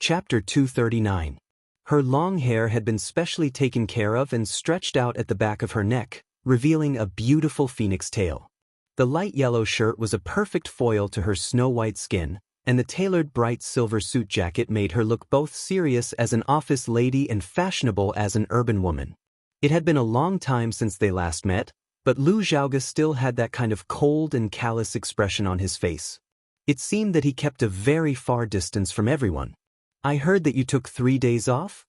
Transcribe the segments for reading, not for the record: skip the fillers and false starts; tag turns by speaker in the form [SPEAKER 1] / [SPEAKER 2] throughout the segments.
[SPEAKER 1] Chapter 239. Her long hair had been specially taken care of and stretched out at the back of her neck, revealing a beautiful phoenix tail. The light yellow shirt was a perfect foil to her snow-white skin, and the tailored bright silver suit jacket made her look both serious as an office lady and fashionable as an urban woman. It had been a long time since they last met, but Lu Xiaoga still had that kind of cold and callous expression on his face. It seemed that he kept a very far distance from everyone. "I heard that you took 3 days off?"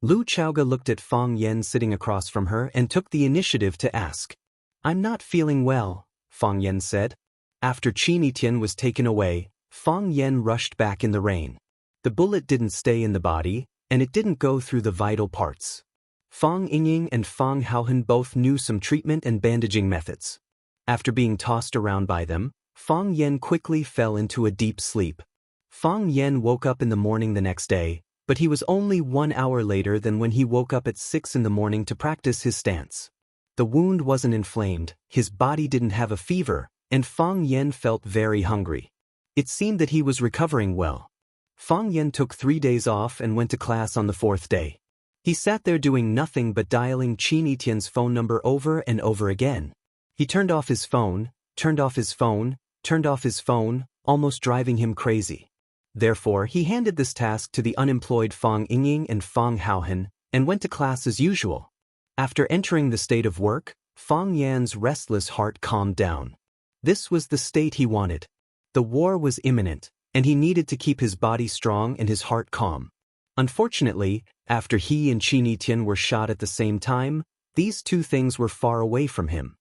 [SPEAKER 1] Lu Xiaoga looked at Fang Yan sitting across from her and took the initiative to ask. "I'm not feeling well," Fang Yan said. After Qin Tian was taken away, Fang Yan rushed back in the rain. The bullet didn't stay in the body, and it didn't go through the vital parts. Fang Yingying and Fang Haohan both knew some treatment and bandaging methods. After being tossed around by them, Fang Yan quickly fell into a deep sleep. Fang Yan woke up in the morning the next day, but he was only 1 hour later than when he woke up at 6 in the morning to practice his stance. The wound wasn't inflamed, his body didn't have a fever, and Fang Yan felt very hungry. It seemed that he was recovering well. Fang Yan took 3 days off and went to class on the 4th day. He sat there doing nothing but dialing Qin Tian's phone number over and over again. He turned off his phone, turned off his phone, turned off his phone, almost driving him crazy. Therefore, he handed this task to the unemployed Fang Yingying and Fang Haohan and went to class as usual. After entering the state of work, Fang Yan's restless heart calmed down. This was the state he wanted. The war was imminent, and he needed to keep his body strong and his heart calm. Unfortunately, after he and Qin Tian were shot at the same time, these two things were far away from him.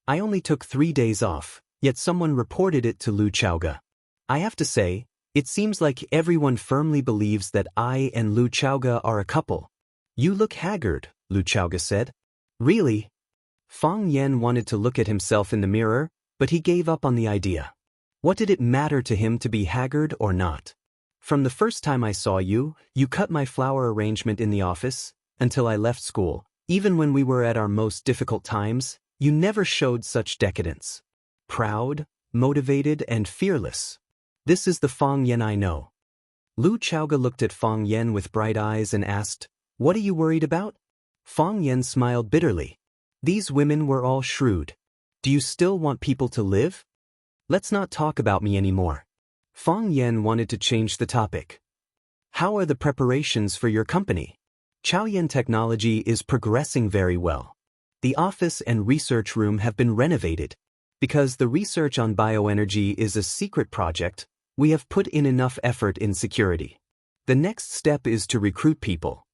[SPEAKER 1] "I only took 3 days off, yet someone reported it to Lu Xiaoga. I have to say, it seems like everyone firmly believes that I and Lu Xiaoga are a couple." "You look haggard," Lu Xiaoga said. "Really?" Fang Yan wanted to look at himself in the mirror, but he gave up on the idea. What did it matter to him to be haggard or not? "From the first time I saw you, you cut my flower arrangement in the office, until I left school, even when we were at our most difficult times, you never showed such decadence. Proud, motivated, and fearless. This is the Fang Yan I know." Lu Xiaoga looked at Fang Yan with bright eyes and asked, "What are you worried about?" Fang Yan smiled bitterly. "These women were all shrewd. Do you still want people to live? Let's not talk about me anymore." Fang Yan wanted to change the topic. "How are the preparations for your company? Chaoyan Technology is progressing very well. The office and research room have been renovated. Because the research on bioenergy is a secret project, we have put in enough effort in security. The next step is to recruit people.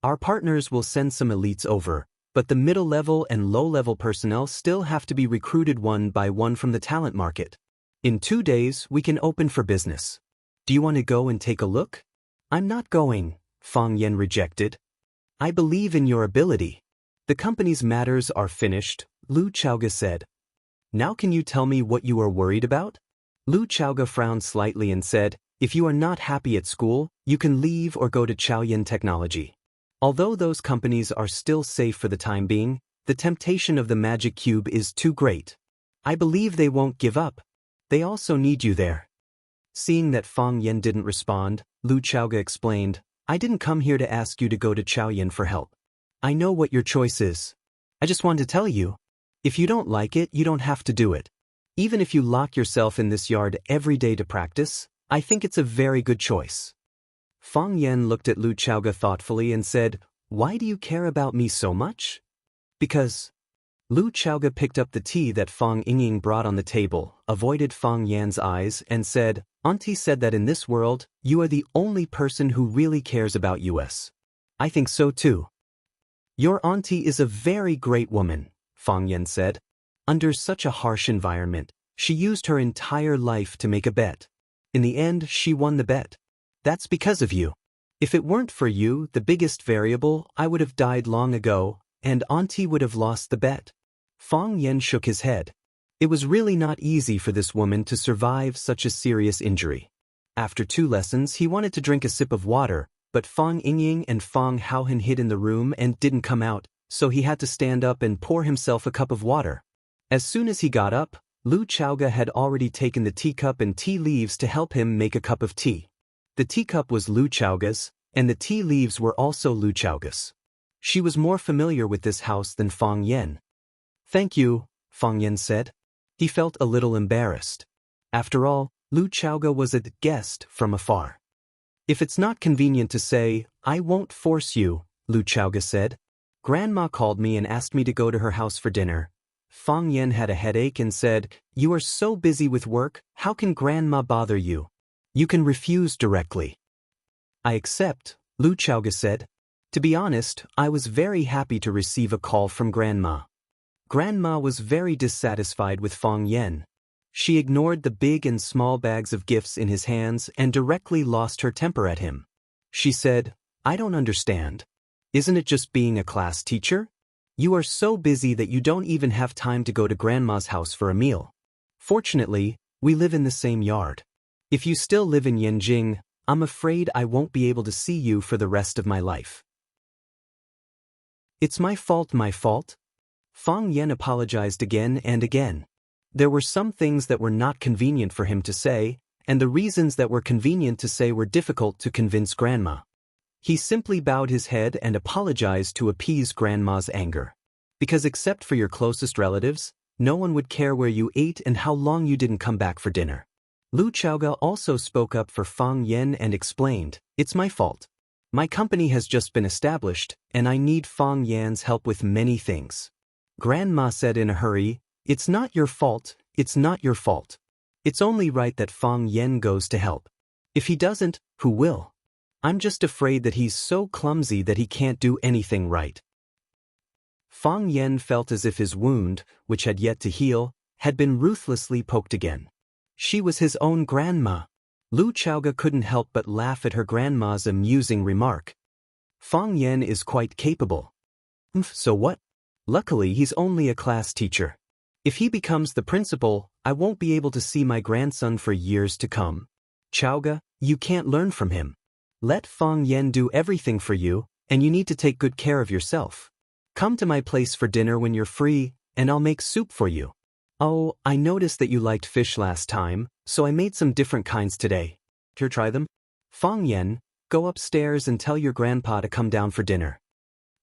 [SPEAKER 1] Our partners will send some elites over, but the middle-level and low-level personnel still have to be recruited one by one from the talent market. In 2 days, we can open for business. Do you want to go and take a look?" "I'm not going," Fang Yan rejected. "I believe in your ability. The company's matters are finished," Lu Xiaoga said. "Now can you tell me what you are worried about?" Lu Xiaoga frowned slightly and said, "If you are not happy at school, you can leave or go to Chaoyan Technology. Although those companies are still safe for the time being, the temptation of the magic cube is too great. I believe they won't give up. They also need you there." Seeing that Fang Yan didn't respond, Lu Xiaoga explained, "I didn't come here to ask you to go to Chaoyan for help. I know what your choice is. I just wanted to tell you. If you don't like it, you don't have to do it. Even if you lock yourself in this yard every day to practice, I think it's a very good choice." Fang Yan looked at Lu Xiaoga thoughtfully and said, "Why do you care about me so much?" "Because..." Lu Xiaoga picked up the tea that Fang Yingying brought on the table, avoided Fang Yan's eyes, and said, "Auntie said that in this world, you are the only person who really cares about us. I think so too." "Your auntie is a very great woman," Fang Yan said. "Under such a harsh environment, she used her entire life to make a bet. In the end, she won the bet. That's because of you. If it weren't for you, the biggest variable, I would have died long ago, and auntie would have lost the bet." Fang Yan shook his head. It was really not easy for this woman to survive such a serious injury. After 2 lessons, he wanted to drink a sip of water, but Fang Yingying and Fang Haohan hid in the room and didn't come out, so he had to stand up and pour himself a cup of water. As soon as he got up, Lu Xiaoga had already taken the teacup and tea leaves to help him make a cup of tea. The teacup was Lu Chaoga's, and the tea leaves were also Lu Chaoga's. She was more familiar with this house than Fang Yan. "Thank you," Fang Yan said. He felt a little embarrassed. After all, Lu Chaoga was a guest from afar. "If it's not convenient to say, I won't force you," Lu Chaoga said. "Grandma called me and asked me to go to her house for dinner." Fang Yan had a headache and said, "You are so busy with work, how can Grandma bother you? You can refuse directly." "I accept," Lu Chaoga said. "To be honest, I was very happy to receive a call from Grandma." Grandma was very dissatisfied with Fang Yan. She ignored the big and small bags of gifts in his hands and directly lost her temper at him. She said, "I don't understand. Isn't it just being a class teacher? You are so busy that you don't even have time to go to Grandma's house for a meal. Fortunately, we live in the same yard. If you still live in Yanjing, I'm afraid I won't be able to see you for the rest of my life." "It's my fault, my fault." Fang Yan apologized again and again. There were some things that were not convenient for him to say, and the reasons that were convenient to say were difficult to convince Grandma. He simply bowed his head and apologized to appease Grandma's anger. Because except for your closest relatives, no one would care where you ate and how long you didn't come back for dinner. Lu Chaoga also spoke up for Fang Yan and explained, "It's my fault. My company has just been established, and I need Fang Yan's help with many things." Grandma said in a hurry, "It's not your fault, it's not your fault. It's only right that Fang Yan goes to help. If he doesn't, who will? I'm just afraid that he's so clumsy that he can't do anything right." Fang Yan felt as if his wound, which had yet to heal, had been ruthlessly poked again. She was his own grandma. Lu Chaoga couldn't help but laugh at her grandma's amusing remark. "Fang Yan is quite capable." "So what? Luckily he's only a class teacher. If he becomes the principal, I won't be able to see my grandson for years to come. Chaoga, you can't learn from him. Let Fang Yan do everything for you, and you need to take good care of yourself. Come to my place for dinner when you're free, and I'll make soup for you. Oh, I noticed that you liked fish last time, so I made some different kinds today. Here, try them. Fang Yan, go upstairs and tell your grandpa to come down for dinner."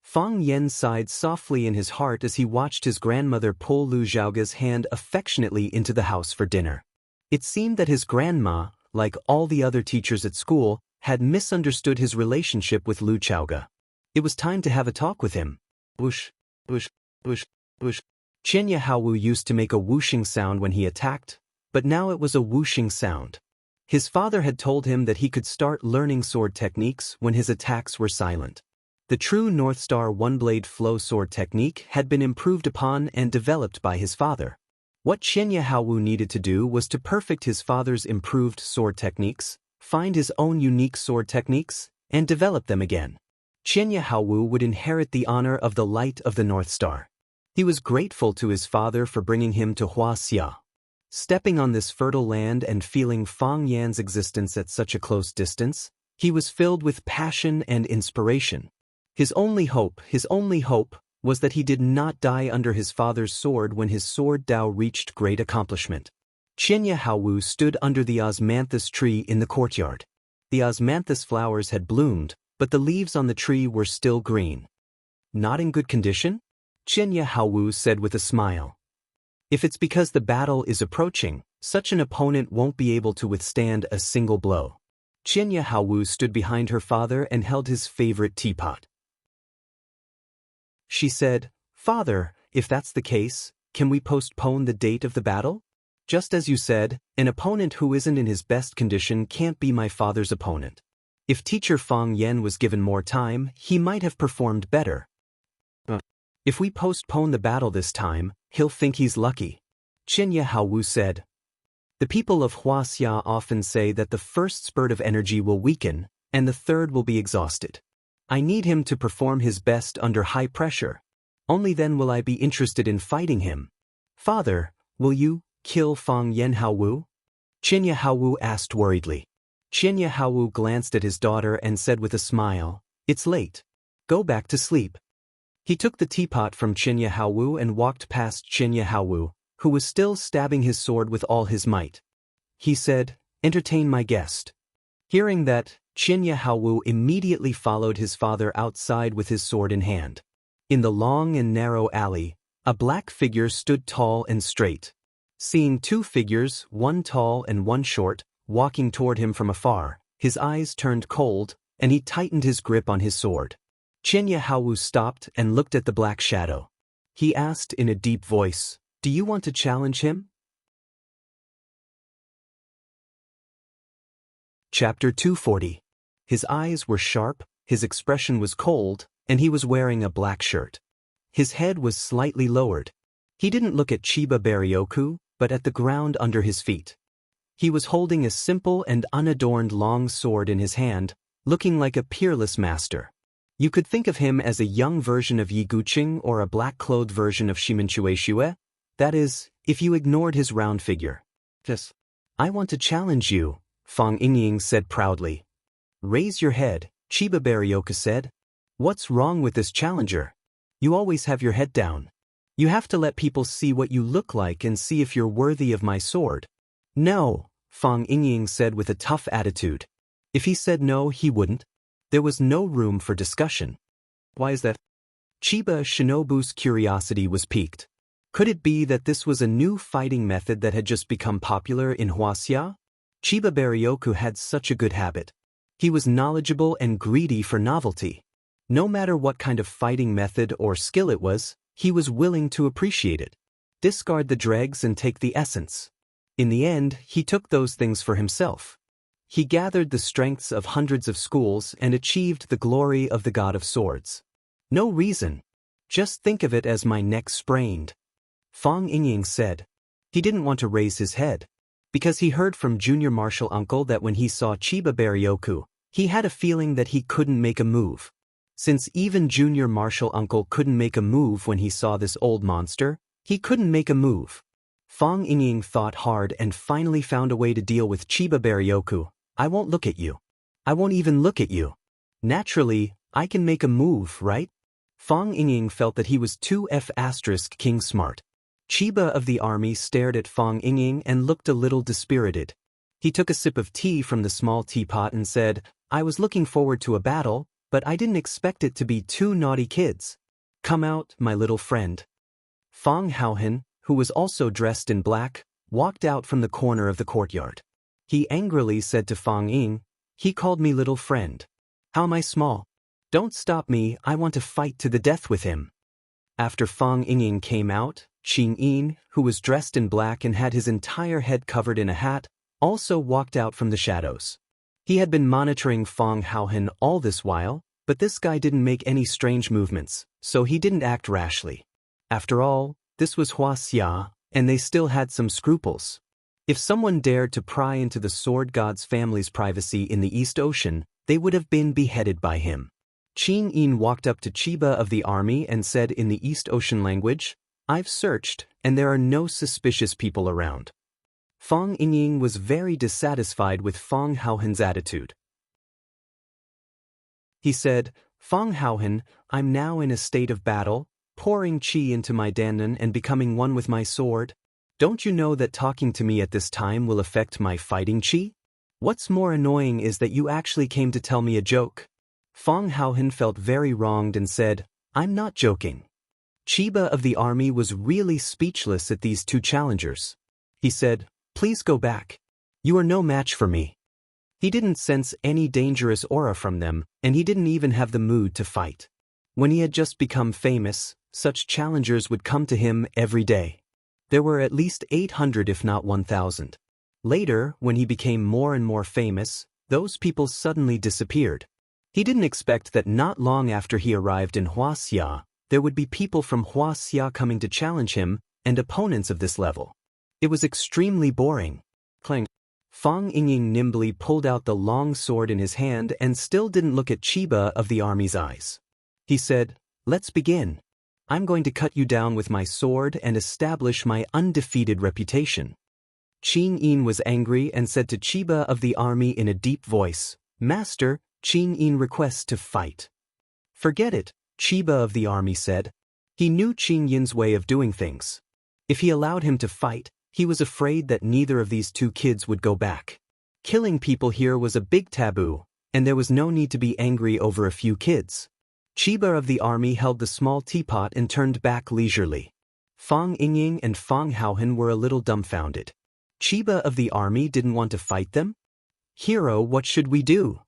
[SPEAKER 1] Fang Yan sighed softly in his heart as he watched his grandmother pull Lu Zhaoga's hand affectionately into the house for dinner. It seemed that his grandma, like all the other teachers at school, had misunderstood his relationship with Lu Chaoga. It was time to have a talk with him. Whoosh, whoosh, whoosh, whoosh. Xianxia Haowu used to make a whooshing sound when he attacked, but now it was a whooshing sound. His father had told him that he could start learning sword techniques when his attacks were silent. The true North Star one-blade flow sword technique had been improved upon and developed by his father. What Xianxia Haowu needed to do was to perfect his father's improved sword techniques, find his own unique sword techniques, and develop them again. Xianxia Haowu would inherit the honor of the light of the North Star. He was grateful to his father for bringing him to Wuxia. Stepping on this fertile land and feeling Fang Yan's existence at such a close distance, he was filled with passion and inspiration. His only hope, was that he did not die under his father's sword when his sword Dao reached great accomplishment. Xianxia Haowu stood under the osmanthus tree in the courtyard. The osmanthus flowers had bloomed, but the leaves on the tree were still green. "Not in good condition?" Xianxia Haowu said with a smile. "If it's because the battle is approaching, such an opponent won't be able to withstand a single blow." Xianxia Haowu stood behind her father and held his favorite teapot. She said, "Father, if that's the case, can we postpone the date of the battle? Just as you said, an opponent who isn't in his best condition can't be my father's opponent. If teacher Fang Yan was given more time, he might have performed better. If we postpone the battle this time, he'll think he's lucky." Xianxia Haowu said. "The people of Wuxia often say that the first spurt of energy will weaken, and the third will be exhausted. I need him to perform his best under high pressure. Only then will I be interested in fighting him. Father, will you kill Fang Yan Haowu?" Xianxia Haowu asked worriedly. Xianxia Haowu glanced at his daughter and said with a smile, "It's late. Go back to sleep." He took the teapot from Xianxia Haowu and walked past Xianxia Haowu, who was still stabbing his sword with all his might. He said, "Entertain my guest." Hearing that, Xianxia Haowu immediately followed his father outside with his sword in hand. In the long and narrow alley, a black figure stood tall and straight. Seeing two figures, one tall and one short, walking toward him from afar, his eyes turned cold, and he tightened his grip on his sword. Xianxia Haowu stopped and looked at the black shadow. He asked in a deep voice, "Do you want to challenge him?" Chapter 240. His eyes were sharp, his expression was cold, and he was wearing a black shirt. His head was slightly lowered. He didn't look at Chiba Baryoku, but at the ground under his feet. He was holding a simple and unadorned long sword in his hand, looking like a peerless master. You could think of him as a young version of Yi Guqing or a black-clothed version of Shimenchueishue. That is, if you ignored his round figure. Just, "I want to challenge you," Fang Yingying said proudly. "Raise your head," Chiba Baryoku said. "What's wrong with this challenger? You always have your head down. You have to let people see what you look like and see if you're worthy of my sword." "No," Fang Yingying said with a tough attitude. If he said no, he wouldn't. There was no room for discussion. "Why is that?" Chiba Shinobu's curiosity was piqued. Could it be that this was a new fighting method that had just become popular in Wuxia? Chiba Baryoku had such a good habit. He was knowledgeable and greedy for novelty. No matter what kind of fighting method or skill it was, he was willing to appreciate it. Discard the dregs and take the essence. In the end, he took those things for himself. He gathered the strengths of hundreds of schools and achieved the glory of the God of Swords. No reason. Just think of it as my neck sprained. Fang Yingying said. He didn't want to raise his head. Because he heard from Junior Martial Uncle that when he saw Chiba Baryoku, he had a feeling that he couldn't make a move. Since even Junior Martial Uncle couldn't make a move when he saw this old monster, he couldn't make a move. Fang Yingying thought hard and finally found a way to deal with Chiba Baryoku. "I won't look at you. I won't even look at you. Naturally, I can make a move, right?" Fang Yingying felt that he was too King smart. Chiba of the army stared at Fang Yingying and looked a little dispirited. He took a sip of tea from the small teapot and said, "I was looking forward to a battle, but I didn't expect it to be two naughty kids. Come out, my little friend." Fang Haohen, who was also dressed in black, walked out from the corner of the courtyard. He angrily said to Fang Ying, "He called me little friend. How am I small? Don't stop me, I want to fight to the death with him." After Fang Yingying came out, Qing Yin, who was dressed in black and had his entire head covered in a hat, also walked out from the shadows. He had been monitoring Fang Haohen all this while, but this guy didn't make any strange movements, so he didn't act rashly. After all, this was Wuxia, and they still had some scruples. If someone dared to pry into the Sword God's family's privacy in the East Ocean, they would have been beheaded by him. Qing Yin walked up to Chiba of the army and said in the East Ocean language, "I've searched, and there are no suspicious people around." Fang Yingying was very dissatisfied with Fang Haohen's attitude. He said, "Fang Haohen, I'm now in a state of battle, pouring qi into my dandan and becoming one with my sword. Don't you know that talking to me at this time will affect my fighting qi? What's more annoying is that you actually came to tell me a joke." Fang Haohen felt very wronged and said, "I'm not joking." Chiba of the army was really speechless at these two challengers. He said, "Please go back. You are no match for me." He didn't sense any dangerous aura from them, and he didn't even have the mood to fight. When he had just become famous, such challengers would come to him every day. There were at least 800 if not 1,000. Later, when he became more and more famous, those people suddenly disappeared. He didn't expect that not long after he arrived in Wuxia, there would be people from Wuxia coming to challenge him, and opponents of this level. It was extremely boring. Clang. Fang Yingying nimbly pulled out the long sword in his hand and still didn't look at Chiba of the army's eyes. He said, "Let's begin. I'm going to cut you down with my sword and establish my undefeated reputation." Qing Yin was angry and said to Chiba of the army in a deep voice, "Master, Qing Yin requests to fight." "Forget it," Chiba of the army said. He knew Qing Yin's way of doing things. If he allowed him to fight, he was afraid that neither of these two kids would go back. Killing people here was a big taboo, and there was no need to be angry over a few kids. Chiba of the army held the small teapot and turned back leisurely. Fang Yingying and Fang Haohen were a little dumbfounded. Chiba of the army didn't want to fight them? Hero, what should we do?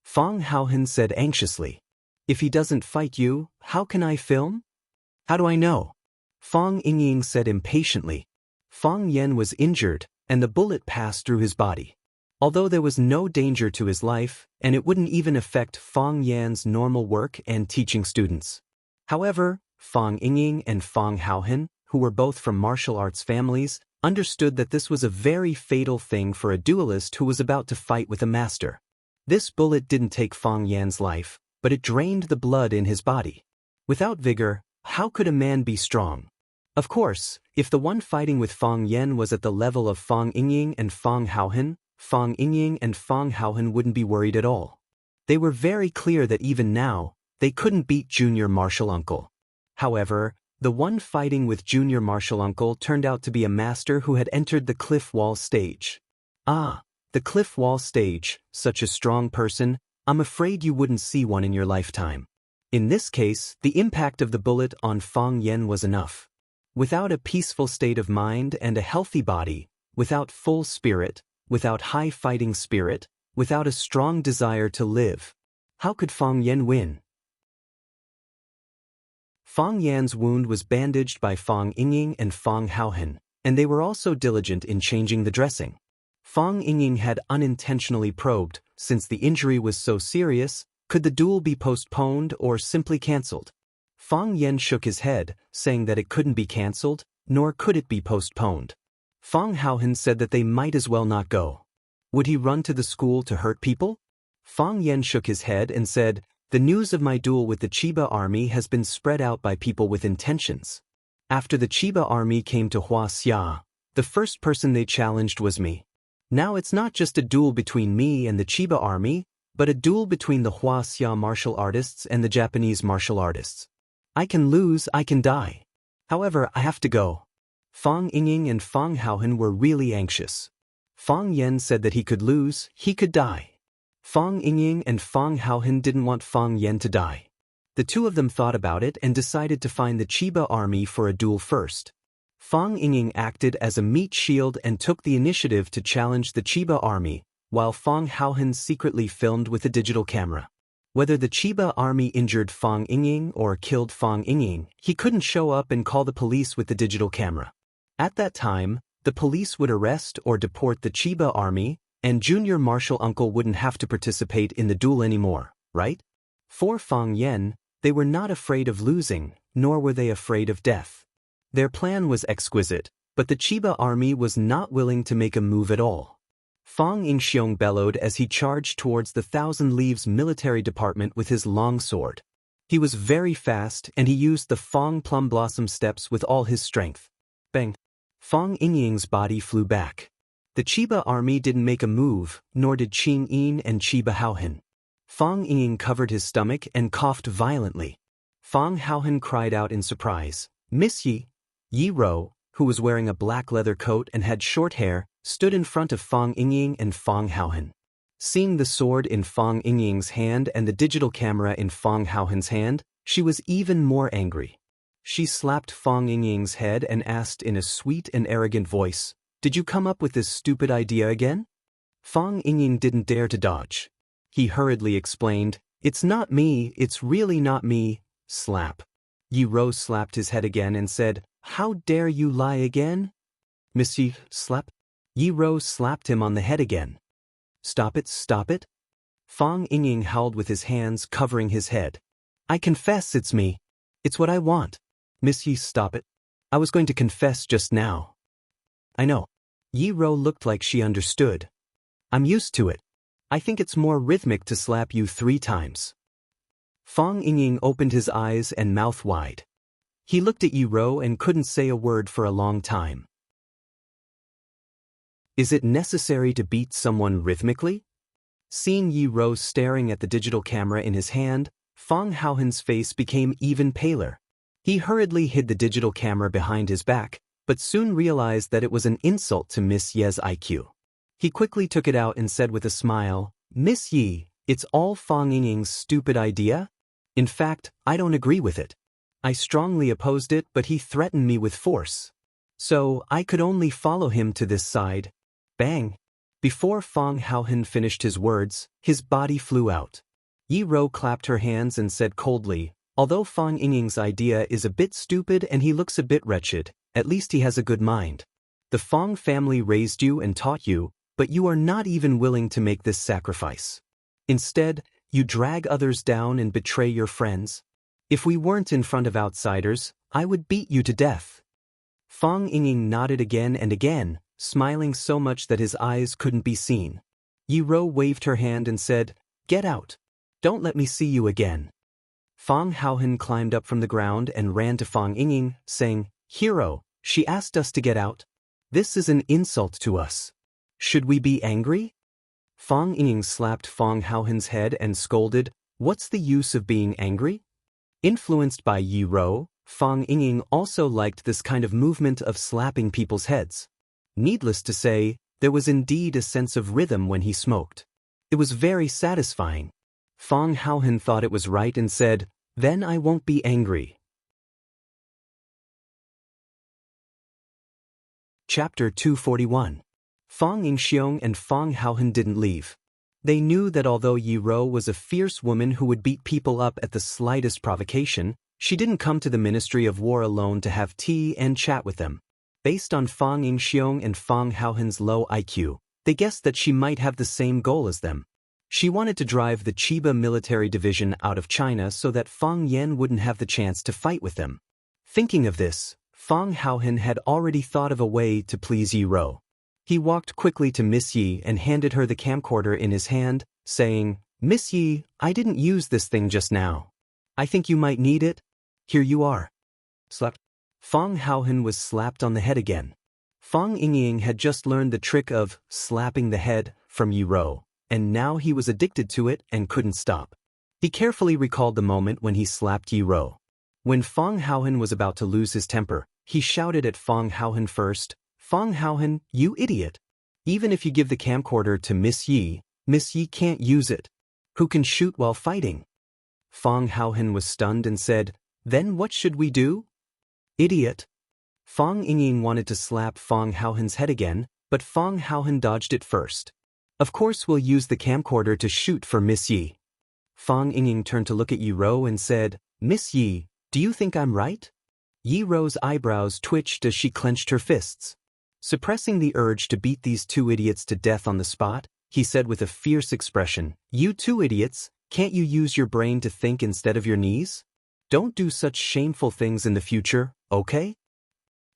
[SPEAKER 1] Fang Haohen said anxiously. If he doesn't fight you, how can I film? How do I know? Fang Yingying said impatiently. Fang Yan was injured, and the bullet passed through his body. Although there was no danger to his life, and it wouldn't even affect Fang Yan's normal work and teaching students. However, Fang Yingying and Fang Haohen, who were both from martial arts families, understood that this was a very fatal thing for a duelist who was about to fight with a master. This bullet didn't take Fang Yan's life, but it drained the blood in his body. Without vigor, how could a man be strong? Of course, if the one fighting with Fang Yan was at the level of Fang Yingying and Fang Haohen, Fang Yingying and Fang Haohen wouldn't be worried at all. They were very clear that even now, they couldn't beat Junior Martial Uncle. However, the one fighting with Junior Martial Uncle turned out to be a master who had entered the cliff wall stage. Ah, the cliff wall stage, such a strong person, I'm afraid you wouldn't see one in your lifetime. In this case, the impact of the bullet on Fang Yan was enough. Without a peaceful state of mind and a healthy body, without full spirit, without high fighting spirit, without a strong desire to live, how could Fang Yan win? Fang Yan's wound was bandaged by Fang Yingying and Fang Haohen, and they were also diligent in changing the dressing. Fang Yingying had unintentionally probed, since the injury was so serious, could the duel be postponed or simply cancelled? Fang Yan shook his head, saying that it couldn't be cancelled, nor could it be postponed. Fang Haohen said that they might as well not go. Would he run to the school to hurt people? Fang Yan shook his head and said, the news of my duel with the Chiba army has been spread out by people with intentions. After the Chiba army came to Wuxia, the first person they challenged was me. Now it's not just a duel between me and the Chiba army, but a duel between the Wuxia martial artists and the Japanese martial artists. I can lose, I can die. However, I have to go. Fang Yingying and Fang Haohen were really anxious. Fang Yan said that he could lose, he could die. Fang Yingying and Fang Haohen didn't want Fang Yan to die. The two of them thought about it and decided to find the Chiba army for a duel first. Fang Yingying acted as a meat shield and took the initiative to challenge the Chiba army, while Fang Haohen secretly filmed with a digital camera. Whether the Chiba army injured Fang Yingying or killed Fang Yingying, he couldn't show up and call the police with the digital camera. At that time, the police would arrest or deport the Chiba army, and Junior Martial Uncle wouldn't have to participate in the duel anymore, right? For Fang Yan, they were not afraid of losing, nor were they afraid of death. Their plan was exquisite, but the Chiba army was not willing to make a move at all. Fang Yingxiong bellowed as he charged towards the Thousand Leaves military department with his long sword. He was very fast and he used the Fang Plum Blossom steps with all his strength. Bang! Fang Yingying's body flew back. The Chiba army didn't make a move, nor did Qing Yin and Chiba Haohen. Fang Yingying covered his stomach and coughed violently. Fang Haohen cried out in surprise. Miss Yi Ro, who was wearing a black leather coat and had short hair, stood in front of Fang Yingying and Fang Haohen. Seeing the sword in Fang Yingying's hand and the digital camera in Fang Haohen's hand, she was even more angry. She slapped Fang Yingying's head and asked in a sweet and arrogant voice, "Did you come up with this stupid idea again?" Fang Yingying didn't dare to dodge. He hurriedly explained, "It's not me, it's really not me." Slap. Yi Ro slapped his head again and said, "How dare you lie again?" Monsieur, slap. Yi Ro slapped him on the head again. "Stop it, stop it." Fang Yingying howled with his hands covering his head. "I confess it's me. It's what I want. Miss Yi, stop it. I was going to confess just now." "I know." Yi Ro looked like she understood. "I'm used to it. I think it's more rhythmic to slap you 3 times. Fang Yingying opened his eyes and mouth wide. He looked at Yi Ro and couldn't say a word for a long time. Is it necessary to beat someone rhythmically? Seeing Yi Ro staring at the digital camera in his hand, Fang Haohen's face became even paler. He hurriedly hid the digital camera behind his back, but soon realized that it was an insult to Miss Ye's IQ. He quickly took it out and said with a smile, "Miss Yi, it's all Fang Yingying's stupid idea? In fact, I don't agree with it. I strongly opposed it, but he threatened me with force. So, I could only follow him to this side." Bang! Before Fang Haohen finished his words, his body flew out. Yi Rou clapped her hands and said coldly, "Although Fang Yingying's idea is a bit stupid and he looks a bit wretched, at least he has a good mind. The Fang family raised you and taught you, but you are not even willing to make this sacrifice. Instead, you drag others down and betray your friends. If we weren't in front of outsiders, I would beat you to death." Fang Yingying nodded again and again, smiling so much that his eyes couldn't be seen. Yi Rou waved her hand and said, "Get out. Don't let me see you again." Fang Haohen climbed up from the ground and ran to Fang Yingying, saying, "Hero, she asked us to get out. This is an insult to us. Should we be angry?" Fang Yingying slapped Fang Haohen's head and scolded, "What's the use of being angry?" Influenced by Yi Rou, Fang Yingying also liked this kind of movement of slapping people's heads. Needless to say, there was indeed a sense of rhythm when he smoked. It was very satisfying. Fang Haohen thought it was right and said, "Then I won't be angry." Chapter 241. Fang Yingxiong and Fang Haohen didn't leave. They knew that although Yi Rou was a fierce woman who would beat people up at the slightest provocation, she didn't come to the Ministry of War alone to have tea and chat with them. Based on Fang Yingxiong and Fang Haohen's low IQ, they guessed that she might have the same goal as them. She wanted to drive the Chiba military division out of China so that Fang Yan wouldn't have the chance to fight with them. Thinking of this, Fang Haohen had already thought of a way to please Yi Rou. He walked quickly to Miss Yi and handed her the camcorder in his hand, saying, "Miss Yi, I didn't use this thing just now. I think you might need it. Here you are." Slap. Fang Haohen was slapped on the head again. Fang Yingying had just learned the trick of slapping the head from Yi Rou, and now he was addicted to it and couldn't stop. He carefully recalled the moment when he slapped Yi Rou. When Fang Haohen was about to lose his temper, he shouted at Fang Haohen first, "Fang Haohen, you idiot! Even if you give the camcorder to Miss Yi can't use it. Who can shoot while fighting?" Fang Haohen was stunned and said, "Then what should we do?" "Idiot." Fang Yingying wanted to slap Fang Haohen's head again, but Fang Haohen dodged it first. "Of course we'll use the camcorder to shoot for Miss Yi." Fang Yingying turned to look at Yi Rou and said, "Miss Yi, do you think I'm right?" Yi Rou's eyebrows twitched as she clenched her fists. Suppressing the urge to beat these two idiots to death on the spot, he said with a fierce expression, "You two idiots, can't you use your brain to think instead of your knees? Don't do such shameful things in the future, okay?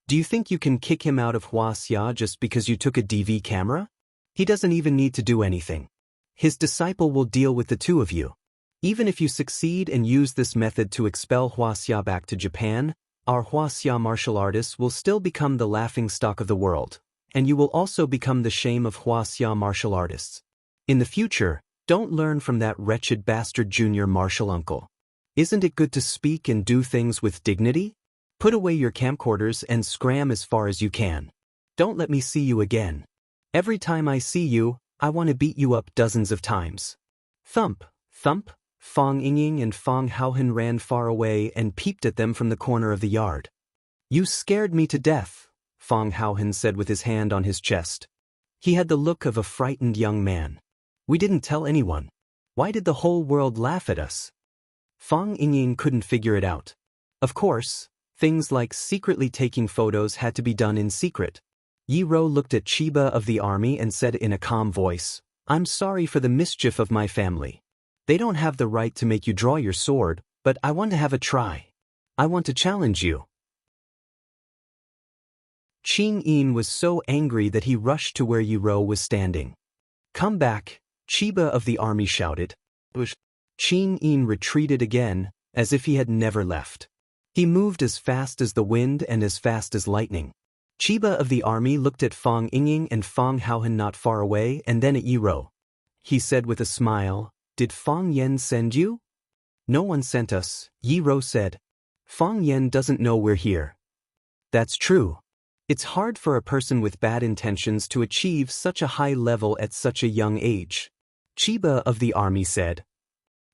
[SPEAKER 1] Do you think you can kick him out of Wuxia just because you took a DV camera? He doesn't even need to do anything. His disciple will deal with the two of you. Even if you succeed and use this method to expel Wuxia back to Japan, our Wuxia martial artists will still become the laughingstock of the world, and you will also become the shame of Wuxia martial artists. In the future, don't learn from that wretched bastard junior martial uncle. Isn't it good to speak and do things with dignity? Put away your camcorders and scram as far as you can. Don't let me see you again. Every time I see you, I want to beat you up dozens of times." Thump, thump. Fang Yingying and Fang Haohen ran far away and peeped at them from the corner of the yard. "You scared me to death," Fang Haohen said with his hand on his chest. He had the look of a frightened young man. "We didn't tell anyone. Why did the whole world laugh at us?" Fang Yingying couldn't figure it out. Of course, things like secretly taking photos had to be done in secret. Yi Rou looked at Chiba of the army and said in a calm voice, "I'm sorry for the mischief of my family. They don't have the right to make you draw your sword, but I want to have a try. I want to challenge you." Qing Yin was so angry that he rushed to where Yi Rou was standing. "Come back," Chiba of the army shouted. Qing Yin retreated again, as if he had never left. He moved as fast as the wind and as fast as lightning. Chiba of the army looked at Fang Yingying and Fang Haohen not far away and then at Yi Rou. He said with a smile, "Did Fang Yan send you?" "No one sent us," Yi Rou said. "Fang Yan doesn't know we're here." "That's true. It's hard for a person with bad intentions to achieve such a high level at such a young age. Chiba of the army said.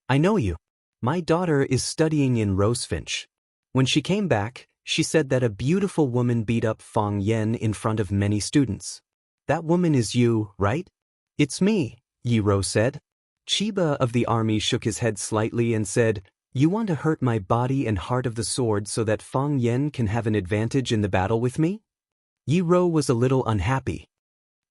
[SPEAKER 1] I know you. My daughter is studying in Rosefinch. When she came back, she said that a beautiful woman beat up Fang Yen in front of many students. That woman is you, right? It's me, Yi Rou said. Chiba of the army shook his head slightly and said, You want to hurt my body and heart of the sword so that Fang Yen can have an advantage in the battle with me? Yi Rou was a little unhappy.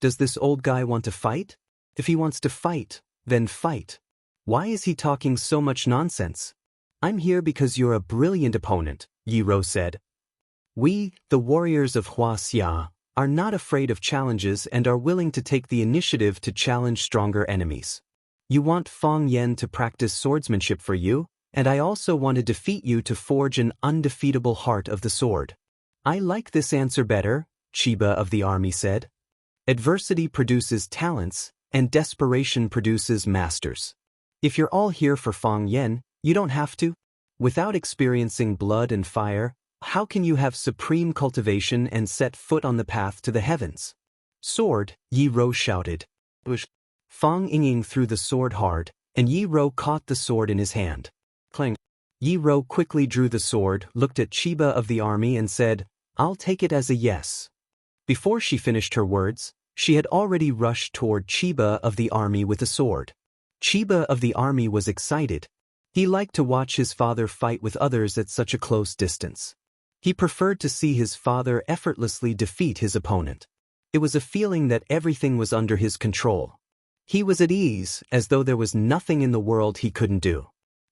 [SPEAKER 1] Does this old guy want to fight? If he wants to fight, then fight. Why is he talking so much nonsense? I'm here because you're a brilliant opponent, Yi Rou said. We, the warriors of Wuxia, are not afraid of challenges and are willing to take the initiative to challenge stronger enemies. You want Fang Yen to practice swordsmanship for you, and I also want to defeat you to forge an undefeatable heart of the sword. I like this answer better, Chiba of the army said. Adversity produces talents, and desperation produces masters. If you're all here for Fang Yen, you don't have to. Without experiencing blood and fire, how can you have supreme cultivation and set foot on the path to the heavens? Sword, Yi Rou shouted. Fang Ying threw the sword hard, and Yi Rou caught the sword in his hand. Clang. Yi Rou quickly drew the sword, looked at Chiba of the army and said, I'll take it as a yes. Before she finished her words, she had already rushed toward Chiba of the army with a sword. Chiba of the army was excited. He liked to watch his father fight with others at such a close distance. He preferred to see his father effortlessly defeat his opponent. It was a feeling that everything was under his control. He was at ease, as though there was nothing in the world he couldn't do.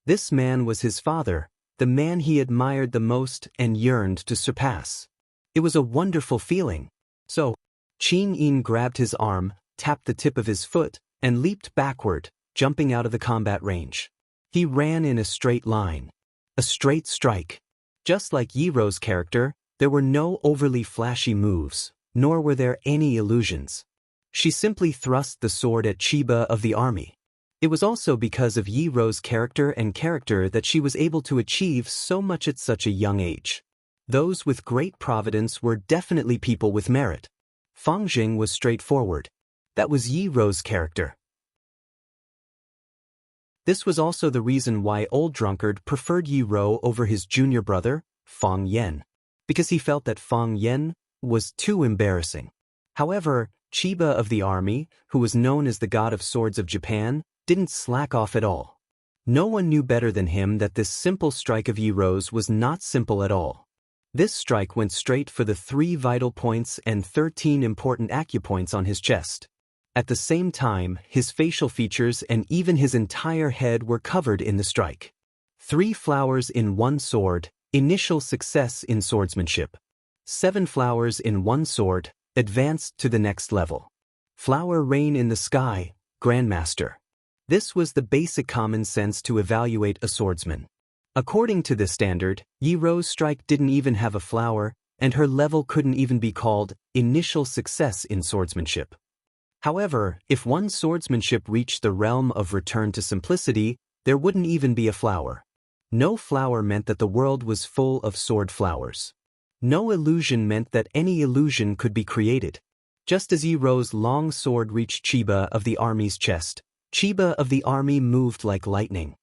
[SPEAKER 1] This man was his father, the man he admired the most and yearned to surpass. It was a wonderful feeling. So, Qin Yin grabbed his arm, tapped the tip of his foot, and leaped backward, jumping out of the combat range. He ran in a straight line. A straight strike. Just like Yi Rou's character, there were no overly flashy moves, nor were there any illusions. She simply thrust the sword at Chiba of the army. It was also because of Yi Rou's character that she was able to achieve so much at such a young age. Those with great providence were definitely people with merit. Fang Jing was straightforward. That was Yi Rou's character. This was also the reason why Old Drunkard preferred Yi Rou over his junior brother, Fang Yen, because he felt that Fang Yen was too embarrassing. However, Chiba of the army, who was known as the god of swords of Japan, didn't slack off at all. No one knew better than him that this simple strike of Yi Rou's was not simple at all. This strike went straight for the 3 vital points and 13 important acupoints on his chest. At the same time, his facial features and even his entire head were covered in the strike. 3 flowers in 1 sword, initial success in swordsmanship. 7 flowers in 1 sword, advanced to the next level. Flower rain in the sky, Grandmaster. This was the basic common sense to evaluate a swordsman. According to this standard, Yi Rou's strike didn't even have a flower, and her level couldn't even be called initial success in swordsmanship. However, if one's swordsmanship reached the realm of return to simplicity, there wouldn't even be a flower. No flower meant that the world was full of sword flowers. No illusion meant that any illusion could be created. Just as Yi Rou's long sword reached Chiba of the army's chest, Chiba of the army moved like lightning.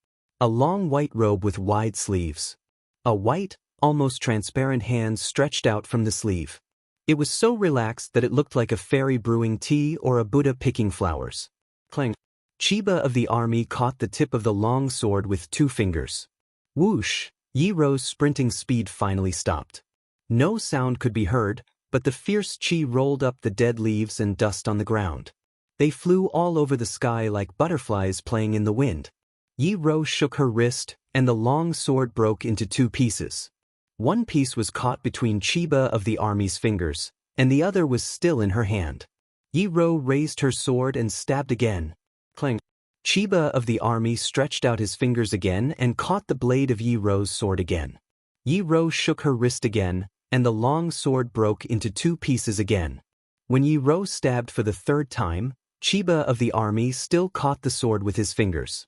[SPEAKER 1] A long white robe with wide sleeves. A white, almost transparent hand stretched out from the sleeve. It was so relaxed that it looked like a fairy brewing tea or a Buddha picking flowers. Clang. Chiba of the army caught the tip of the long sword with 2 fingers. Whoosh! Yi Rou's sprinting speed finally stopped. No sound could be heard, but the fierce chi rolled up the dead leaves and dust on the ground. They flew all over the sky like butterflies playing in the wind. Yi Rou shook her wrist, and the long sword broke into 2 pieces. One piece was caught between Chiba of the army's fingers, and the other was still in her hand. Yi Rou raised her sword and stabbed again. Clang. Chiba of the army stretched out his fingers again and caught the blade of Yi Rou's sword again. Yi Rou shook her wrist again, and the long sword broke into 2 pieces again. When Yi Rou stabbed for the 3rd time, Chiba of the army still caught the sword with his fingers.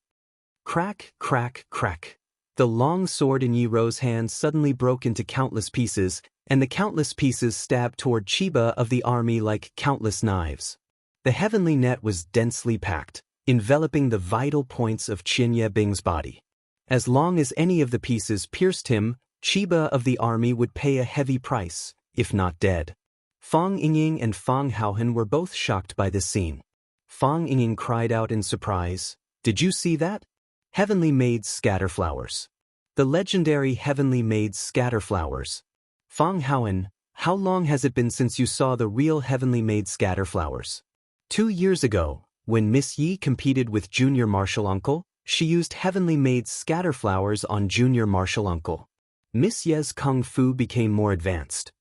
[SPEAKER 1] Crack, crack, crack. The long sword in Yi Ro's hand suddenly broke into countless pieces, and the countless pieces stabbed toward Chiba of the army like countless knives. The heavenly net was densely packed, enveloping the vital points of Qianye Bing's body. As long as any of the pieces pierced him, Chiba of the army would pay a heavy price, if not dead. Fang Yingying and Fang Haohen were both shocked by this scene. Fang Yingying cried out in surprise, "Did you see that? Heavenly Maids scatter flowers. The legendary Heavenly Maids scatter flowers. Fang Haohen, how long has it been since you saw the real Heavenly Maids scatter flowers?" 2 years ago, when Miss Yi competed with Junior Martial Uncle, she used Heavenly Maids scatter flowers on Junior Martial Uncle. Miss Ye's kung fu became more advanced.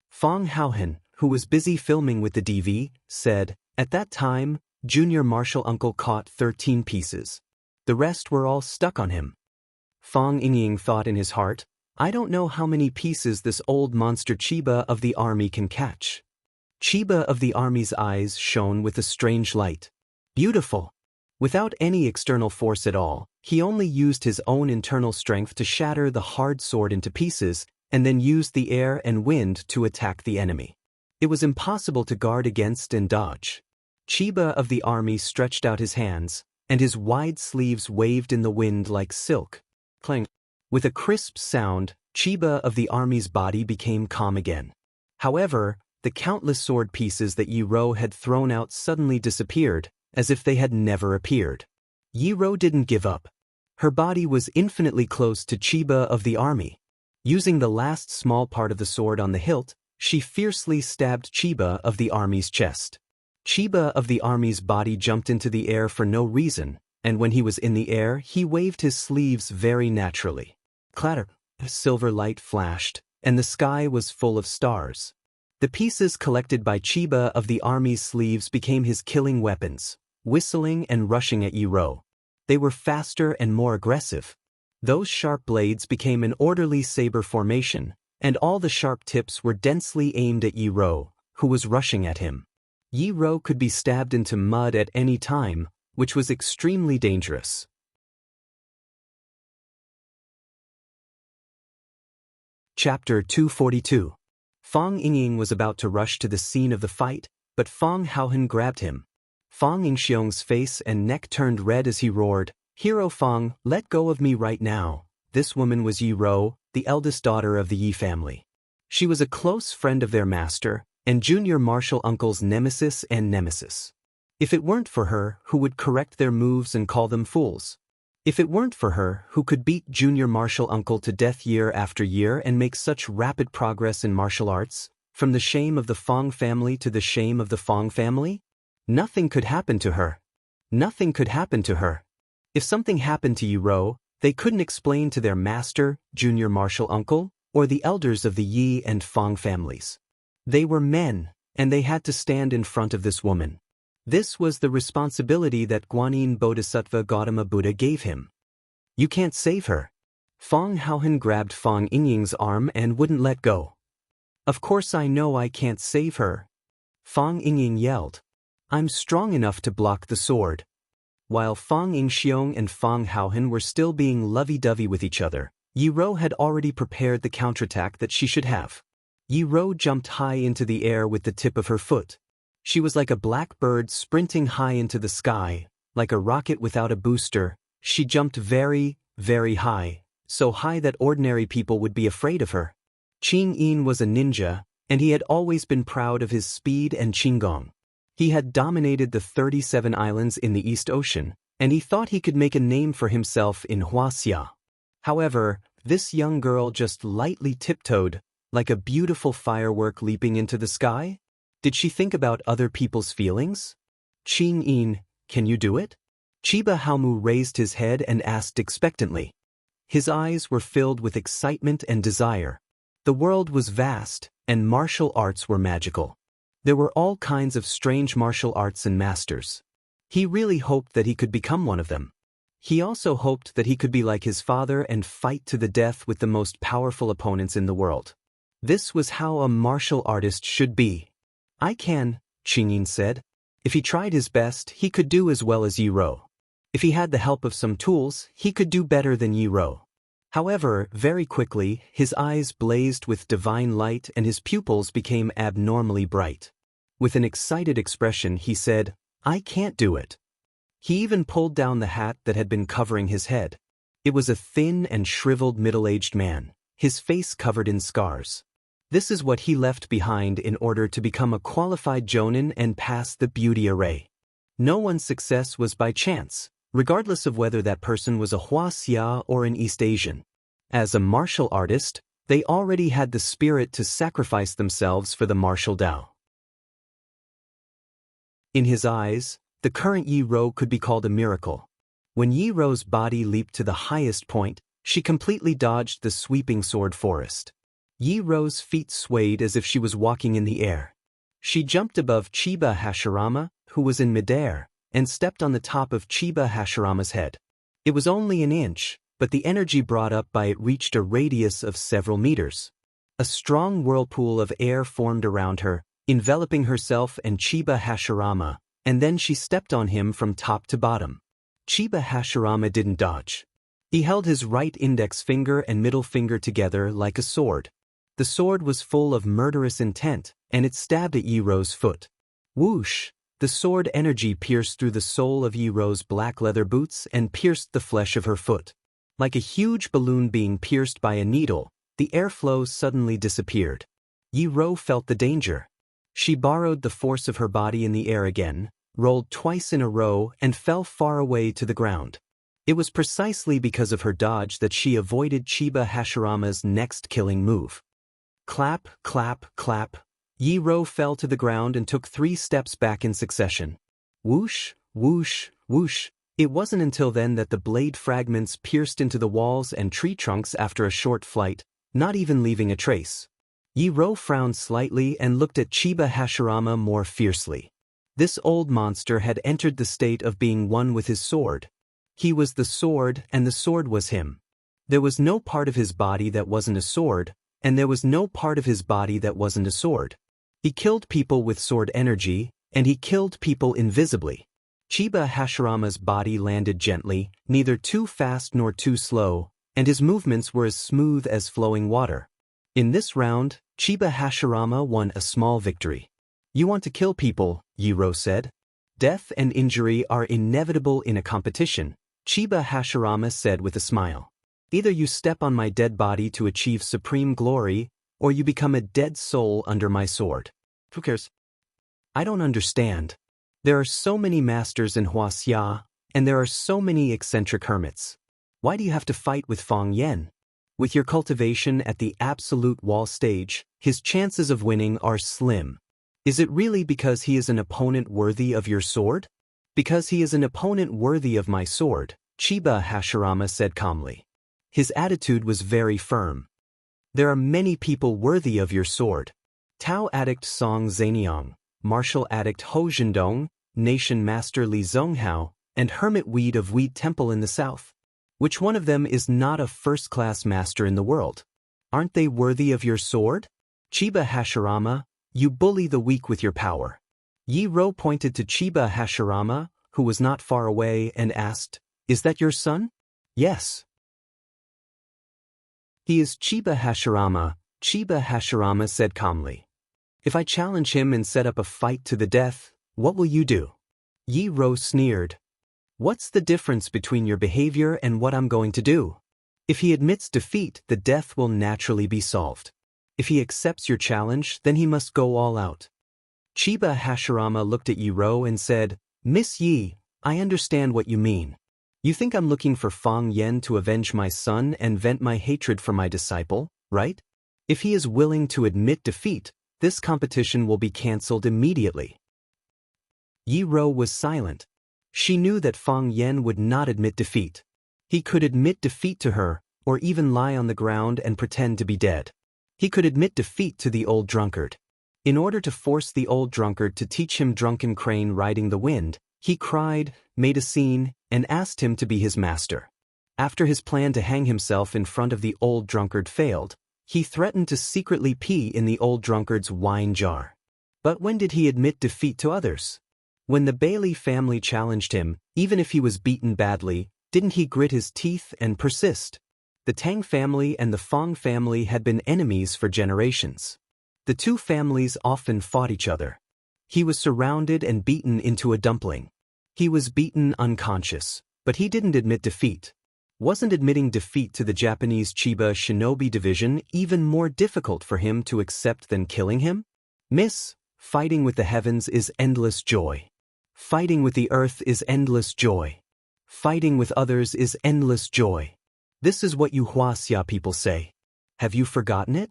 [SPEAKER 1] Fang Haohen, who was busy filming with the DV, said, "At that time, Junior Martial Uncle caught 13 pieces. The rest were all stuck on him." Fang Yingying thought in his heart, "I don't know how many pieces this old monster Chiba of the army can catch." Chiba of the army's eyes shone with a strange light. Beautiful. Without any external force at all, he only used his own internal strength to shatter the hard sword into pieces, and then used the air and wind to attack the enemy. It was impossible to guard against and dodge. Chiba of the army stretched out his hands, and his wide sleeves waved in the wind like silk. Clang. With a crisp sound, Chiba of the army's body became calm again. However, the countless sword pieces that Yi Ro had thrown out suddenly disappeared, as if they had never appeared. Yi Ro didn't give up. Her body was infinitely close to Chiba of the army. Using the last small part of the sword on the hilt, she fiercely stabbed Chiba of the army's chest. Chiba of the army's body jumped into the air for no reason, and when he was in the air, he waved his sleeves very naturally. Clatter! A silver light flashed, and the sky was full of stars. The pieces collected by Chiba of the army's sleeves became his killing weapons, whistling and rushing at Yi Ro. They were faster and more aggressive. Those sharp blades became an orderly saber formation, and all the sharp tips were densely aimed at Yi Ro, who was rushing at him. Yi Ro could be stabbed into mud at any time, which was extremely dangerous. Chapter 242. Fang Yingying was about to rush to the scene of the fight, but Fang Haohen grabbed him. Fang Yingxiong's face and neck turned red as he roared, "Hero Fang, let go of me right now." This woman was Yi Ro, the eldest daughter of the Yi family. She was a close friend of their master, and Junior Martial Uncle's nemesis and nemesis. If it weren't for her, who would correct their moves and call them fools? If it weren't for her, who could beat Junior Martial Uncle to death year after year and make such rapid progress in martial arts, from the shame of the Fang family to the shame of the Fang family? Nothing could happen to her. Nothing could happen to her. If something happened to Yi Ro, they couldn't explain to their master, Junior Martial Uncle, or the elders of the Yi and Fang families. They were men, and they had to stand in front of this woman. This was the responsibility that Guanyin Bodhisattva Gautama Buddha gave him. "You can't save her." Fang Haohen grabbed Fang Yingying's arm and wouldn't let go. "Of course I know I can't save her." Fang Yingying yelled. "I'm strong enough to block the sword." While Fang Yingxiong and Fang Haohen were still being lovey-dovey with each other, Yi Ro had already prepared the counterattack that she should have. Yi Ro jumped high into the air with the tip of her foot. She was like a black bird sprinting high into the sky, like a rocket without a booster. She jumped very, very high, so high that ordinary people would be afraid of her. Qing Yin was a ninja, and he had always been proud of his speed and qinggong. He had dominated the 37 islands in the East Ocean, and he thought he could make a name for himself in Wuxia. However, this young girl just lightly tiptoed, like a beautiful firework leaping into the sky. Did she think about other people's feelings? "Qing Yin, can you do it?" Chiba Haomu raised his head and asked expectantly. His eyes were filled with excitement and desire. The world was vast, and martial arts were magical. There were all kinds of strange martial arts and masters. He really hoped that he could become one of them. He also hoped that he could be like his father and fight to the death with the most powerful opponents in the world. This was how a martial artist should be. "I can," Qing Yin said. If he tried his best, he could do as well as Yi Ro. If he had the help of some tools, he could do better than Yi Rou. However, very quickly, his eyes blazed with divine light and his pupils became abnormally bright. With an excited expression, he said, "I can't do it." He even pulled down the hat that had been covering his head. It was a thin and shriveled middle-aged man, his face covered in scars. This is what he left behind in order to become a qualified jonin and pass the beauty array. No one's success was by chance, regardless of whether that person was a Wuxia or an East Asian. As a martial artist, they already had the spirit to sacrifice themselves for the martial Dao. In his eyes, the current Yi Rou could be called a miracle. When Yi Rou's body leaped to the highest point, she completely dodged the sweeping sword forest. Yi Rou's feet swayed as if she was walking in the air. She jumped above Chiba Hashirama, who was in midair, and stepped on the top of Chiba Hashirama's head. It was only an inch, but the energy brought up by it reached a radius of several meters. A strong whirlpool of air formed around her, enveloping herself and Chiba Hashirama, and then she stepped on him from top to bottom. Chiba Hashirama didn't dodge. He held his right index finger and middle finger together like a sword. The sword was full of murderous intent, and it stabbed at Yi Rou's foot. Whoosh! The sword energy pierced through the sole of Yi Rou's black leather boots and pierced the flesh of her foot. Like a huge balloon being pierced by a needle, the airflow suddenly disappeared. Yi Rou felt the danger. She borrowed the force of her body in the air again, rolled twice in a row, and fell far away to the ground. It was precisely because of her dodge that she avoided Chiba Hashirama's next killing move. Clap, clap, clap. Yi Rou fell to the ground and took 3 steps back in succession. Whoosh, whoosh, whoosh. It wasn't until then that the blade fragments pierced into the walls and tree trunks after a short flight, not even leaving a trace. Yi Rou frowned slightly and looked at Chiba Hashirama more fiercely. This old monster had entered the state of being one with his sword. He was the sword, and the sword was him. There was no part of his body that wasn't a sword, and there was no part of his body that wasn't a sword. He killed people with sword energy, and he killed people invisibly. Chiba Hashirama's body landed gently, neither too fast nor too slow, and his movements were as smooth as flowing water. In this round, Chiba Hashirama won a small victory. "You want to kill people," Yi Rou said. "Death and injury are inevitable in a competition," Chiba Hashirama said with a smile. "Either you step on my dead body to achieve supreme glory, or you become a dead soul under my sword. Who cares?" "I don't understand. There are so many masters in Wuxia, and there are so many eccentric hermits. Why do you have to fight with Fang Yan? With your cultivation at the absolute wall stage, his chances of winning are slim. Is it really because he is an opponent worthy of your sword?" "Because he is an opponent worthy of my sword," Chiba Hashirama said calmly. His attitude was very firm. "There are many people worthy of your sword. Tao addict Song Zaniang, martial addict Ho Zhendong, nation master Li Zonghao, and hermit weed of Weed Temple in the south. Which one of them is not a first-class master in the world? Aren't they worthy of your sword? Chiba Hashirama, you bully the weak with your power." Yi Rou pointed to Chiba Hashirama, who was not far away, and asked, "Is that your son?" "Yes." "He is Chiba Hashirama," Chiba Hashirama said calmly. "If I challenge him and set up a fight to the death, what will you do?" Yi Rou sneered. "What's the difference between your behavior and what I'm going to do? If he admits defeat, the death will naturally be solved. If he accepts your challenge, then he must go all out." Chiba Hashirama looked at Yi Rou and said, "Miss Yi, I understand what you mean. You think I'm looking for Fang Yan to avenge my son and vent my hatred for my disciple, right? If he is willing to admit defeat, this competition will be cancelled immediately." Yi Rou was silent. She knew that Fang Yan would not admit defeat. He could admit defeat to her, or even lie on the ground and pretend to be dead. He could admit defeat to the old drunkard. In order to force the old drunkard to teach him drunken crane riding the wind, he cried, made a scene, and asked him to be his master. After his plan to hang himself in front of the old drunkard failed, he threatened to secretly pee in the old drunkard's wine jar. But when did he admit defeat to others? When the Bailey family challenged him, even if he was beaten badly, didn't he grit his teeth and persist? The Tang family and the Fong family had been enemies for generations. The two families often fought each other. He was surrounded and beaten into a dumpling. He was beaten unconscious, but he didn't admit defeat. Wasn't admitting defeat to the Japanese Chiba Shinobi Division even more difficult for him to accept than killing him? Miss, fighting with the heavens is endless joy. Fighting with the earth is endless joy. Fighting with others is endless joy. This is what you Wuxia people say. Have you forgotten it?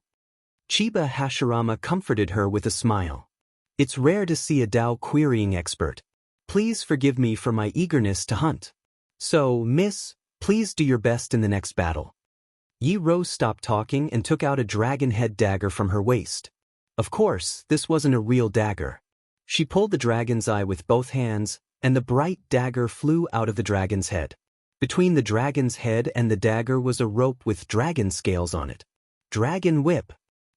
[SPEAKER 1] Chiba Hashirama comforted her with a smile. It's rare to see a Dao querying expert. Please forgive me for my eagerness to hunt. So, miss, please do your best in the next battle. Yi Rose stopped talking and took out a dragon head dagger from her waist. Of course, this wasn't a real dagger. She pulled the dragon's eye with both hands, and the bright dagger flew out of the dragon's head. Between the dragon's head and the dagger was a rope with dragon scales on it. Dragon whip.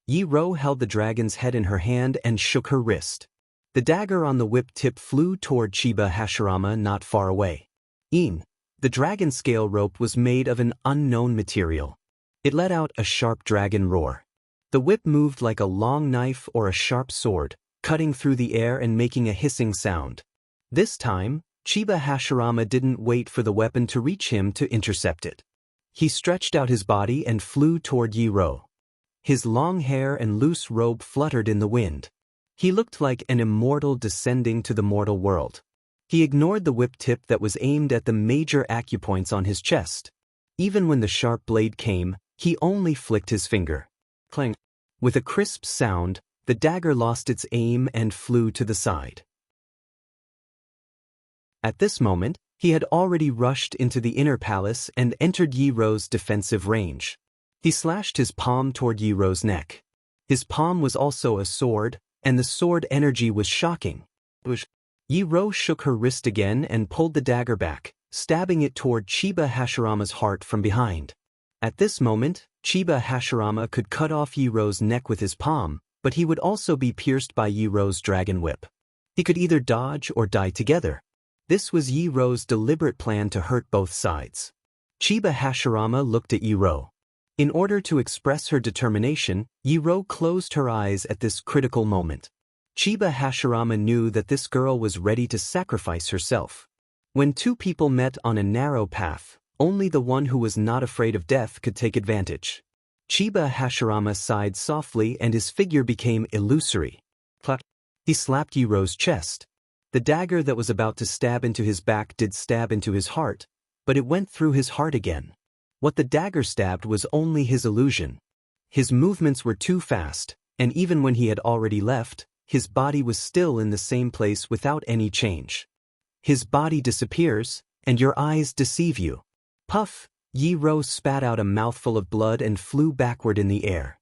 [SPEAKER 1] Yi Rou held the dragon's head in her hand and shook her wrist. The dagger on the whip tip flew toward Chiba Hashirama not far away. The dragon scale rope was made of an unknown material. It let out a sharp dragon roar. The whip moved like a long knife or a sharp sword, cutting through the air and making a hissing sound. This time, Chiba Hashirama didn't wait for the weapon to reach him to intercept it. He stretched out his body and flew toward Yi Rou. His long hair and loose robe fluttered in the wind. He looked like an immortal descending to the mortal world. He ignored the whip tip that was aimed at the major acupoints on his chest. Even when the sharp blade came, he only flicked his finger. Clang. With a crisp sound, the dagger lost its aim and flew to the side. At this moment, he had already rushed into the inner palace and entered Yi Rou's defensive range. He slashed his palm toward Yi Rou's neck. His palm was also a sword, and the sword energy was shocking. Yi Rou shook her wrist again and pulled the dagger back, stabbing it toward Chiba Hashirama's heart from behind. At this moment, Chiba Hashirama could cut off Yi Rou's neck with his palm, but he would also be pierced by Yi Rou's dragon whip. He could either dodge or die together. This was Yi Rou's deliberate plan to hurt both sides. Chiba Hashirama looked at Yi Rou. In order to express her determination, Yi Rou closed her eyes at this critical moment. Chiba Hashirama knew that this girl was ready to sacrifice herself. When two people met on a narrow path, only the one who was not afraid of death could take advantage. Chiba Hashirama sighed softly and his figure became illusory. Clap. He slapped Yi Rou's chest. The dagger that was about to stab into his back did stab into his heart, but it went through his heart again. What the dagger stabbed was only his illusion. His movements were too fast, and even when he had already left, his body was still in the same place without any change. His body disappears, and your eyes deceive you. Puff! Yi Rou spat out a mouthful of blood and flew backward in the air.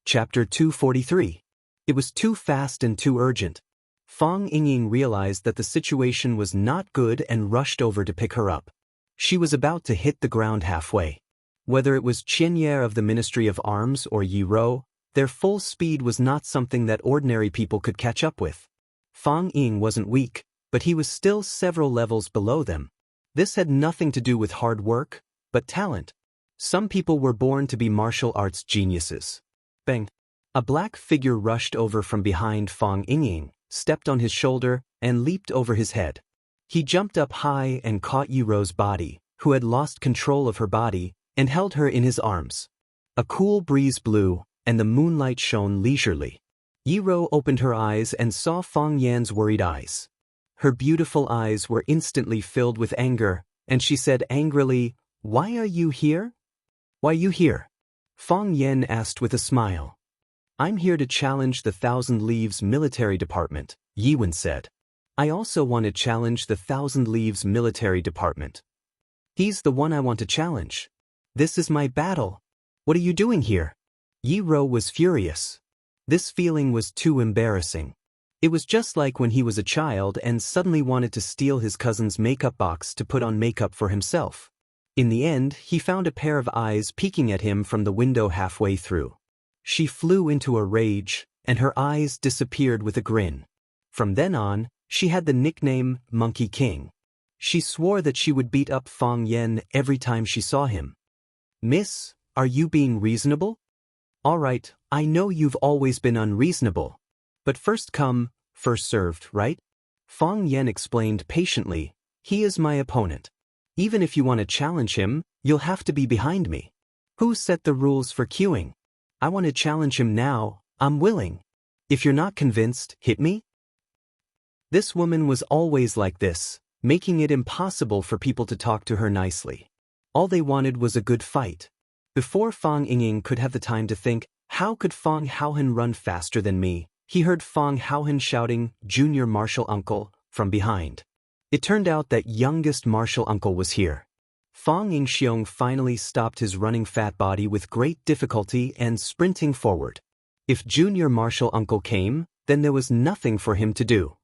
[SPEAKER 1] Chapter 243. It was too fast and too urgent. Fang Yingying realized that the situation was not good and rushed over to pick her up. She was about to hit the ground halfway. Whether it was Qianye of the Ministry of Arms or Yi Rou, their full speed was not something that ordinary people could catch up with. Fang Ying wasn't weak, but he was still several levels below them. This had nothing to do with hard work, but talent. Some people were born to be martial arts geniuses. Bang! A black figure rushed over from behind Fang Yingying, stepped on his shoulder, and leaped over his head. He jumped up high and caught Yi Rou's body, who had lost control of her body, and held her in his arms. A cool breeze blew, and the moonlight shone leisurely. Yi Rou opened her eyes and saw Fang Yan's worried eyes. Her beautiful eyes were instantly filled with anger, and she said angrily, "Why are you here?" "Why you here?" Fang Yan asked with a smile. "I'm here to challenge the Thousand Leaves Military Department," Yi Wen said. "I also want to challenge the Thousand Leaves Military Department." "He's the one I want to challenge. This is my battle. What are you doing here?" Yi Rou was furious. This feeling was too embarrassing. It was just like when he was a child and suddenly wanted to steal his cousin's makeup box to put on makeup for himself. In the end, he found a pair of eyes peeking at him from the window halfway through. She flew into a rage, and her eyes disappeared with a grin. From then on, she had the nickname Monkey King. She swore that she would beat up Fang Yan every time she saw him. "Miss, are you being reasonable?" "All right, I know you've always been unreasonable. But first come, first served, right?" Fang Yan explained patiently, "He is my opponent. Even if you want to challenge him, you'll have to be behind me. Who set the rules for queuing? I want to challenge him now, I'm willing. If you're not convinced, hit me." This woman was always like this, making it impossible for people to talk to her nicely. All they wanted was a good fight. Before Fang Ying could have the time to think, how could Fang Haohen run faster than me, he heard Fang Haohen shouting, "Junior Martial Uncle," from behind. It turned out that youngest Martial Uncle was here. Fang Yingxiong finally stopped his running fat body with great difficulty and sprinting forward. If Junior Martial Uncle came, then there was nothing for him to do.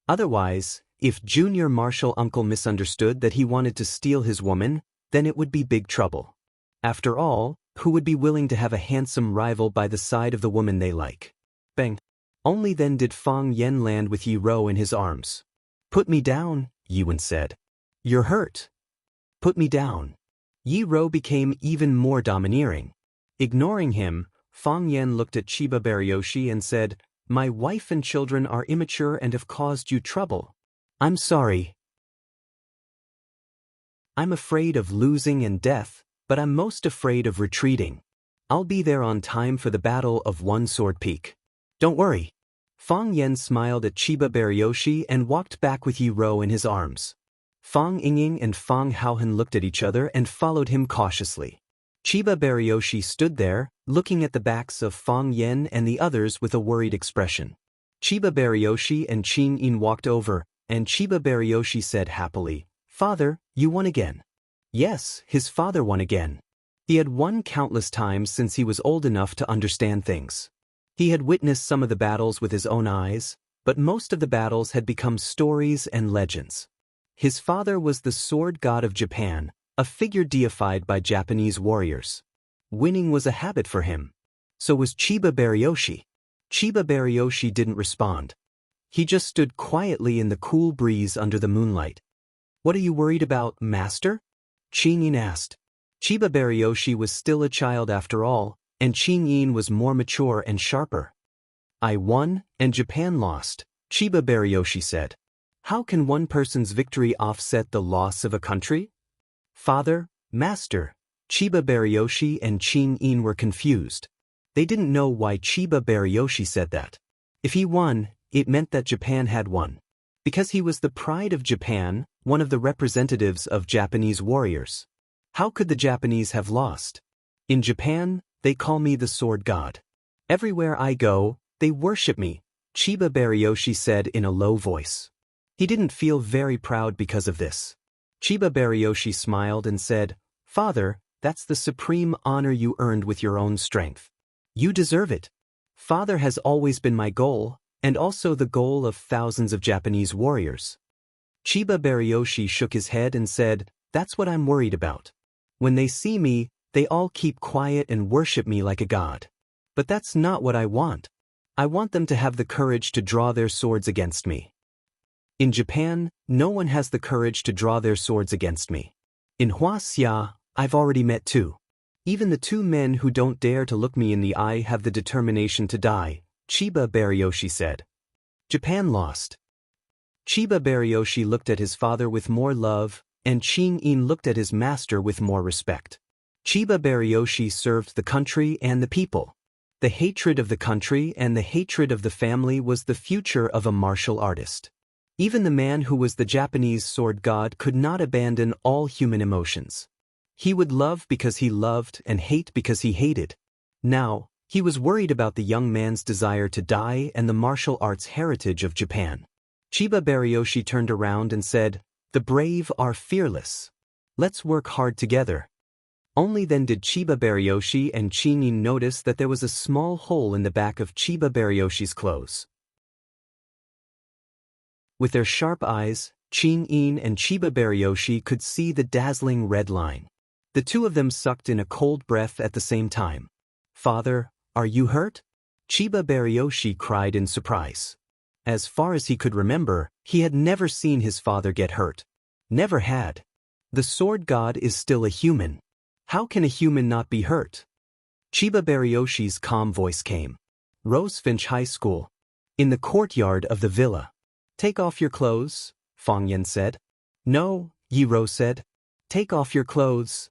[SPEAKER 1] Otherwise, if Junior Martial Uncle misunderstood that he wanted to steal his woman, then it would be big trouble. After all, who would be willing to have a handsome rival by the side of the woman they like? Bang! Only then did Fang Yan land with Yi Ro in his arms. "Put me down," Yiwen said. "You're hurt." "Put me down." Yi Ro became even more domineering. Ignoring him, Fang Yan looked at Chiba Baryoshi and said, "My wife and children are immature and have caused you trouble. I'm sorry. I'm afraid of losing and death, but I'm most afraid of retreating. I'll be there on time for the Battle of One Sword Peak. Don't worry." Fang Yan smiled at Chiba Baryoshi and walked back with Yi Ro in his arms. Fang Ying and Fang Haohen looked at each other and followed him cautiously. Chiba Baryoshi stood there, looking at the backs of Fang Yan and the others with a worried expression. Chiba Baryoshi and Qin Yin walked over, and Chiba Baryoshi said happily, "Father, you won again." Yes, his father won again. He had won countless times since he was old enough to understand things. He had witnessed some of the battles with his own eyes, but most of the battles had become stories and legends. His father was the sword god of Japan, a figure deified by Japanese warriors. Winning was a habit for him. So was Chiba Baryoshi. Chiba Baryoshi didn't respond. He just stood quietly in the cool breeze under the moonlight. "What are you worried about, Master?" Qin Yin asked. Chiba Baryoshi was still a child after all, and Qin Yin was more mature and sharper. "I won, and Japan lost," Chiba Baryoshi said. "How can one person's victory offset the loss of a country?" "Father, Master," Chiba Baryoshi and Qin Yin were confused. They didn't know why Chiba Baryoshi said that. If he won, it meant that Japan had won. Because he was the pride of Japan, one of the representatives of Japanese warriors. How could the Japanese have lost? "In Japan, they call me the sword god. Everywhere I go, they worship me," Chiba Baryoshi said in a low voice. He didn't feel very proud because of this. Chiba Baryoshi smiled and said, "Father, that's the supreme honor you earned with your own strength. You deserve it. Father has always been my goal, and also the goal of thousands of Japanese warriors." Chiba Baryoshi shook his head and said, "That's what I'm worried about. When they see me, they all keep quiet and worship me like a god. But that's not what I want. I want them to have the courage to draw their swords against me. In Japan, no one has the courage to draw their swords against me. In Wuxia, I've already met two. Even the two men who don't dare to look me in the eye have the determination to die," Chiba Baryoshi said. Japan lost. Chiba Baryoshi looked at his father with more love, and Qin Yin looked at his master with more respect. Chiba Baryoshi served the country and the people. The hatred of the country and the hatred of the family was the future of a martial artist. Even the man who was the Japanese sword god could not abandon all human emotions. He would love because he loved and hate because he hated. Now, he was worried about the young man's desire to die and the martial arts heritage of Japan. Chiba Baryoshi turned around and said, "The brave are fearless. Let's work hard together." Only then did Chiba Baryoshi and Qin Yin notice that there was a small hole in the back of Chiba Baryoshi's clothes. With their sharp eyes, Qin Yin and Chiba Baryoshi could see the dazzling red line. The two of them sucked in a cold breath at the same time. "Father, Are you hurt? Chiba Baryoshi cried in surprise. As far as he could remember, he had never seen his father get hurt. Never had. The sword god is still a human. How can a human not be hurt? Chiba Baryoshi's calm voice came. Rosefinch High School. In the courtyard of the villa. Take off your clothes, Fang Yan said. No, Yi-Ro said. Take off your clothes.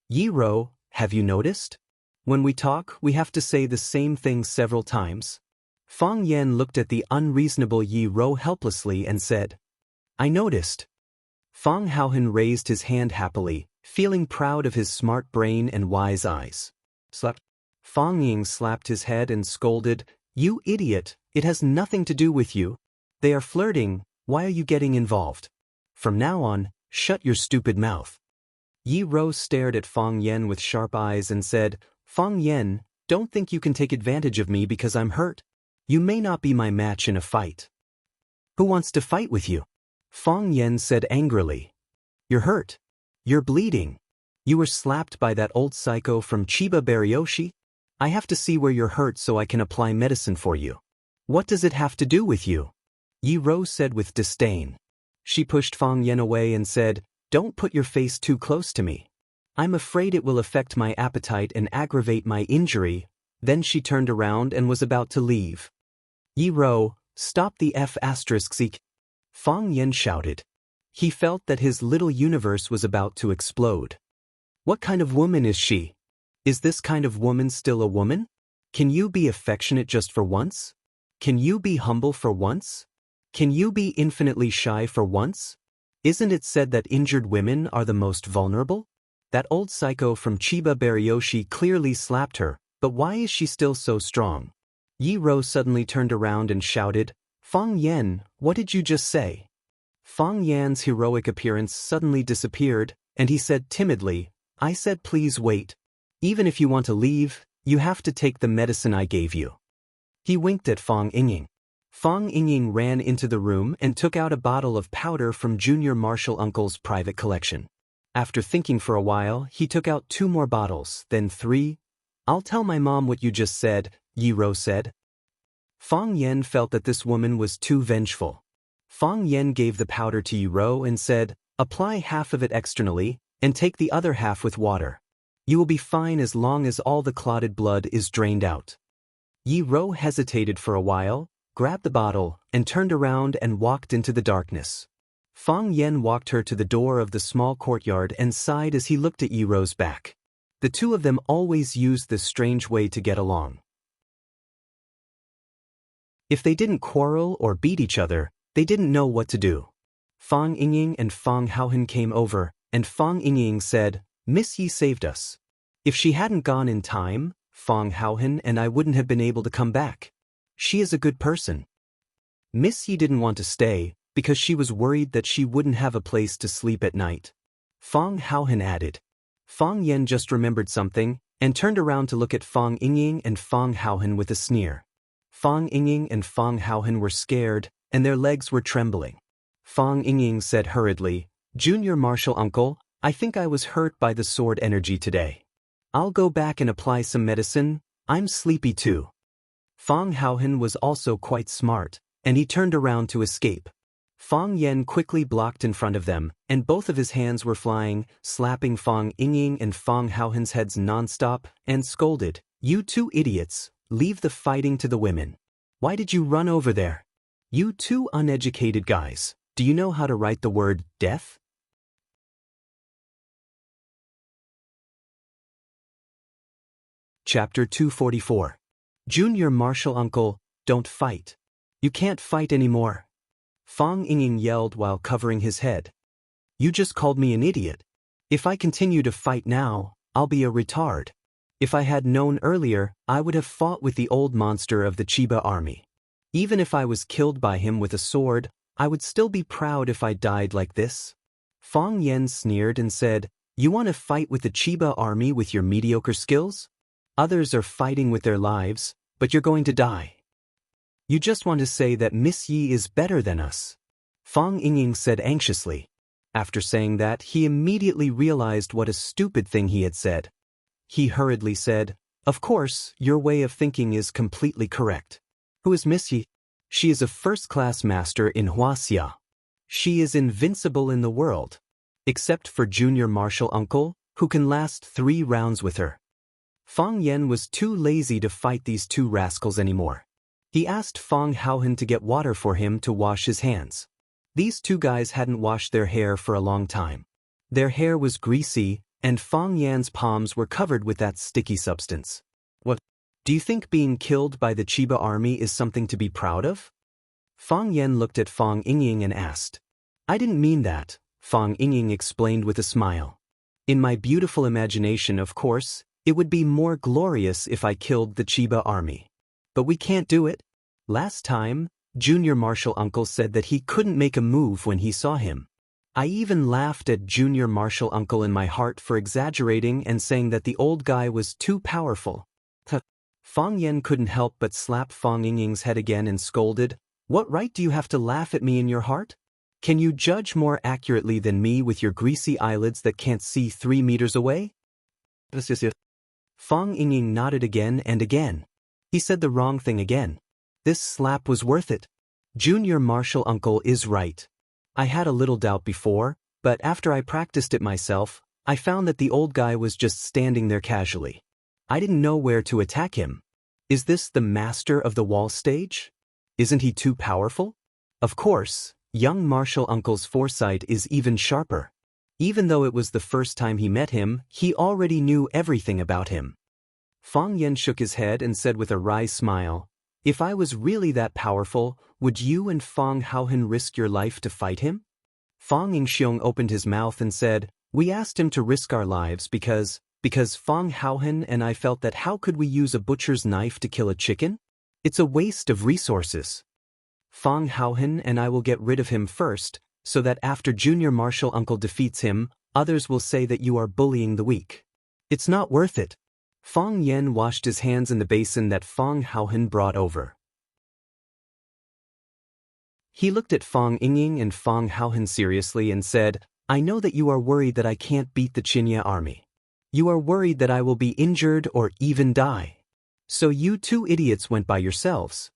[SPEAKER 1] Yi-Ro, have you noticed? When we talk, we have to say the same thing several times. Fang Yan looked at the unreasonable Yi-Ro helplessly and said, I noticed. Fang Haohan raised his hand happily, feeling proud of his smart brain and wise eyes. Fang Ying slapped his head and scolded, You idiot, it has nothing to do with you. They are flirting, why are you getting involved? From now on, shut your stupid mouth. Yi-Ro stared at Fang Yan with sharp eyes and said, Fang Yan, don't think you can take advantage of me because I'm hurt. You may not be my match in a fight. Who wants to fight with you? Fang Yan said angrily. You're hurt. You're bleeding. You were slapped by that old psycho from Chiba Baryoshi? I have to see where you're hurt so I can apply medicine for you. What does it have to do with you? Yi-Ro said with disdain. She pushed Fang Yan away and said, Don't put your face too close to me. I'm afraid it will affect my appetite and aggravate my injury. Then she turned around and was about to leave. Yi-Ro, stop the F***. Fang Yan shouted. He felt that his little universe was about to explode. What kind of woman is she? Is this kind of woman still a woman? Can you be affectionate just for once? Can you be humble for once? Can you be infinitely shy for once? Isn't it said that injured women are the most vulnerable? That old psycho from Chiba Baryoshi clearly slapped her, but why is she still so strong? Yi-Ro suddenly turned around and shouted, Fang Yan, what did you just say? Fang Yan's heroic appearance suddenly disappeared, and he said timidly, I said please wait. Even if you want to leave, you have to take the medicine I gave you. He winked at Fang Yingying. Fang Yingying ran into the room and took out a bottle of powder from Junior Marshal Uncle's private collection. After thinking for a while, he took out 2 more bottles, then 3. I'll tell my mom what you just said, Yi-Ro said. Fang Yan felt that this woman was too vengeful. Fang Yan gave the powder to Yi-Ro and said, Apply half of it externally, and take the other half with water. You will be fine as long as all the clotted blood is drained out. Yi-Ro hesitated for a while, grabbed the bottle, and turned around and walked into the darkness. Fang Yan walked her to the door of the small courtyard and sighed as he looked at Yi-Ro's back. The two of them always used this strange way to get along. If they didn't quarrel or beat each other, they didn't know what to do. Fang Yingying and Fang Haohan came over, and Fang Yingying said, Miss Yi saved us. If she hadn't gone in time, Fang Haohan and I wouldn't have been able to come back. She is a good person. Miss Yi didn't want to stay, because she was worried that she wouldn't have a place to sleep at night. Fang Haohan added. Fang Yan just remembered something, and turned around to look at Fang Yingying and Fang Haohan with a sneer. Fang Yingying and Fang Haohan were scared, and their legs were trembling. Fang Yingying said hurriedly, Junior Marshal Uncle, I think I was hurt by the sword energy today. I'll go back and apply some medicine, I'm sleepy too. Fang Haohan was also quite smart, and he turned around to escape. Fang Yan quickly blocked in front of them, and both of his hands were flying, slapping Fang Yingying and Fang Haohan's heads nonstop, and scolded, You two idiots, leave the fighting to the women. Why did you run over there? You two uneducated guys, do you know how to write the word death? Chapter 244. Junior Marshal Uncle, don't fight. You can't fight anymore. Fang Yingying yelled while covering his head. You just called me an idiot. If I continue to fight now, I'll be a retard. If I had known earlier, I would have fought with the old monster of the Chiba army. Even if I was killed by him with a sword, I would still be proud if I died like this. Fang Yan sneered and said, You want to fight with the Chiba army with your mediocre skills? Others are fighting with their lives, but you're going to die. You just want to say that Miss Yi is better than us. Fang Yingying said anxiously. After saying that, he immediately realized what a stupid thing he had said. He hurriedly said, Of course, your way of thinking is completely correct. Who is Miss Yi? She is a first-class master in Wuxia. She is invincible in the world. Except for junior martial uncle, who can last 3 rounds with her. Fang Yan was too lazy to fight these 2 rascals anymore. He asked Fang Haohen to get water for him to wash his hands. These 2 guys hadn't washed their hair for a long time. Their hair was greasy, and Fang Yan's palms were covered with that sticky substance. What? Do you think being killed by the Chiba army is something to be proud of? Fang Yan looked at Fang Yingying and asked. I didn't mean that, Fang Yingying explained with a smile. In my beautiful imagination, of course, it would be more glorious if I killed the Chiba army. But we can't do it. Last time, Junior Martial Uncle said that he couldn't make a move when he saw him. I even laughed at Junior Martial Uncle in my heart for exaggerating and saying that the old guy was too powerful. Fang Yan couldn't help but slap Fang Yingying's head again and scolded, What right do you have to laugh at me in your heart? Can you judge more accurately than me with your greasy eyelids that can't see 3 meters away? Fang Yingying nodded again and again. He said the wrong thing again. This slap was worth it. Junior Martial Uncle is right. I had a little doubt before, but after I practiced it myself, I found that the old guy was just standing there casually. I didn't know where to attack him. Is this the master of the wall stage? Isn't he too powerful? Of course, young Martial Uncle's foresight is even sharper. Even though it was the first time he met him, he already knew everything about him. Fang Yan shook his head and said with a wry smile, If I was really that powerful, would you and Fang Haohen risk your life to fight him? Fang Yingxiong opened his mouth and said, We asked him to risk our lives because Fang Haohen and I felt that how could we use a butcher's knife to kill a chicken? It's a waste of resources. Fang Haohen and I will get rid of him first, so that after Junior Martial Uncle defeats him, others will say that you are bullying the weak. It's not worth it. Fang Yan washed his hands in the basin that Fang Haohen brought over. He looked at Fang Yingying and Fang Haohen seriously and said, I know that you are worried that I can't beat the Qinya army. You are worried that I will be injured or even die. So you 2 idiots went by yourselves.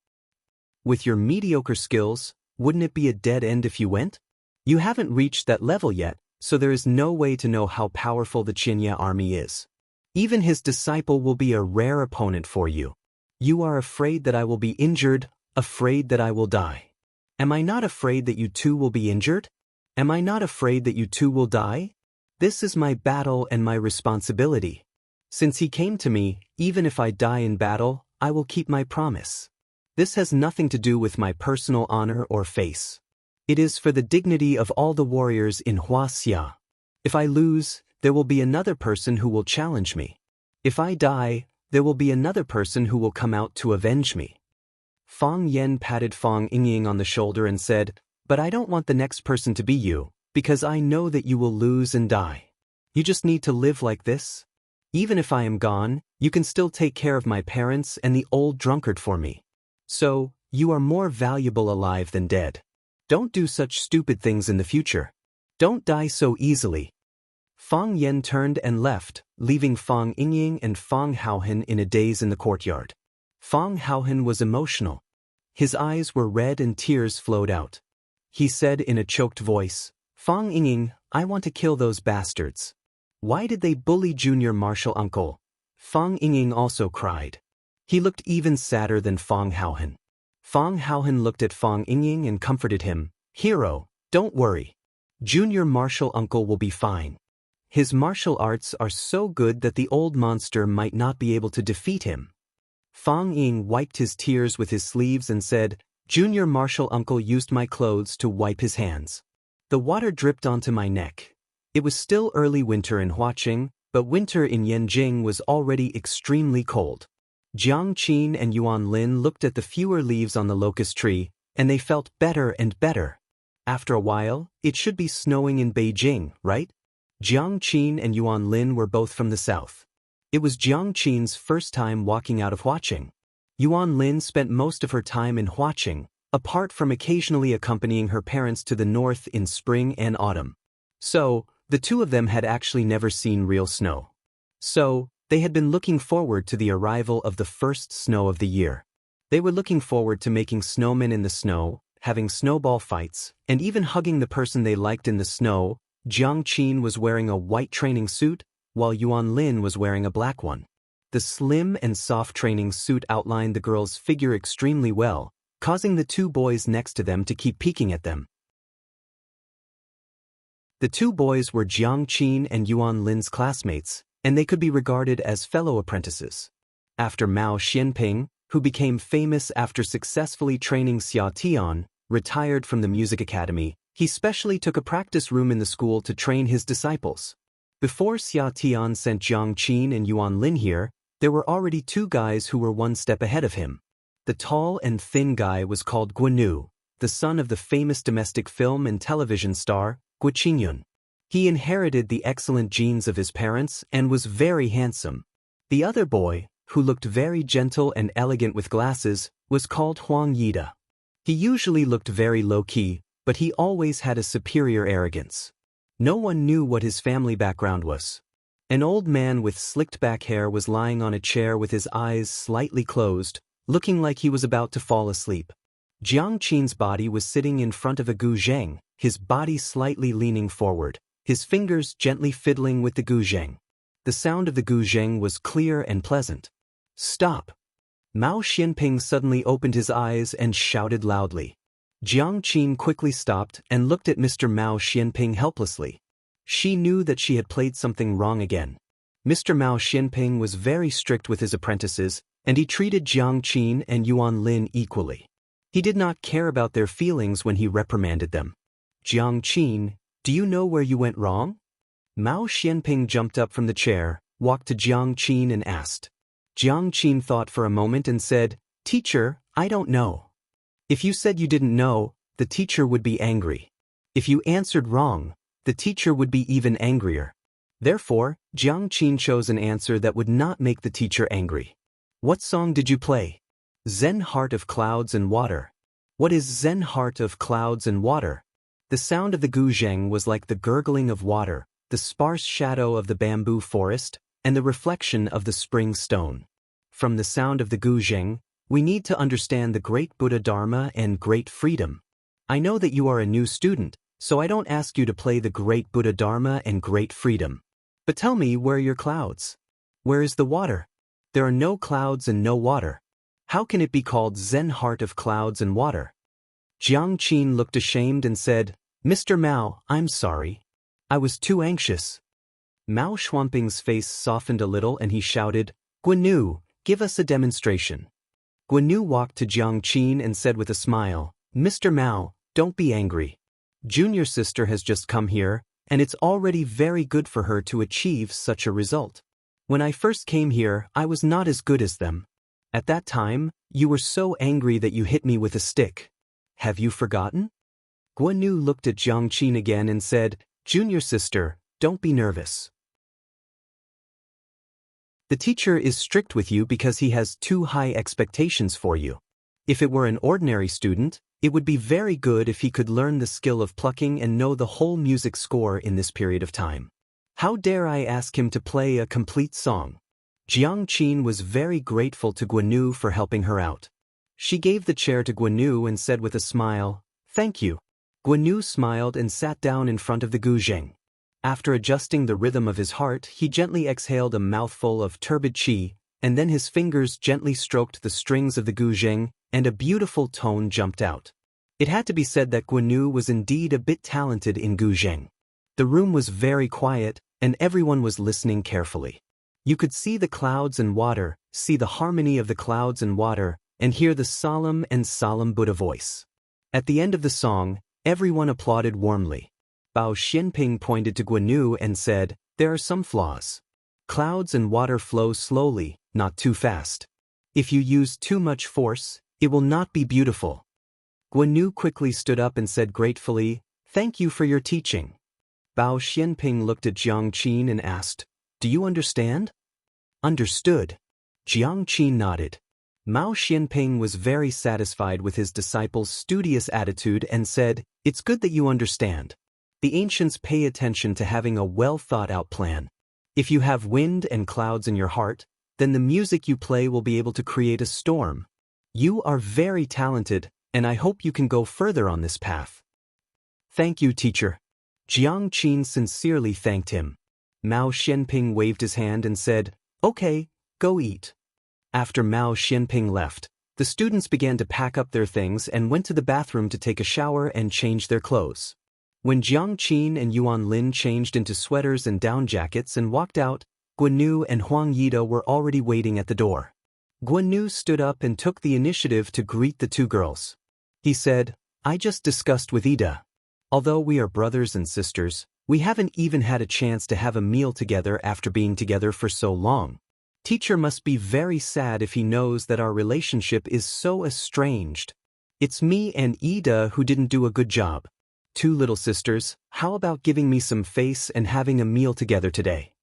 [SPEAKER 1] With your mediocre skills, wouldn't it be a dead end if you went? You haven't reached that level yet, so there is no way to know how powerful the Qinya army is. Even his disciple will be a rare opponent for you. You are afraid that I will be injured, afraid that I will die. Am I not afraid that you 2 will be injured? Am I not afraid that you 2 will die? This is my battle and my responsibility. Since he came to me, even if I die in battle, I will keep my promise. This has nothing to do with my personal honor or face. It is for the dignity of all the warriors in Wuxia. If I lose, there will be another person who will challenge me. If I die, there will be another person who will come out to avenge me. Fang Yan patted Fang Yingying on the shoulder and said, But I don't want the next person to be you, because I know that you will lose and die. You just need to live like this. Even if I am gone, you can still take care of my parents and the old drunkard for me. So, you are more valuable alive than dead. Don't do such stupid things in the future. Don't die so easily. Fang Yan turned and left, leaving Fang Yingying and Fang Haohen in a daze in the courtyard. Fang Haohen was emotional. His eyes were red and tears flowed out. He said in a choked voice, Fang Yingying, I want to kill those bastards. Why did they bully Junior Martial Uncle? Fang Yingying also cried. He looked even sadder than Fang Haohen. Fang Haohen looked at Fang Yingying and comforted him, Hero, don't worry. Junior Martial Uncle will be fine. His martial arts are so good that the old monster might not be able to defeat him. Fang Ying wiped his tears with his sleeves and said, Junior Martial Uncle used my clothes to wipe his hands. The water dripped onto my neck. It was still early winter in Huaqing, but winter in Yanjing was already extremely cold. Jiang Qin and Yuan Lin looked at the fewer leaves on the locust tree, and they felt better and better. After a while, it should be snowing in Beijing, right? Jiang Qin and Yuan Lin were both from the south. It was Jiang Qin's first time walking out of Huaqing. Yuan Lin spent most of her time in Huaqing, apart from occasionally accompanying her parents to the north in spring and autumn. So, the 2 of them had actually never seen real snow. So, They had been looking forward to the arrival of the first snow of the year. They were looking forward to making snowmen in the snow, having snowball fights, and even hugging the person they liked in the snow. Jiang Qin was wearing a white training suit, while Wang Lin was wearing a black one. The slim and soft training suit outlined the girl's figure extremely well, causing the two boys next to them to keep peeking at them. The two boys were Jiang Qin and Yuan Lin's classmates, and they could be regarded as fellow apprentices. After Mao Xianping, who became famous after successfully training Xia Tian, retired from the music academy, he specially took a practice room in the school to train his disciples. Before Xia Tian sent Jiang Qin and Yuan Lin here, there were already two guys who were one step ahead of him. The tall and thin guy was called Guanu, the son of the famous domestic film and television star, Gu Qingyun. He inherited the excellent genes of his parents and was very handsome. The other boy, who looked very gentle and elegant with glasses, was called Huang Yida. He usually looked very low-key, but he always had a superior arrogance. No one knew what his family background was. An old man with slicked back hair was lying on a chair with his eyes slightly closed, looking like he was about to fall asleep. Jiang Qin's body was sitting in front of a guzheng, his body slightly leaning forward, his fingers gently fiddling with the guzheng. The sound of the guzheng was clear and pleasant. "Stop!" Mao Xianping suddenly opened his eyes and shouted loudly. Jiang Qin quickly stopped and looked at Mr. Mao Xianping helplessly. She knew that she had played something wrong again. Mr. Mao Xianping was very strict with his apprentices, and he treated Jiang Qin and Yuan Lin equally. He did not care about their feelings when he reprimanded them. "Jiang Qin, do you know where you went wrong?" Mao Xianping jumped up from the chair, walked to Jiang Qin and asked. Jiang Qin thought for a moment and said, "Teacher, I don't know." If you said you didn't know, the teacher would be angry. If you answered wrong, the teacher would be even angrier. Therefore, Jiang Qin chose an answer that would not make the teacher angry. "What song did you play?" "Zen Heart of Clouds and Water." "What is Zen Heart of Clouds and Water?" The sound of the guzheng was like the gurgling of water, the sparse shadow of the bamboo forest, and the reflection of the spring stone. From the sound of the guzheng, we need to understand the great Buddha Dharma and great freedom. I know that you are a new student, so I don't ask you to play the great Buddha Dharma and great freedom. But tell me, where are your clouds? Where is the water? There are no clouds and no water. How can it be called Zen Heart of Clouds and Water? Jiang Qin looked ashamed and said, "Mr. Mao, I'm sorry. I was too anxious." Mao Xuanping's face softened a little and he shouted, "Guanu, give us a demonstration." Guanu walked to Jiang Qin and said with a smile, "Mr. Mao, don't be angry. Junior sister has just come here, and it's already very good for her to achieve such a result. When I first came here, I was not as good as them. At that time, you were so angry that you hit me with a stick. Have you forgotten?" Guanu looked at Jiang Qin again and said, "Junior sister, don't be nervous. The teacher is strict with you because he has too high expectations for you. If it were an ordinary student, it would be very good if he could learn the skill of plucking and know the whole music score in this period of time. How dare I ask him to play a complete song?" Jiang Qin was very grateful to Guanu for helping her out. She gave the chair to Guanu and said with a smile, "Thank you." Guanu smiled and sat down in front of the guzheng. After adjusting the rhythm of his heart, he gently exhaled a mouthful of turbid qi, and then his fingers gently stroked the strings of the guzheng, and a beautiful tone jumped out. It had to be said that Guanu was indeed a bit talented in guzheng. The room was very quiet, and everyone was listening carefully. You could see the clouds and water, see the harmony of the clouds and water, and hear the solemn Buddha voice. At the end of the song, everyone applauded warmly. Bao Xianping pointed to Guanu and said, "There are some flaws. Clouds and water flow slowly, not too fast. If you use too much force, it will not be beautiful." Guanu quickly stood up and said gratefully, "Thank you for your teaching." Bao Xianping looked at Jiang Qin and asked, "Do you understand?" "Understood." Jiang Qin nodded. Mao Xianping was very satisfied with his disciple's studious attitude and said, "It's good that you understand. The ancients pay attention to having a well-thought-out plan. If you have wind and clouds in your heart, then the music you play will be able to create a storm. You are very talented, and I hope you can go further on this path. Thank you, teacher. Jiang Qin sincerely thanked him. Mao Xianping waved his hand and said, "Okay, go eat." After Mao Xianping left, the students began to pack up their things and went to the bathroom to take a shower and change their clothes. When Jiang Qin and Yuan Lin changed into sweaters and down jackets and walked out, Guanyu and Huang Yida were already waiting at the door. Guanyu stood up and took the initiative to greet the two girls. He said, "I just discussed with Ida. Although we are brothers and sisters, we haven't even had a chance to have a meal together after being together for so long. Teacher must be very sad if he knows that our relationship is so estranged. It's me and Ida who didn't do a good job. Two little sisters, how about giving me some face and having a meal together today?"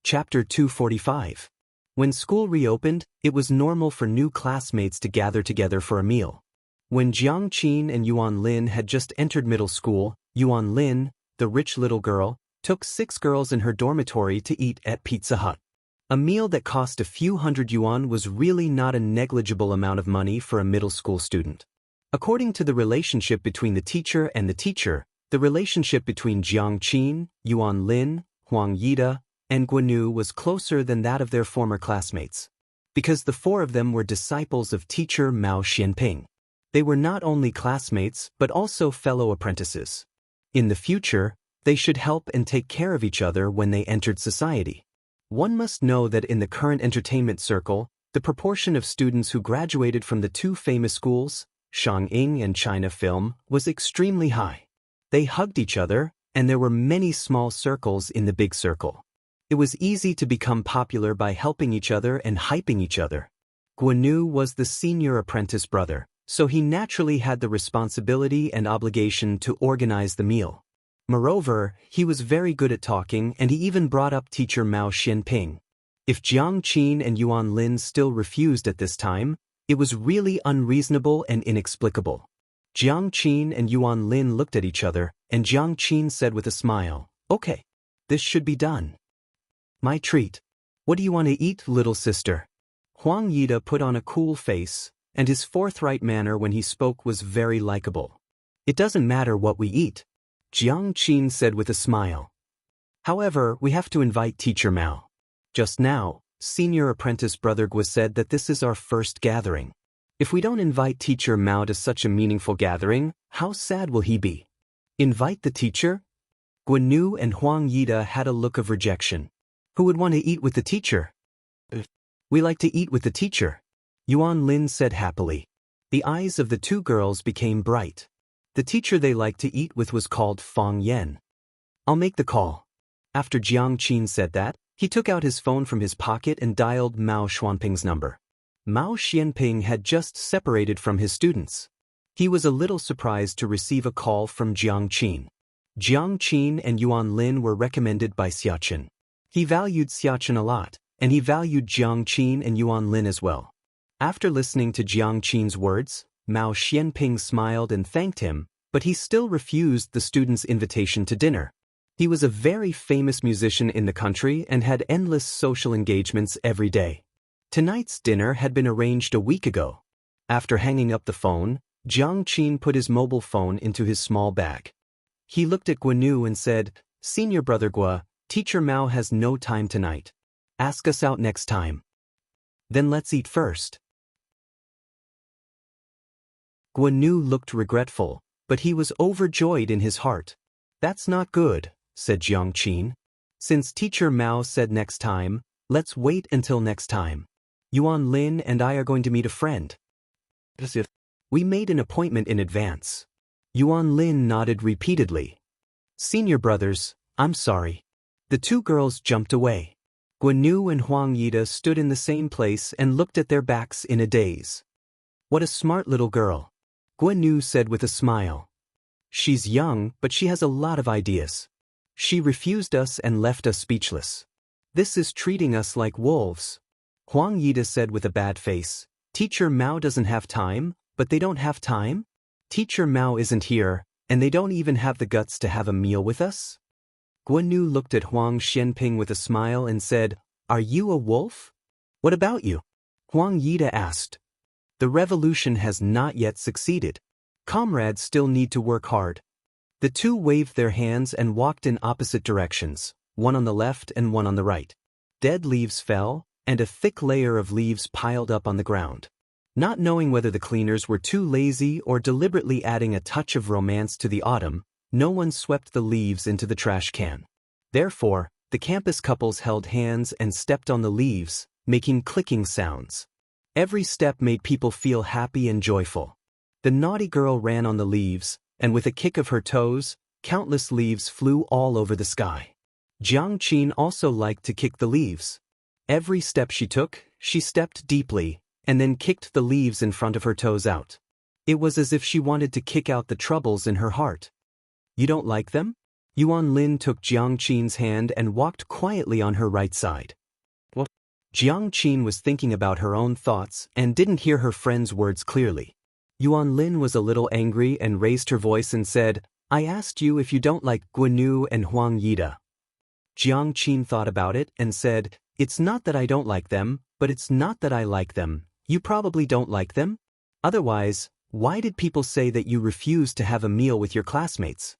[SPEAKER 1] Chapter 245. When school reopened, it was normal for new classmates to gather together for a meal. When Jiang Qin and Yuan Lin had just entered middle school, Yuan Lin, the rich little girl, took 6 girls in her dormitory to eat at Pizza Hut. A meal that cost a few hundred yuan was really not a negligible amount of money for a middle school student. According to the relationship between the teacher and the teacher, the relationship between Jiang Qin, Yuan Lin, Huang Yida, and Guanyu was closer than that of their former classmates. Because the 4 of them were disciples of teacher Mao Xianping. They were not only classmates but also fellow apprentices. In the future, they should help and take care of each other when they entered society. One must know that in the current entertainment circle, the proportion of students who graduated from the 2 famous schools, Shangying and China Film, was extremely high. They hugged each other, and there were many small circles in the big circle. It was easy to become popular by helping each other and hyping each other. Guanyu was the senior apprentice brother, so he naturally had the responsibility and obligation to organize the meal. Moreover, he was very good at talking, and he even brought up teacher Mao Xianping. If Jiang Qin and Yuan Lin still refused at this time, it was really unreasonable and inexplicable. Jiang Qin and Yuan Lin looked at each other, and Jiang Qin said with a smile, "Okay, this should be done." "My treat. What do you want to eat, little sister?" Huang Yida put on a cool face, and his forthright manner when he spoke was very likable. "It doesn't matter what we eat," Jiang Qin said with a smile. "However, we have to invite teacher Mao. Just now, senior apprentice brother Gua said that this is our first gathering. If we don't invite teacher Mao to such a meaningful gathering, how sad will he be?" "Invite the teacher?" Guanyu and Huang Yida had a look of rejection. "Who would want to eat with the teacher?" "We like to eat with the teacher," Yuan Lin said happily. The eyes of the 2 girls became bright. The teacher they liked to eat with was called Fang Yan. "I'll make the call." After Jiang Qin said that, he took out his phone from his pocket and dialed Mao Xianping's number. Mao Xianping had just separated from his students. He was a little surprised to receive a call from Jiang Qin. Jiang Qin and Yuan Lin were recommended by Xiachen. He valued Xiachen a lot, and he valued Jiang Qin and Yuan Lin as well. After listening to Jiang Qin's words, Mao Xianping smiled and thanked him, but he still refused the students' invitation to dinner. He was a very famous musician in the country and had endless social engagements every day. Tonight's dinner had been arranged a week ago. After hanging up the phone, Jiang Qin put his mobile phone into his small bag. He looked at Guanyu and said, "Senior brother Gua, teacher Mao has no time tonight. Ask us out next time. Then let's eat first." Guanyu looked regretful, but he was overjoyed in his heart. "That's not good," said Jiang Qin. "Since teacher Mao said next time, let's wait until next time. Yuan Lin and I are going to meet a friend. We made an appointment in advance." Yuan Lin nodded repeatedly. "Senior brothers, I'm sorry." The 2 girls jumped away. Guanyu and Huang Yida stood in the same place and looked at their backs in a daze. "What a smart little girl," Guanyu said with a smile. "She's young, but she has a lot of ideas. She refused us and left us speechless. This is treating us like wolves." Huang Yida said with a bad face, "Teacher Mao doesn't have time, but they don't have time? Teacher Mao isn't here, And they don't even have the guts to have a meal with us? Guanyu looked at Huang Xianping with a smile and said, "Are you a wolf?" "What about you?" Huang Yida asked. "The revolution has not yet succeeded. Comrades still need to work hard." The two waved their hands and walked in opposite directions, one on the left and one on the right. Dead leaves fell, and a thick layer of leaves piled up on the ground. Not knowing whether the cleaners were too lazy or deliberately adding a touch of romance to the autumn, no one swept the leaves into the trash can. Therefore, the campus couples held hands and stepped on the leaves, making clicking sounds. Every step made people feel happy and joyful. The naughty girl ran on the leaves, and with a kick of her toes, countless leaves flew all over the sky. Jiang Qin also liked to kick the leaves. Every step she took, she stepped deeply, and then kicked the leaves in front of her toes out. It was as if she wanted to kick out the troubles in her heart. "You don't like them?" Yuan Lin took Jiang Qin's hand and walked quietly on her right side. What? Jiang Qin was thinking about her own thoughts and didn't hear her friend's words clearly. Yuan Lin was a little angry and raised her voice and said, "I asked you if you don't like Guanyu and Huang Yida." Jiang Qin thought about it and said, "It's not that I don't like them, but it's not that I like them. You probably don't like them? Otherwise, why did people say that you refused to have a meal with your classmates?"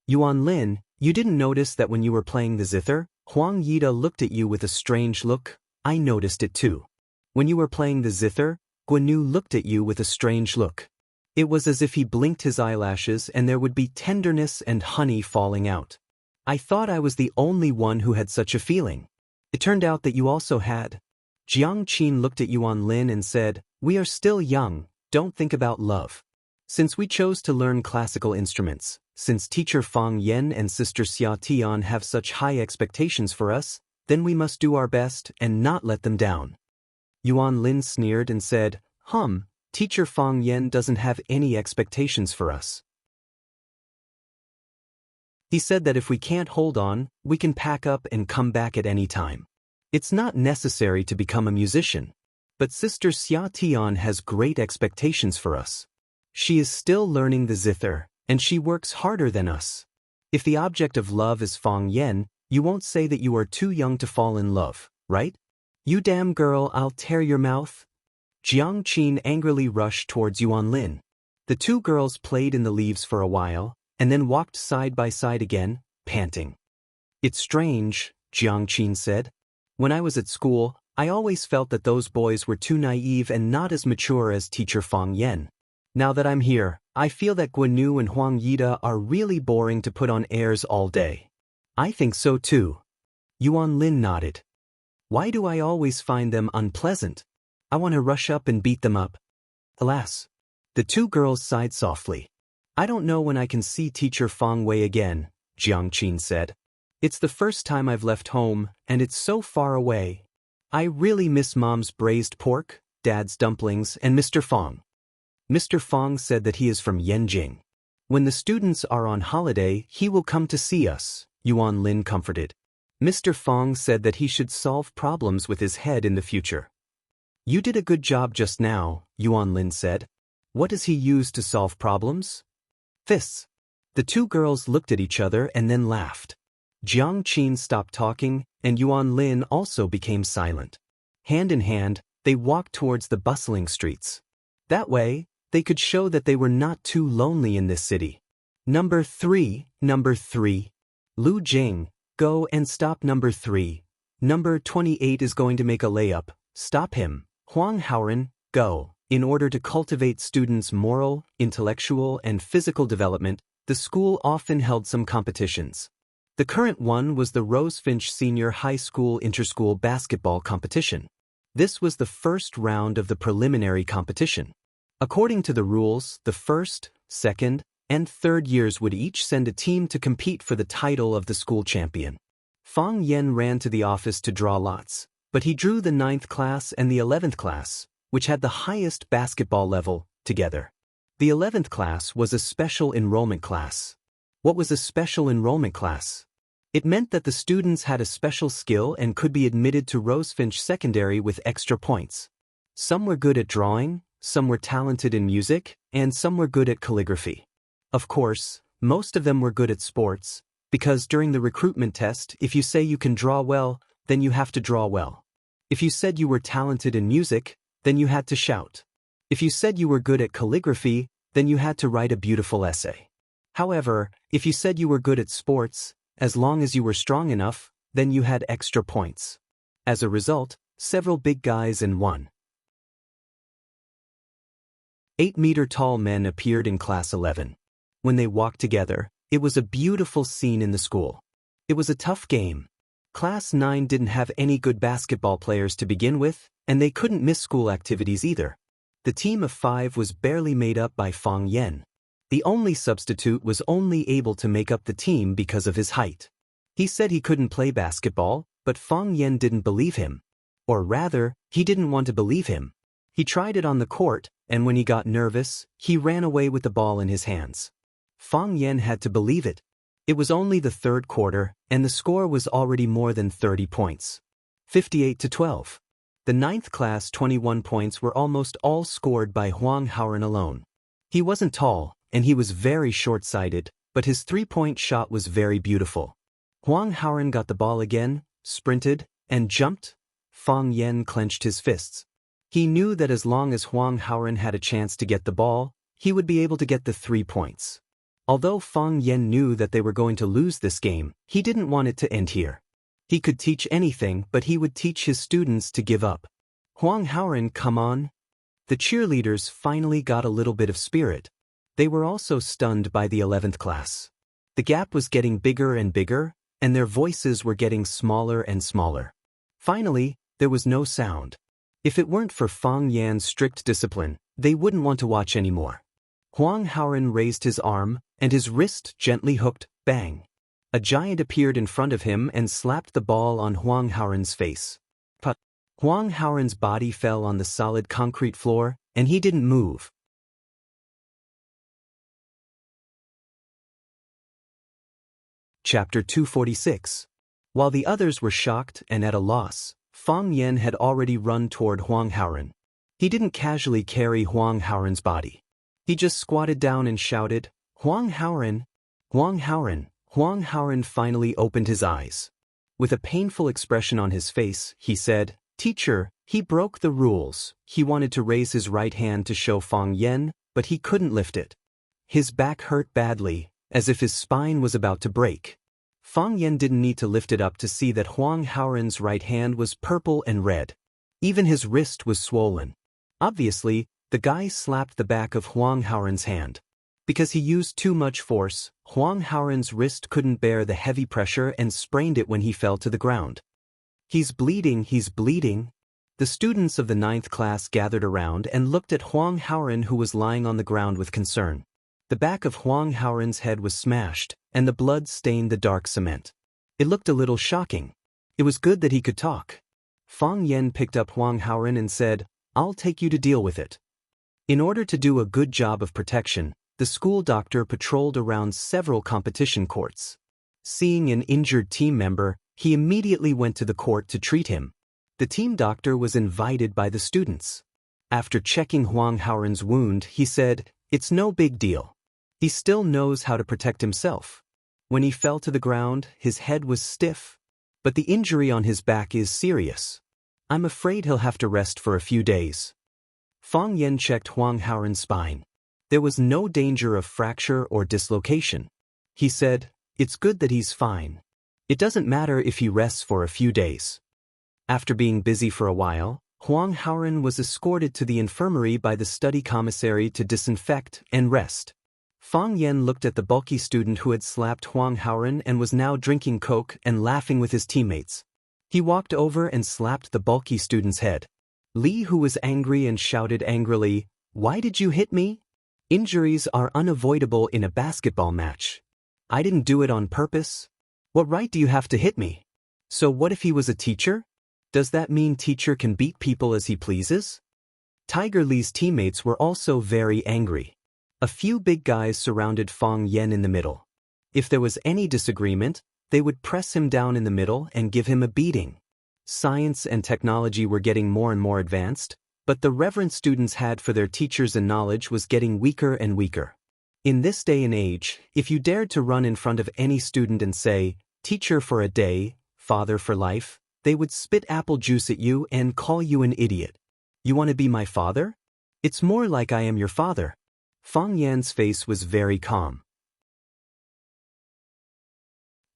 [SPEAKER 1] Yuan Lin, you didn't notice that when you were playing the zither, Huang Yida looked at you with a strange look? I noticed it too. When you were playing the zither, Guanyu looked at you with a strange look. It was as if he blinked his eyelashes and there would be tenderness and honey falling out. I thought I was the only one who had such a feeling. It turned out that you also had. Jiang Qin looked at Yuan Lin and said, "We are still young, don't think about love. Since we chose to learn classical instruments, since teacher Fang Yen and sister Xia Tian have such high expectations for us, then we must do our best and not let them down." Yuan Lin sneered and said, Teacher Fang Yen doesn't have any expectations for us. He said that if we can't hold on, we can pack up and come back at any time. It's not necessary to become a musician. But Sister Xia Tian has great expectations for us. She is still learning the zither, and she works harder than us. If the object of love is Fang Yen, you won't say that you are too young to fall in love, right? "You damn girl, I'll tear your mouth." Jiang Qin angrily rushed towards Yuan Lin. The two girls played in the leaves for a while, and then walked side by side again, panting. "It's strange," Jiang Qin said. "When I was at school, I always felt that those boys were too naive and not as mature as teacher Fang Yen. Now that I'm here, I feel that Guanyu and Huang Yida are really boring to put on airs all day." "I think so too." Yuan Lin nodded. "Why do I always find them unpleasant? I want to rush up and beat them up." Alas. The two girls sighed softly. "I don't know when I can see teacher Fang Wei again," Jiang Qin said. "It's the first time I've left home, and it's so far away. I really miss Mom's braised pork, Dad's dumplings, and Mr. Fang." Mr. Fang said that he is from Yanjing. "When the students are on holiday, he will come to see us," Yuan Lin comforted. Mr. Fang said that he should solve problems with his head in the future. "You did a good job just now," Yuan Lin said. "What does he use to solve problems?" "Fists." The two girls looked at each other and then laughed. Jiang Qin stopped talking, and Yuan Lin also became silent. Hand in hand, they walked towards the bustling streets. That way, they could show that they were not too lonely in this city. Number 3. Lu Jing, go and stop number 3. Number 28 is going to make a layup. Stop him. Huang Haoren, go. In order to cultivate students' moral, intellectual, and physical development, the school often held some competitions. The current one was the Rosefinch Senior High School Interschool Basketball Competition. This was the first round of the preliminary competition. According to the rules, the first, second, and third years would each send a team to compete for the title of the school champion. Fang Yen ran to the office to draw lots, but he drew the 9th class and the 11th class, which had the highest basketball level, together. The 11th class was a special enrollment class. What was a special enrollment class? It meant that the students had a special skill and could be admitted to Rosefinch Secondary with extra points. Some were good at drawing, some were talented in music, and some were good at calligraphy. Of course, most of them were good at sports, because during the recruitment test, if you say you can draw well, then you have to draw well. If you said you were talented in music, then you had to shout. If you said you were good at calligraphy, then you had to write a beautiful essay. However, if you said you were good at sports, as long as you were strong enough, then you had extra points. As a result, several big guys and 1.8-meter-tall men appeared in Class 11. When they walked together, it was a beautiful scene in the school. It was a tough game. Class 9 didn't have any good basketball players to begin with, and they couldn't miss school activities either. The team of 5 was barely made up by Fang Yan. The only substitute was only able to make up the team because of his height. He said he couldn't play basketball, but Fang Yan didn't believe him. Or rather, he didn't want to believe him. He tried it on the court, and when he got nervous, he ran away with the ball in his hands. Fang Yan had to believe it. It was only the third quarter, and the score was already more than 30 points. 58-12. The 9th class 21 points were almost all scored by Huang Haoren alone. He wasn't tall, and he was very short-sighted, but his three-point shot was very beautiful. Huang Haoren got the ball again, sprinted, and jumped. Fang Yan clenched his fists. He knew that as long as Huang Haoren had a chance to get the ball, he would be able to get the 3 points. Although Fang Yan knew that they were going to lose this game, he didn't want it to end here. He could teach anything, but he would teach his students to give up. Huang Haoren, come on. The cheerleaders finally got a little bit of spirit. They were also stunned by the 11th class. The gap was getting bigger and bigger, and their voices were getting smaller and smaller. Finally, there was no sound. If it weren't for Fang Yan's strict discipline, they wouldn't want to watch anymore. Huang Haoren raised his arm, and his wrist gently hooked, bang. A giant appeared in front of him and slapped the ball on Huang Haoren's face. But Huang Haoren's body fell on the solid concrete floor, and he didn't move. Chapter 246. While the others were shocked and at a loss, Fang Yan had already run toward Huang Haoren. He didn't casually carry Huang Haoren's body. He just squatted down and shouted, "Huang Haoren! Huang Haoren!" Huang Haoren finally opened his eyes. With a painful expression on his face, he said, "Teacher, he broke the rules." He wanted to raise his right hand to show Fang Yan, but he couldn't lift it. His back hurt badly, as if his spine was about to break. Fang Yan didn't need to lift it up to see that Huang Haoren's right hand was purple and red. Even his wrist was swollen. Obviously, the guy slapped the back of Huang Haoren's hand. Because he used too much force, Huang Haoren's wrist couldn't bear the heavy pressure and sprained it when he fell to the ground. "He's bleeding, he's bleeding." The students of the 9th class gathered around and looked at Huang Haoren, who was lying on the ground with concern. The back of Huang Haoren's head was smashed, and the blood stained the dark cement. It looked a little shocking. It was good that he could talk. Fang Yan picked up Huang Haoren and said, "I'll take you to deal with it." In order to do a good job of protection, the school doctor patrolled around several competition courts. Seeing an injured team member, he immediately went to the court to treat him. The team doctor was invited by the students. After checking Huang Haoren's wound, he said, "It's no big deal. He still knows how to protect himself. When he fell to the ground, his head was stiff, but the injury on his back is serious. I'm afraid he'll have to rest for a few days." Fang Yan checked Huang Haoren's spine. There was no danger of fracture or dislocation. He said, "It's good that he's fine. It doesn't matter if he rests for a few days." After being busy for a while, Huang Haoren was escorted to the infirmary by the study commissary to disinfect and rest. Fang Yan looked at the bulky student who had slapped Huang Haoren and was now drinking Coke and laughing with his teammates. He walked over and slapped the bulky student's head. Li, who was angry and shouted angrily, "Why did you hit me? Injuries are unavoidable in a basketball match. I didn't do it on purpose. What right do you have to hit me? So what if he was a teacher? Does that mean teacher can beat people as he pleases?" Tiger Li's teammates were also very angry. A few big guys surrounded Fang Yan in the middle. If there was any disagreement, they would press him down in the middle and give him a beating. Science and technology were getting more and more advanced, but the reverence students had for their teachers and knowledge was getting weaker and weaker. In this day and age, if you dared to run in front of any student and say, "Teacher for a day, father for life," they would spit apple juice at you and call you an idiot. You want to be my father? It's more like I am your father. Fang Yan's face was very calm.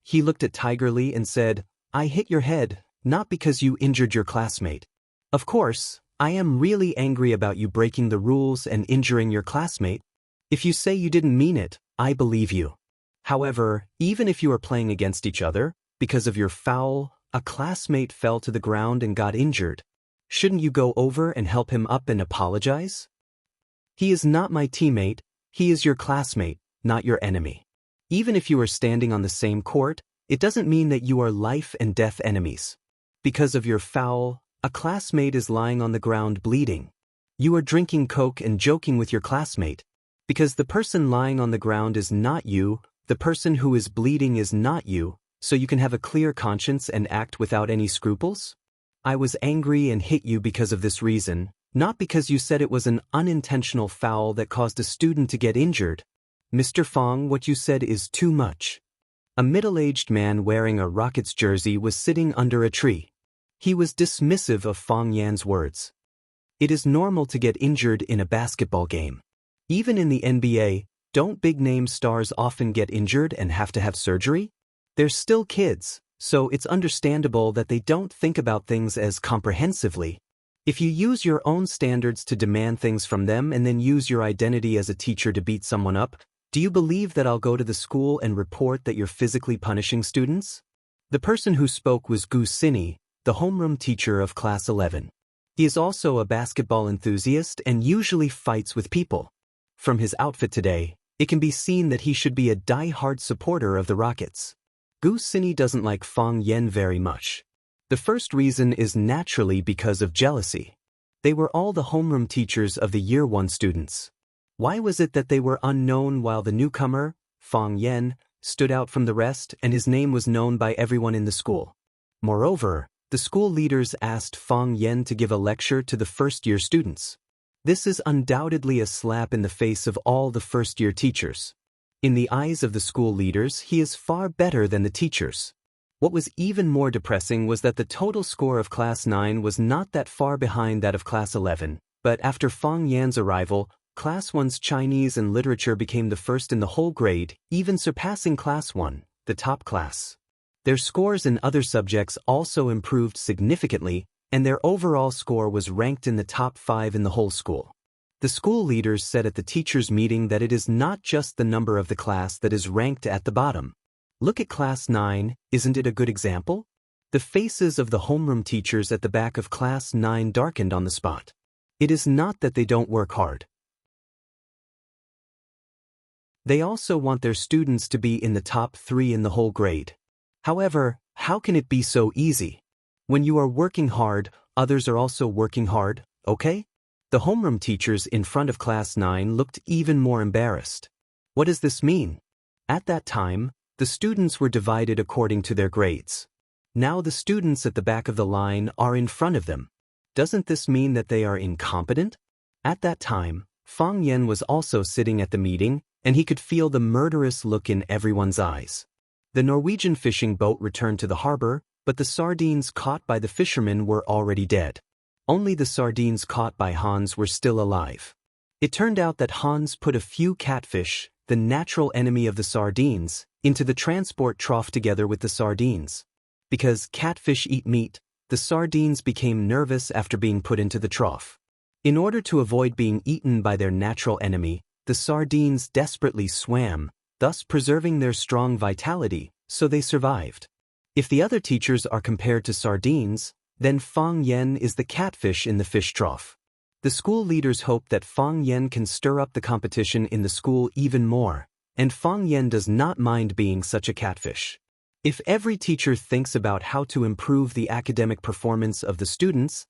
[SPEAKER 1] He looked at Tiger Li and said, "I hit your head, not because you injured your classmate. Of course, I am really angry about you breaking the rules and injuring your classmate. If you say you didn't mean it, I believe you. However, even if you are playing against each other, because of your foul, a classmate fell to the ground and got injured. Shouldn't you go over and help him up and apologize? He is not my teammate, he is your classmate, not your enemy. Even if you are standing on the same court, it doesn't mean that you are life and death enemies. Because of your foul, a classmate is lying on the ground bleeding. You are drinking Coke and joking with your classmate. Because the person lying on the ground is not you, the person who is bleeding is not you, so you can have a clear conscience and act without any scruples? I was angry and hit you because of this reason, not because you said it was an unintentional foul that caused a student to get injured. Mr. Fang, what you said is too much." A middle-aged man wearing a Rockets jersey was sitting under a tree. He was dismissive of Fang Yan's words. It is normal to get injured in a basketball game. Even in the NBA, don't big-name stars often get injured and have to have surgery? They're still kids, so it's understandable that they don't think about things as comprehensively. If you use your own standards to demand things from them and then use your identity as a teacher to beat someone up, do you believe that I'll go to the school and report that you're physically punishing students? The person who spoke was Gu Sini, the homeroom teacher of Class 11. He is also a basketball enthusiast and usually fights with people. From his outfit today, it can be seen that he should be a die-hard supporter of the Rockets. Gu Sini doesn't like Fang Yan very much. The first reason is naturally because of jealousy. They were all the homeroom teachers of the Year 1 students. Why was it that they were unknown while the newcomer, Fang Yan, stood out from the rest and his name was known by everyone in the school? Moreover, the school leaders asked Fang Yan to give a lecture to the first-year students. This is undoubtedly a slap in the face of all the first-year teachers. In the eyes of the school leaders, he is far better than the teachers. What was even more depressing was that the total score of Class 9 was not that far behind that of Class 11, but after Fang Yan's arrival, Class 1's Chinese and literature became the first in the whole grade, even surpassing Class 1, the top class. Their scores in other subjects also improved significantly, and their overall score was ranked in the top 5 in the whole school. The school leaders said at the teachers' meeting that it is not just the number of the class that is ranked at the bottom. Look at Class 9, isn't it a good example? The faces of the homeroom teachers at the back of Class 9 darkened on the spot. It is not that they don't work hard. They also want their students to be in the top 3 in the whole grade. However, how can it be so easy? When you are working hard, others are also working hard, okay? The homeroom teachers in front of Class 9 looked even more embarrassed. What does this mean? At that time, the students were divided according to their grades. Now the students at the back of the line are in front of them. Doesn't this mean that they are incompetent? At that time, Fang Yan was also sitting at the meeting, and he could feel the murderous look in everyone's eyes. The Norwegian fishing boat returned to the harbor, but the sardines caught by the fishermen were already dead. Only the sardines caught by Hans were still alive. It turned out that Hans put a few catfish, the natural enemy of the sardines, into the transport trough together with the sardines. Because catfish eat meat, the sardines became nervous after being put into the trough. In order to avoid being eaten by their natural enemy, the sardines desperately swam, thus preserving their strong vitality, so they survived. If the other teachers are compared to sardines, then Fang Yan is the catfish in the fish trough. The school leaders hope that Fang Yan can stir up the competition in the school even more, and Fang Yan does not mind being such a catfish. If every teacher thinks about how to improve the academic performance of the students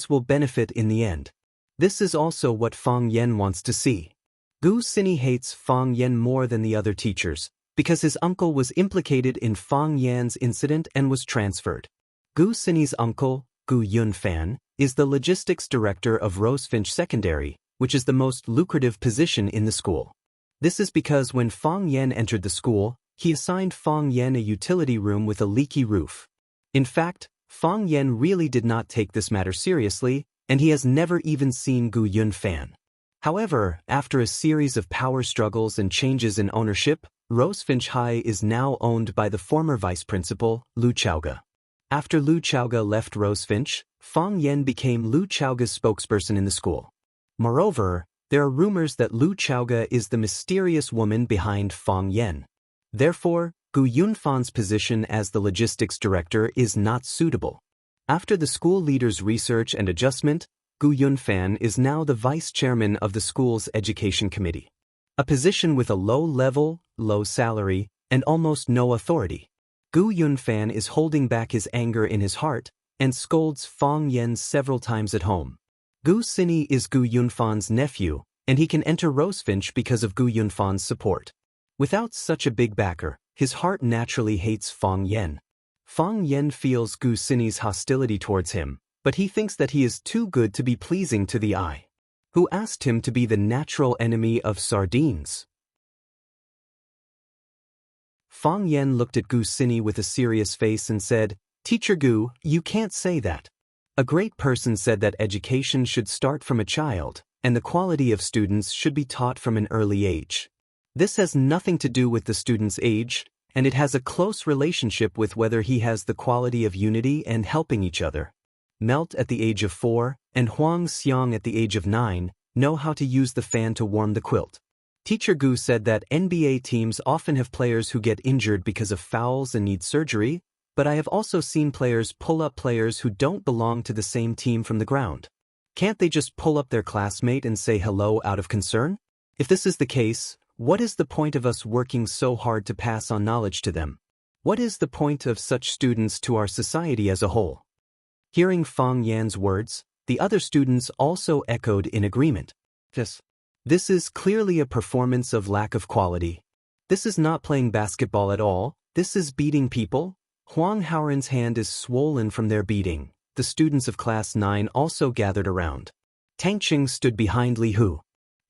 [SPEAKER 1] will benefit in the end. This is also what Fang Yan wants to see. Gu Sini hates Fang Yan more than the other teachers, because his uncle was implicated in Fang Yan's incident and was transferred. Gu Sini's uncle, Gu Yunfan, is the logistics director of Rosefinch Secondary, which is the most lucrative position in the school. This is because when Fang Yan entered the school, he assigned Fang Yan a utility room with a leaky roof. In fact, Fang Yan really did not take this matter seriously, and he has never even seen Gu Yunfan. However, after a series of power struggles and changes in ownership, Rosefinch High is now owned by the former vice principal, Lu Chaoga. After Lu Chaoga left Rosefinch, Fang Yan became Lu Chaoga's spokesperson in the school. Moreover, there are rumors that Lu Chaoga is the mysterious woman behind Fang Yan. Therefore, Gu Yunfan's position as the logistics director is not suitable. After the school leader's research and adjustment, Gu Yunfan is now the vice chairman of the school's education committee. A position with a low level, low salary, and almost no authority. Gu Yunfan is holding back his anger in his heart and scolds Fang Yan several times at home. Gu Sini is Gu Yunfan's nephew, and he can enter Rosefinch because of Gu Yunfan's support. Without such a big backer, his heart naturally hates Fang Yan. Fang Yan feels Gu Sini's hostility towards him, but he thinks that he is too good to be pleasing to the eye. Who asked him to be the natural enemy of sardines? Fang Yan looked at Gu Sini with a serious face and said, "Teacher Gu, you can't say that. A great person said that education should start from a child, and the quality of students should be taught from an early age. This has nothing to do with the student's age, and it has a close relationship with whether he has the quality of unity and helping each other. Melt at the age of 4, and Huang Xiang at the age of 9, know how to use the fan to warm the quilt. Teacher Gu said that NBA teams often have players who get injured because of fouls and need surgery, but I have also seen players pull up players who don't belong to the same team from the ground. Can't they just pull up their classmate and say hello out of concern? If this is the case, what is the point of us working so hard to pass on knowledge to them? What is the point of such students to our society as a whole?" Hearing Fang Yan's words, the other students also echoed in agreement. Yes. This is clearly a performance of lack of quality. This is not playing basketball at all, this is beating people. Huang Haoren's hand is swollen from their beating. The students of Class 9 also gathered around. Tang Qing stood behind Li Hu.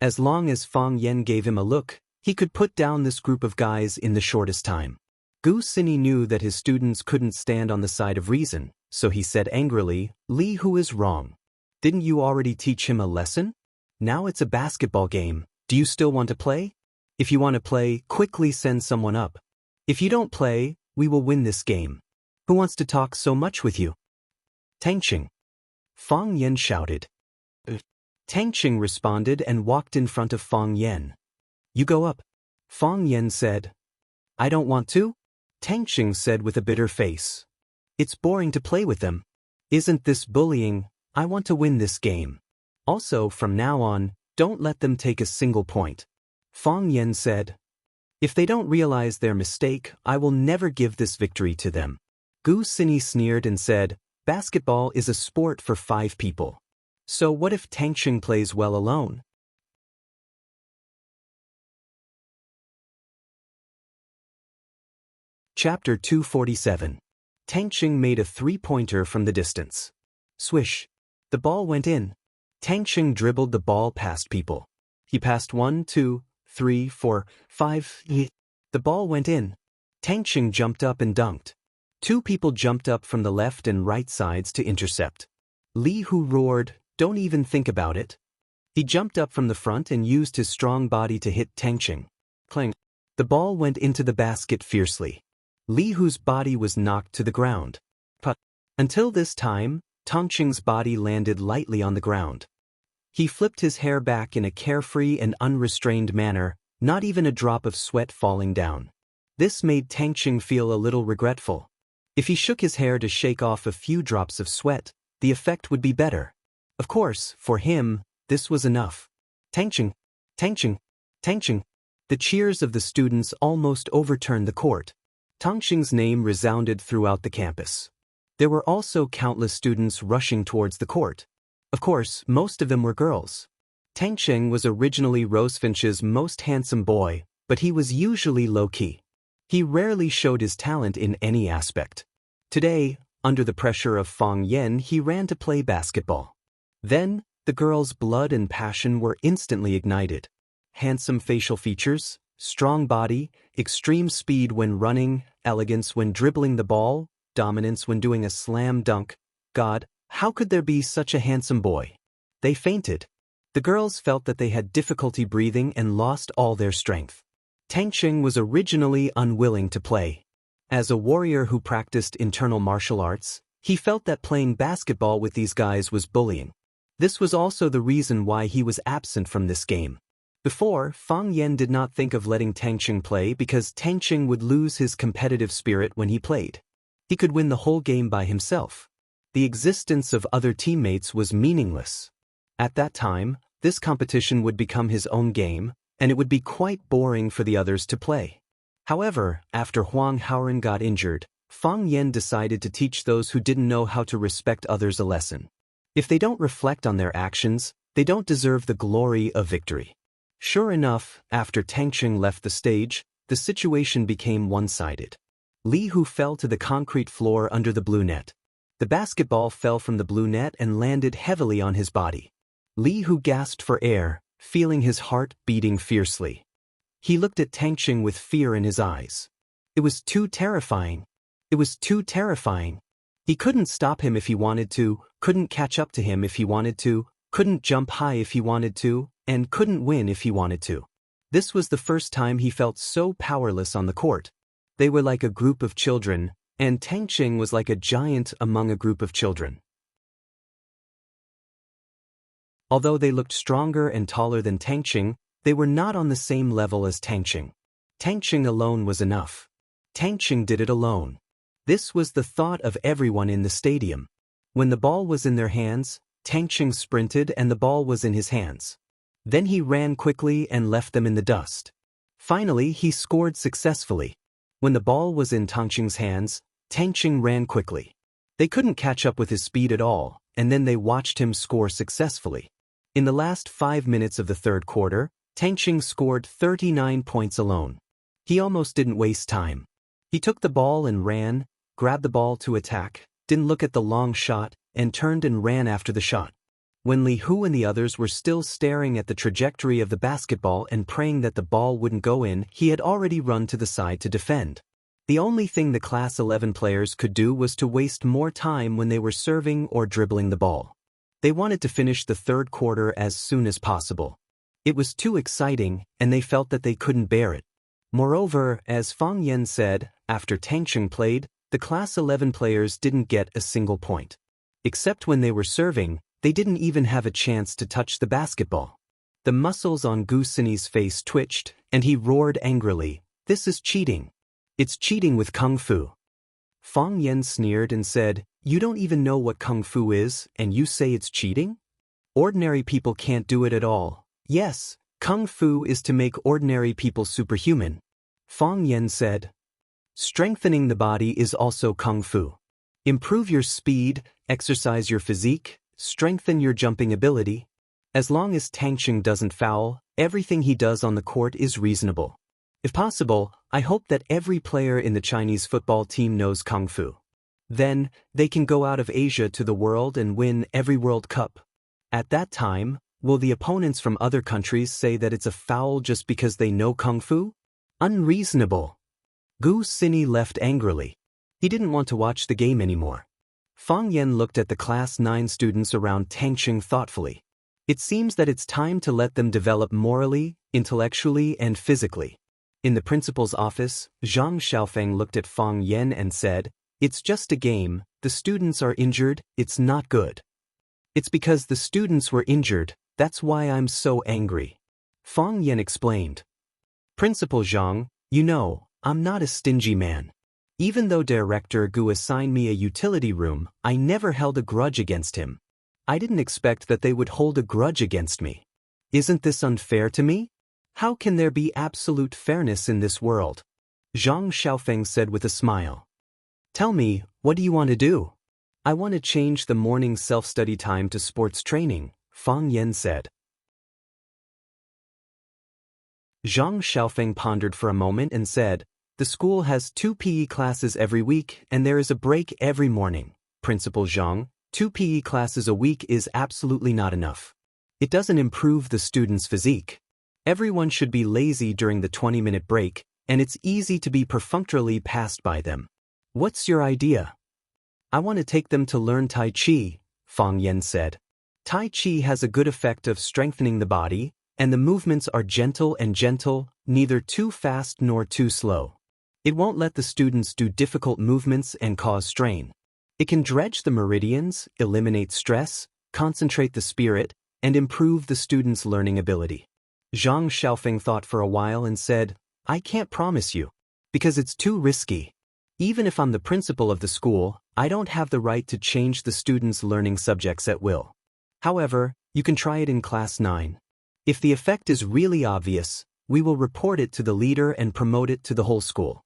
[SPEAKER 1] As long as Fang Yan gave him a look, he could put down this group of guys in the shortest time. Gu Sini knew that his students couldn't stand on the side of reason, so he said angrily, "Li Hu is wrong. Didn't you already teach him a lesson? Now it's a basketball game. Do you still want to play? If you want to play, quickly send someone up. If you don't play, we will win this game. Who wants to talk so much with you?" Tang Qing. Fang Yan shouted. Tang Qing responded and walked in front of Fang Yan. "You go up." Fang Yan said. "I don't want to?" Tang Qing said with a bitter face. "It's boring to play with them. Isn't this bullying? I want to win this game. Also, from now on, don't let them take a single point." Fang Yan said. "If they don't realize their mistake, I will never give this victory to them." Gu Sini sneered and said, "Basketball is a sport for 5 people. So what if Tang Qing plays well alone?" Chapter 247. Tang Qing made a 3-pointer from the distance. Swish. The ball went in. Tang Qing dribbled the ball past people. He passed 1, 2, 3, 4, 5. The ball went in. Tang Qing jumped up and dunked. 2 people jumped up from the left and right sides to intercept. Li Hu roared, "Don't even think about it." He jumped up from the front and used his strong body to hit Tang Qing. Clang. The ball went into the basket fiercely. Li Hu's body was knocked to the ground. But until this time, Tang Qing's body landed lightly on the ground. He flipped his hair back in a carefree and unrestrained manner, not even a drop of sweat falling down. This made Tang Qing feel a little regretful. If he shook his hair to shake off a few drops of sweat, the effect would be better. Of course, for him, this was enough. Tang Qing, Tang Qing, Tang Qing. The cheers of the students almost overturned the court. Tang Qing's name resounded throughout the campus. There were also countless students rushing towards the court. Of course, most of them were girls. Tang Qing was originally Rosefinch's most handsome boy, but he was usually low-key. He rarely showed his talent in any aspect. Today, under the pressure of Fang Yan, he ran to play basketball. Then, the girls' blood and passion were instantly ignited. handsome facial features, strong body, extreme speed when running, elegance when dribbling the ball, dominance when doing a slam dunk. God, how could there be such a handsome boy? They fainted. The girls felt that they had difficulty breathing and lost all their strength. Tangqing was originally unwilling to play. As a warrior who practiced internal martial arts, he felt that playing basketball with these guys was bullying. This was also the reason why he was absent from this game. Before, Fang Yan did not think of letting Tangqing play because Tangqing would lose his competitive spirit when he played. He could win the whole game by himself. The existence of other teammates was meaningless. At that time, this competition would become his own game, and it would be quite boring for the others to play. However, after Huang Haoren got injured, Fang Yan decided to teach those who didn't know how to respect others a lesson. If they don't reflect on their actions, they don't deserve the glory of victory. Sure enough, after Tangqing left the stage, the situation became one-sided. Li Hu fell to the concrete floor under the blue net. The basketball fell from the blue net and landed heavily on his body. Li Hu gasped for air, feeling his heart beating fiercely. He looked at Tangqing with fear in his eyes. It was too terrifying. It was too terrifying. He couldn't stop him if he wanted to, couldn't catch up to him if he wanted to, couldn't jump high if he wanted to, and couldn't win if he wanted to. This was the first time he felt so powerless on the court. They were like a group of children, and Tangqing was like a giant among a group of children. Although they looked stronger and taller than Tangqing, they were not on the same level as Tangqing. Tangqing alone was enough. Tangqing did it alone. This was the thought of everyone in the stadium. When the ball was in their hands, Tangqing sprinted and the ball was in his hands. Then he ran quickly and left them in the dust. Finally, he scored successfully. When the ball was in Tangqing's hands, Tangqing ran quickly. They couldn't catch up with his speed at all, and then they watched him score successfully. In the last 5 minutes of the third quarter, Tangqing scored 39 points alone. He almost didn't waste time. He took the ball and ran, grabbed the ball to attack, didn't look at the long shot, and turned and ran after the shot. When Li Hu and the others were still staring at the trajectory of the basketball and praying that the ball wouldn't go in, he had already run to the side to defend. The only thing the Class 11 players could do was to waste more time when they were serving or dribbling the ball. They wanted to finish the third quarter as soon as possible. It was too exciting, and they felt that they couldn't bear it. Moreover, as Fang Yan said, after Tangqing played, the Class 11 players didn't get a single point. Except when they were serving, they didn't even have a chance to touch the basketball. The muscles on Gu Sini's face twitched, and he roared angrily, "This is cheating. It's cheating with Kung Fu." Fang Yan sneered and said, "You don't even know what Kung Fu is, and you say it's cheating? Ordinary people can't do it at all. Yes, Kung Fu is to make ordinary people superhuman." Fang Yan said, "Strengthening the body is also Kung Fu. Improve your speed, exercise your physique, strengthen your jumping ability. As long as Tangqing doesn't foul, everything he does on the court is reasonable. If possible, I hope that every player in the Chinese football team knows Kung Fu. Then, they can go out of Asia to the world and win every World Cup. At that time, will the opponents from other countries say that it's a foul just because they know Kung Fu? Unreasonable." Gu Sini left angrily. He didn't want to watch the game anymore. Fang Yan looked at the Class 9 students around Tangqing thoughtfully. It seems that it's time to let them develop morally, intellectually, and physically. In the principal's office, Zhang Xiaofeng looked at Fang Yan and said, "It's just a game, the students are injured, it's not good." "It's because the students were injured, that's why I'm so angry," Fang Yan explained. "Principal Zhang, you know, I'm not a stingy man. Even though Director Gu assigned me a utility room, I never held a grudge against him. I didn't expect that they would hold a grudge against me. Isn't this unfair to me? How can there be absolute fairness in this world?" Zhang Xiaofeng said with a smile. "Tell me, what do you want to do?" "I want to change the morning self-study time to sports training," Fang Yan said. Zhang Xiaofeng pondered for a moment and said, "The school has 2 PE classes every week and there is a break every morning. Principal Zhang, 2 PE classes a week is absolutely not enough. It doesn't improve the student's physique. Everyone should be lazy during the 20-minute break, and it's easy to be perfunctorily passed by them. What's your idea? I want to take them to learn Tai Chi, Fang Yan said. Tai Chi has a good effect of strengthening the body, and the movements are gentle, neither too fast nor too slow. It won't let the students do difficult movements and cause strain. It can dredge the meridians, eliminate stress, concentrate the spirit, and improve the students' learning ability. Zhang Xiaofeng thought for a while and said, I can't promise you, because it's too risky. Even if I'm the principal of the school, I don't have the right to change the students' learning subjects at will. However, you can try it in Class 9. If the effect is really obvious, we will report it to the leader and promote it to the whole school.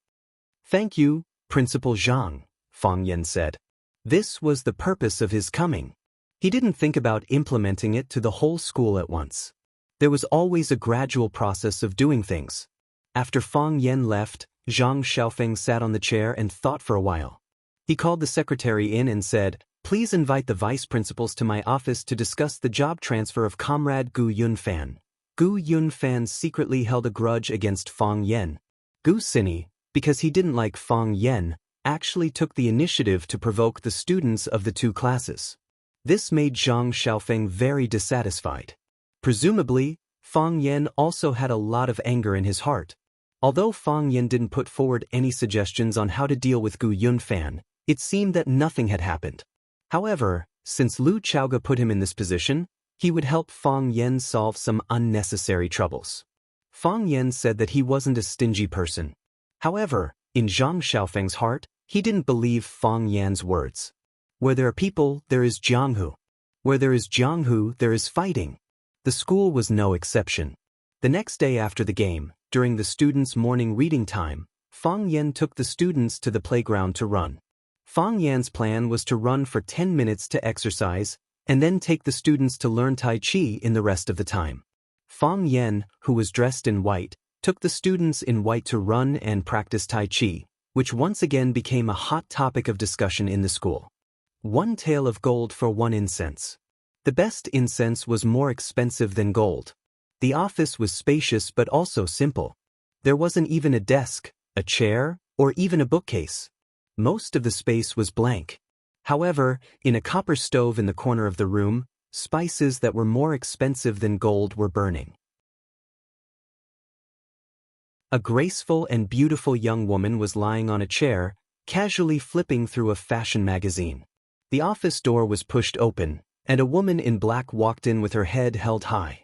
[SPEAKER 1] Thank you, Principal Zhang, Fang Yan said. This was the purpose of his coming. He didn't think about implementing it to the whole school at once. There was always a gradual process of doing things. After Fang Yan left, Zhang Xiaofeng sat on the chair and thought for a while. He called the secretary in and said, Please invite the vice principals to my office to discuss the job transfer of Comrade Gu Yunfan. Gu Yunfan secretly held a grudge against Fang Yan. Gu Sini, because he didn't like Fang Yan, actually took the initiative to provoke the students of the two classes. This made Zhang Xiaofeng very dissatisfied. Presumably, Fang Yan also had a lot of anger in his heart. Although Fang Yan didn't put forward any suggestions on how to deal with Gu Yunfan, it seemed that nothing had happened. However, since Lu Chaoge put him in this position, he would help Fang Yan solve some unnecessary troubles. Fang Yan said that he wasn't a stingy person. However, in Zhang Xiaofeng's heart, he didn't believe Fang Yan's words. Where there are people, there is Jianghu. Where there is Jianghu, there is fighting. The school was no exception. The next day after the game, during the students' morning reading time, Fang Yan took the students to the playground to run. Fang Yan's plan was to run for 10 minutes to exercise, and then take the students to learn Tai Chi in the rest of the time. Fang Yan, who was dressed in white, took the students in white to run and practice Tai Chi, which once again became a hot topic of discussion in the school. 1 tael of gold for 1 incense. The best incense was more expensive than gold. The office was spacious but also simple. There wasn't even a desk, a chair, or even a bookcase. Most of the space was blank. However, in a copper stove in the corner of the room, spices that were more expensive than gold were burning. A graceful and beautiful young woman was lying on a chair, casually flipping through a fashion magazine. The office door was pushed open, and a woman in black walked in with her head held high.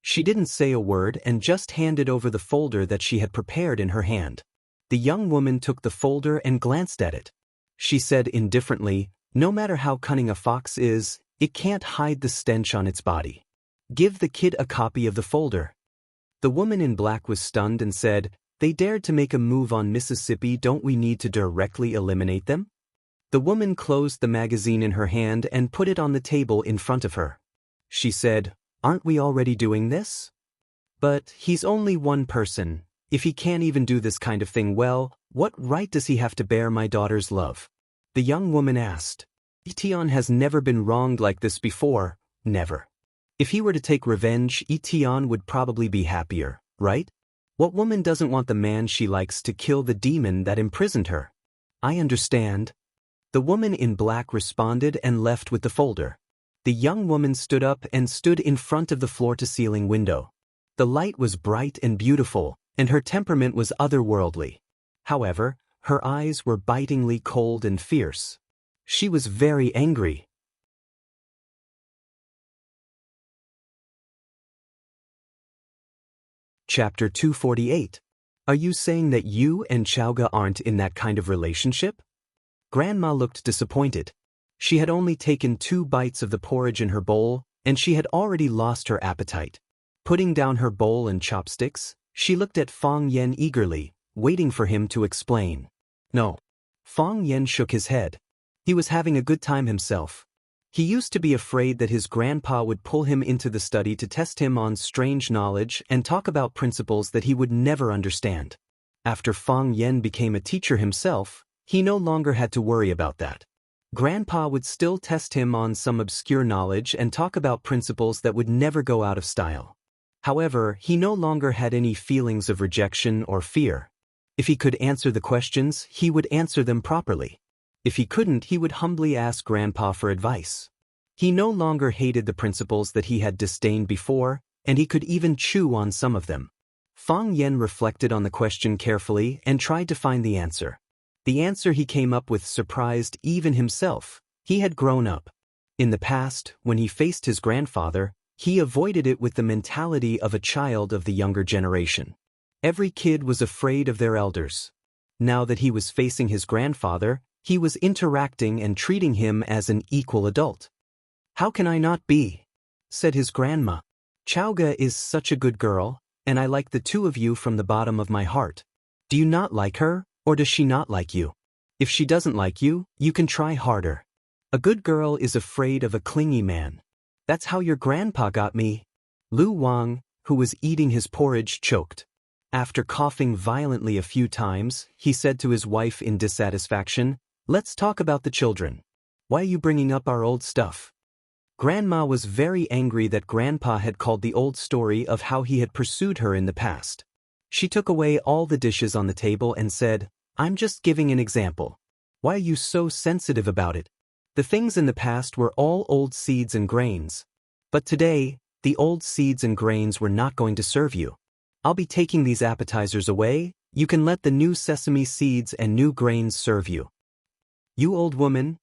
[SPEAKER 1] She didn't say a word and just handed over the folder that she had prepared in her hand. The young woman took the folder and glanced at it. She said indifferently, No matter how cunning a fox is, it can't hide the stench on its body. Give the kid a copy of the folder. The woman in black was stunned and said, They dared to make a move on Mississippi, don't we need to directly eliminate them? The woman closed the magazine in her hand and put it on the table in front of her. She said, Aren't we already doing this? But he's only one person. If he can't even do this kind of thing well, what right does he have to bear my daughter's love? The young woman asked. Itian has never been wronged like this before, never. If he were to take revenge, Itian would probably be happier, right? What woman doesn't want the man she likes to kill the demon that imprisoned her? I understand. The woman in black responded and left with the folder. The young woman stood up and stood in front of the floor-to-ceiling window. The light was bright and beautiful, and her temperament was otherworldly. However, her eyes were bitingly cold and fierce. She was very angry. Chapter 248. Are you saying that you and Chaoge aren't in that kind of relationship? Grandma looked disappointed. She had only taken 2 bites of the porridge in her bowl, and she had already lost her appetite. Putting down her bowl and chopsticks, she looked at Fang Yan eagerly, waiting for him to explain. No. Fang Yan shook his head. He was having a good time himself. He used to be afraid that his grandpa would pull him into the study to test him on strange knowledge and talk about principles that he would never understand. After Fang Yan became a teacher himself, he no longer had to worry about that. Grandpa would still test him on some obscure knowledge and talk about principles that would never go out of style. However, he no longer had any feelings of rejection or fear. If he could answer the questions, he would answer them properly. If he couldn't, he would humbly ask Grandpa for advice. He no longer hated the principles that he had disdained before, and he could even chew on some of them. Fang Yen reflected on the question carefully and tried to find the answer. The answer he came up with surprised even himself. He had grown up. In the past, when he faced his grandfather, he avoided it with the mentality of a child of the younger generation. Every kid was afraid of their elders. Now that he was facing his grandfather, he was interacting and treating him as an equal adult. "How can I not be?" said his grandma. "Chowga is such a good girl, and I like the two of you from the bottom of my heart. Do you not like her, or does she not like you? If she doesn't like you, you can try harder. A good girl is afraid of a clingy man. That's how your grandpa got me." Lu Wang, who was eating his porridge, choked. After coughing violently a few times, he said to his wife in dissatisfaction, "Let's talk about the children. Why are you bringing up our old stuff?" Grandma was very angry that Grandpa had called the old story of how he had pursued her in the past. She took away all the dishes on the table and said, "I'm just giving an example. Why are you so sensitive about it? The things in the past were all old seeds and grains. But today, the old seeds and grains were not going to serve you. I'll be taking these appetizers away. You can let the new sesame seeds and new grains serve you." "You old woman."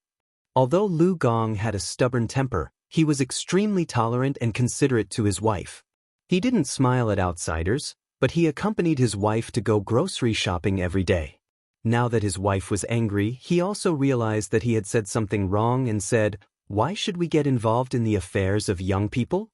[SPEAKER 1] Although Lu Gong had a stubborn temper, he was extremely tolerant and considerate to his wife. He didn't smile at outsiders, but he accompanied his wife to go grocery shopping every day. Now that his wife was angry, he also realized that he had said something wrong and said, "Why should we get involved in the affairs of young people?"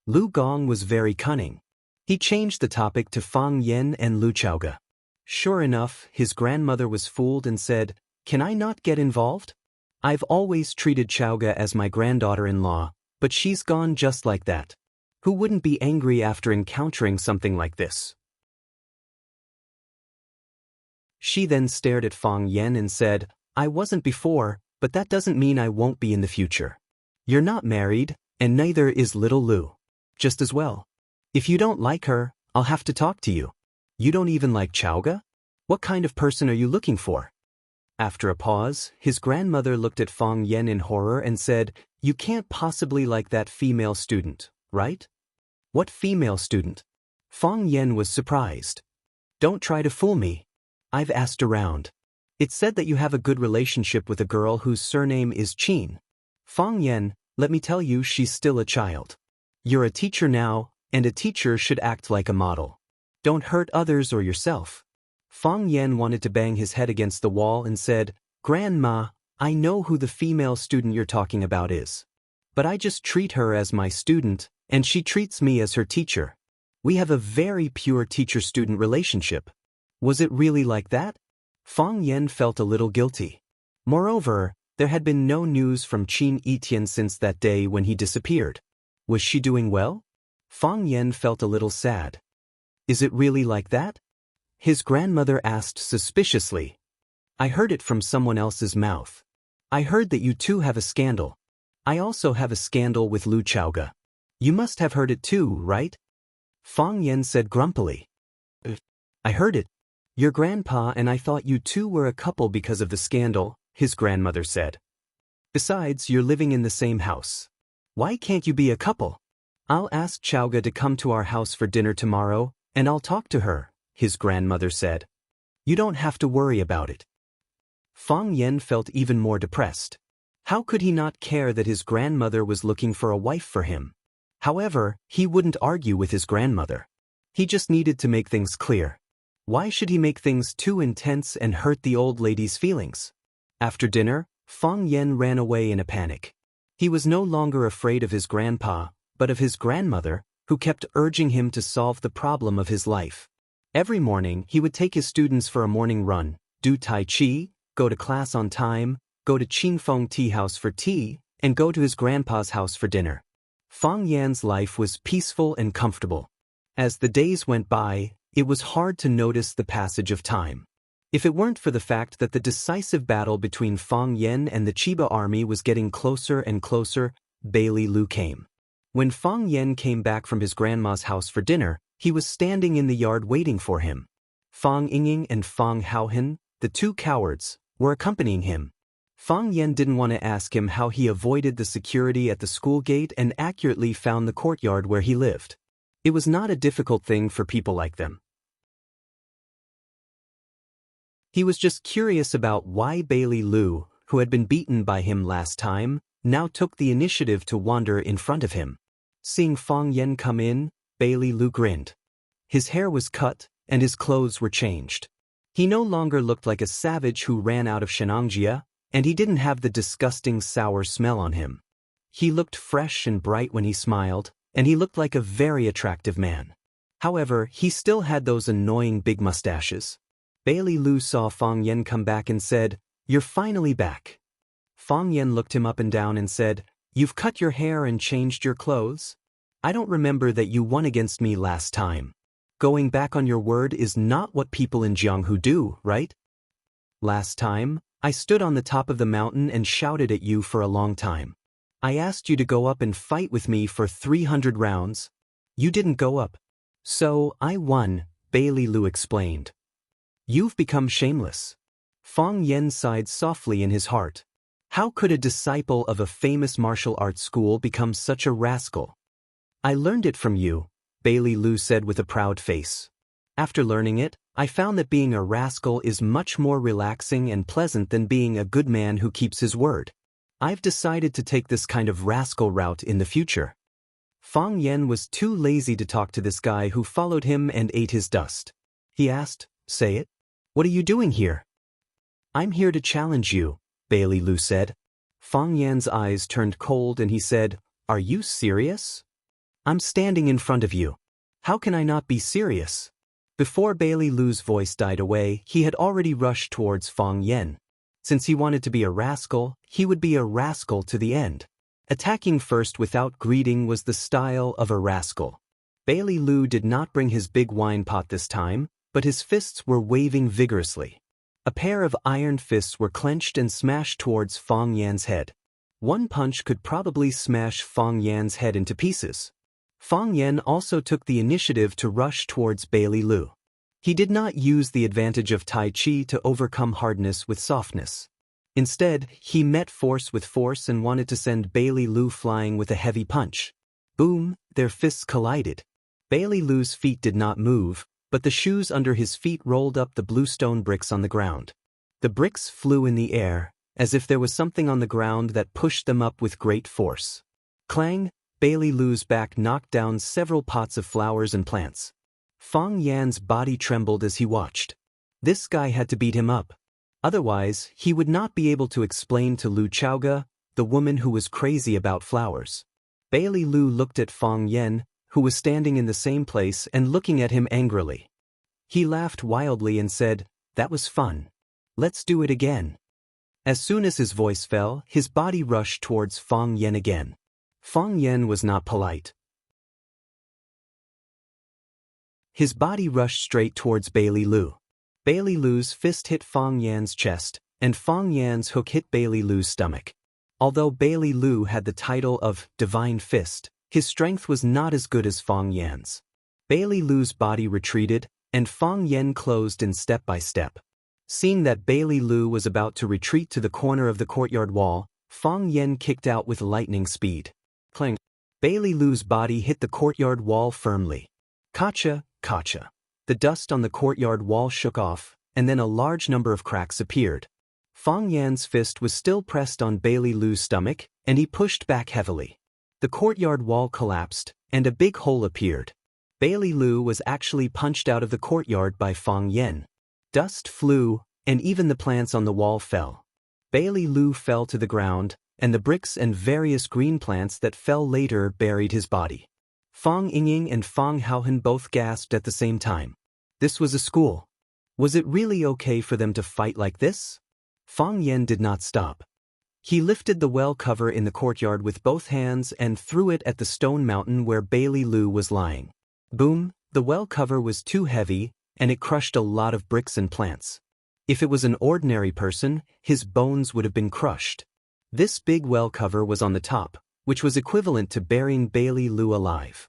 [SPEAKER 1] Lu Gong was very cunning. He changed the topic to Fang Yen and Lu Chaoga. Sure enough, his grandmother was fooled and said, "Can I not get involved? I've always treated Chaoga as my granddaughter-in-law, but she's gone just like that. Who wouldn't be angry after encountering something like this?" She then stared at Fang Yen and said, "I wasn't before, but that doesn't mean I won't be in the future. You're not married, and neither is little Lu. Just as well. If you don't like her, I'll have to talk to you. You don't even like Chaoga? What kind of person are you looking for?" After a pause, his grandmother looked at Fang Yen in horror and said, "You can't possibly like that female student, right?" "What female student?" Fang Yen was surprised. "Don't try to fool me. I've asked around. It's said that you have a good relationship with a girl whose surname is Qin. Fang Yen, let me tell you, she's still a child. You're a teacher now, and a teacher should act like a model. Don't hurt others or yourself." Fang Yen wanted to bang his head against the wall and said, "Grandma, I know who the female student you're talking about is. But I just treat her as my student, and she treats me as her teacher. We have a very pure teacher-student relationship. Was it really like that?" Fang Yen felt a little guilty. Moreover, there had been no news from Qin Etian since that day when he disappeared. Was she doing well? Fang Yen felt a little sad. "Is it really like that?" his grandmother asked suspiciously. "I heard it from someone else's mouth. I heard that you two have a scandal. I also have a scandal with Lu Chaoga. You must have heard it too, right?" Fang Yen said grumpily. "I heard it. Your grandpa and I thought you two were a couple because of the scandal," his grandmother said. "Besides, you're living in the same house. Why can't you be a couple? I'll ask Chaoga to come to our house for dinner tomorrow, and I'll talk to her," his grandmother said. "You don't have to worry about it." Fang Yen felt even more depressed. How could he not care that his grandmother was looking for a wife for him? However, he wouldn't argue with his grandmother. He just needed to make things clear. Why should he make things too intense and hurt the old lady's feelings? After dinner, Fang Yen ran away in a panic. He was no longer afraid of his grandpa, but of his grandmother, who kept urging him to solve the problem of his life. Every morning, he would take his students for a morning run, do Tai Chi, go to class on time, go to Qinfeng Tea House for tea, and go to his grandpa's house for dinner. Fang Yan's life was peaceful and comfortable. As the days went by, it was hard to notice the passage of time. If it weren't for the fact that the decisive battle between Fang Yen and the Chiba army was getting closer and closer, Bailey Lu came. When Fang Yen came back from his grandma's house for dinner, he was standing in the yard waiting for him. Fang Yinging and Fang Haohen, the two cowards, were accompanying him. Fang Yen didn't want to ask him how he avoided the security at the school gate and accurately found the courtyard where he lived. It was not a difficult thing for people like them. He was just curious about why Bailey Lu, who had been beaten by him last time, now took the initiative to wander in front of him. Seeing Fang Yen come in, Bailey Lu grinned. His hair was cut, and his clothes were changed. He no longer looked like a savage who ran out of Xianxia, and he didn't have the disgusting sour smell on him. He looked fresh and bright when he smiled, and he looked like a very attractive man. However, he still had those annoying big mustaches. Bailey Lu saw Fang Yen come back and said, "You're finally back." Fang Yen looked him up and down and said, "You've cut your hair and changed your clothes? I don't remember that you won against me last time. Going back on your word is not what people in Jianghu do, right? Last time, I stood on the top of the mountain and shouted at you for a long time. I asked you to go up and fight with me for 300 rounds. You didn't go up. So, I won," Bailey Lu explained. "You've become shameless." Fang Yen sighed softly in his heart. How could a disciple of a famous martial arts school become such a rascal? "I learned it from you," Bailey Lu said with a proud face. "After learning it, I found that being a rascal is much more relaxing and pleasant than being a good man who keeps his word. I've decided to take this kind of rascal route in the future." Fang Yen was too lazy to talk to this guy who followed him and ate his dust. He asked, "Say it? What are you doing here?" "I'm here to challenge you," Bailey Lu said. Fang Yan's eyes turned cold and he said, "Are you serious? I'm standing in front of you. How can I not be serious?" Before Bailey Lu's voice died away, he had already rushed towards Fang Yen. Since he wanted to be a rascal, he would be a rascal to the end. Attacking first without greeting was the style of a rascal. Bailey Lu did not bring his big wine pot this time, but his fists were waving vigorously. A pair of iron fists were clenched and smashed towards Fang Yan's head. One punch could probably smash Fang Yan's head into pieces. Fang Yen also took the initiative to rush towards Bailey Lu. He did not use the advantage of Tai Chi to overcome hardness with softness. Instead, he met force with force and wanted to send Bailey Lu flying with a heavy punch. Boom, their fists collided. Bailey Lu's feet did not move, but the shoes under his feet rolled up the blue stone bricks on the ground. The bricks flew in the air, as if there was something on the ground that pushed them up with great force. Clang! Bailey Lu's back knocked down several pots of flowers and plants. Fang Yan's body trembled as he watched. This guy had to beat him up. Otherwise, he would not be able to explain to Lu Chaoga, the woman who was crazy about flowers. Bailey Lu looked at Fang Yen, who was standing in the same place and looking at him angrily. He laughed wildly and said, "That was fun. Let's do it again." As soon as his voice fell, his body rushed towards Fang Yen again. Fang Yen was not polite. His body rushed straight towards Bailey Lu. Bailey Lu's fist hit Fang Yan's chest, and Fang Yan's hook hit Bailey Lu's stomach. Although Bailey Lu had the title of Divine Fist, his strength was not as good as Fang Yan's. Bailey Lu's body retreated, and Fang Yen closed in step by step. Seeing that Bailey Lu was about to retreat to the corner of the courtyard wall, Fang Yen kicked out with lightning speed. Clang! Bailey Lu's body hit the courtyard wall firmly. Kacha, kacha. The dust on the courtyard wall shook off, and then a large number of cracks appeared. Fang Yan's fist was still pressed on Bailey Lu's stomach, and he pushed back heavily. The courtyard wall collapsed, and a big hole appeared. Bailey Lu was actually punched out of the courtyard by Fang Yen. Dust flew, and even the plants on the wall fell. Bailey Lu fell to the ground, and the bricks and various green plants that fell later buried his body. Fang Yinging and Fang Haohen both gasped at the same time. This was a school. Was it really okay for them to fight like this? Fang Yen did not stop. He lifted the well cover in the courtyard with both hands and threw it at the stone mountain where Bailey Lu was lying. Boom, the well cover was too heavy, and it crushed a lot of bricks and plants. If it was an ordinary person, his bones would have been crushed. This big well cover was on the top, which was equivalent to burying Bailey Lu alive.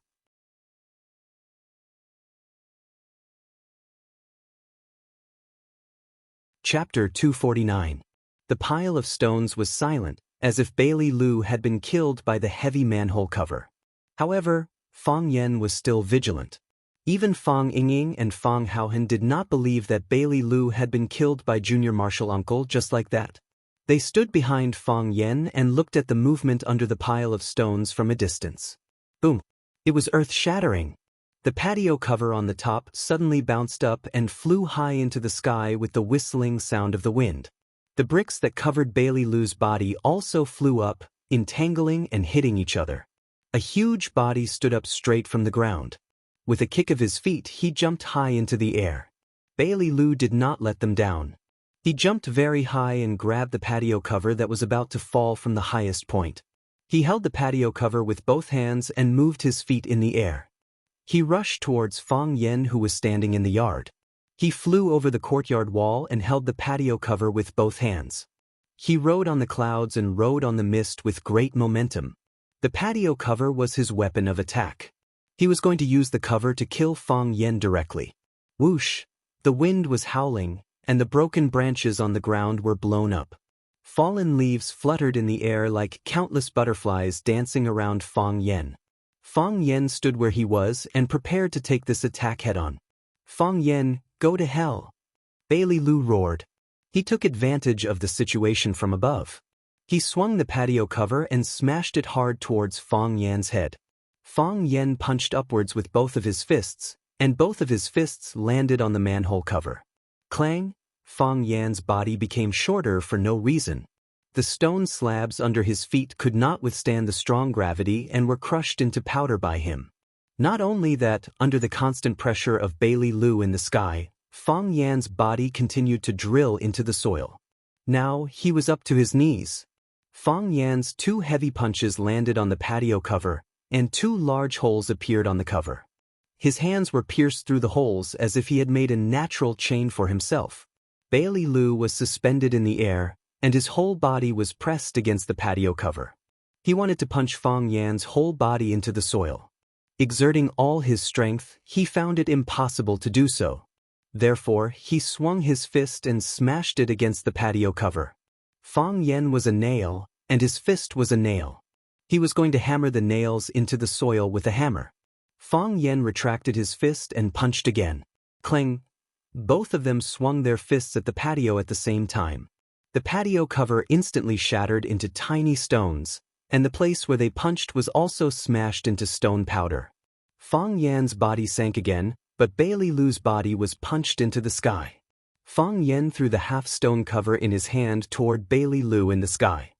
[SPEAKER 1] Chapter 249. The pile of stones was silent, as if Bailey Lu had been killed by the heavy manhole cover. However, Fang Yan was still vigilant. Even Fang Yingying and Fang Haohan did not believe that Bailey Lu had been killed by junior martial uncle just like that. They stood behind Fang Yan and looked at the movement under the pile of stones from a distance. Boom! It was earth-shattering. The patio cover on the top suddenly bounced up and flew high into the sky with the whistling sound of the wind. The bricks that covered Bailey Lu's body also flew up, entangling and hitting each other. A huge body stood up straight from the ground. With a kick of his feet, he jumped high into the air. Bailey Lu did not let them down. He jumped very high and grabbed the patio cover that was about to fall from the highest point. He held the patio cover with both hands and moved his feet in the air. He rushed towards Fang Yan, who was standing in the yard. He flew over the courtyard wall and held the patio cover with both hands. He rode on the clouds and rode on the mist with great momentum. The patio cover was his weapon of attack. He was going to use the cover to kill Fang Yan directly. Whoosh! The wind was howling, and the broken branches on the ground were blown up. Fallen leaves fluttered in the air like countless butterflies dancing around Fang Yan. Fang Yan stood where he was and prepared to take this attack head-on. Fang Yan, go to hell! Bailey Lu roared. He took advantage of the situation from above. He swung the patio cover and smashed it hard towards Fang Yan's head. Fang Yan punched upwards with both of his fists, and both of his fists landed on the manhole cover. Clang! Fang Yan's body became shorter for no reason. The stone slabs under his feet could not withstand the strong gravity and were crushed into powder by him. Not only that, under the constant pressure of Bailey Lu in the sky, Fang Yan's body continued to drill into the soil. Now he was up to his knees. Fang Yan's two heavy punches landed on the patio cover, and two large holes appeared on the cover. His hands were pierced through the holes as if he had made a natural chain for himself. Bailey Lu was suspended in the air, and his whole body was pressed against the patio cover. He wanted to punch Fang Yan's whole body into the soil. Exerting all his strength, he found it impossible to do so. Therefore, he swung his fist and smashed it against the patio cover. Fang Yan was a nail, and his fist was a nail. He was going to hammer the nails into the soil with a hammer. Fang Yan retracted his fist and punched again. Clang! Both of them swung their fists at the patio at the same time. The patio cover instantly shattered into tiny stones, and the place where they punched was also smashed into stone powder. Fang Yan's body sank again, but Bailey Lu's body was punched into the sky. Fang Yan threw the half-stone cover in his hand toward Bailey Lu in the sky.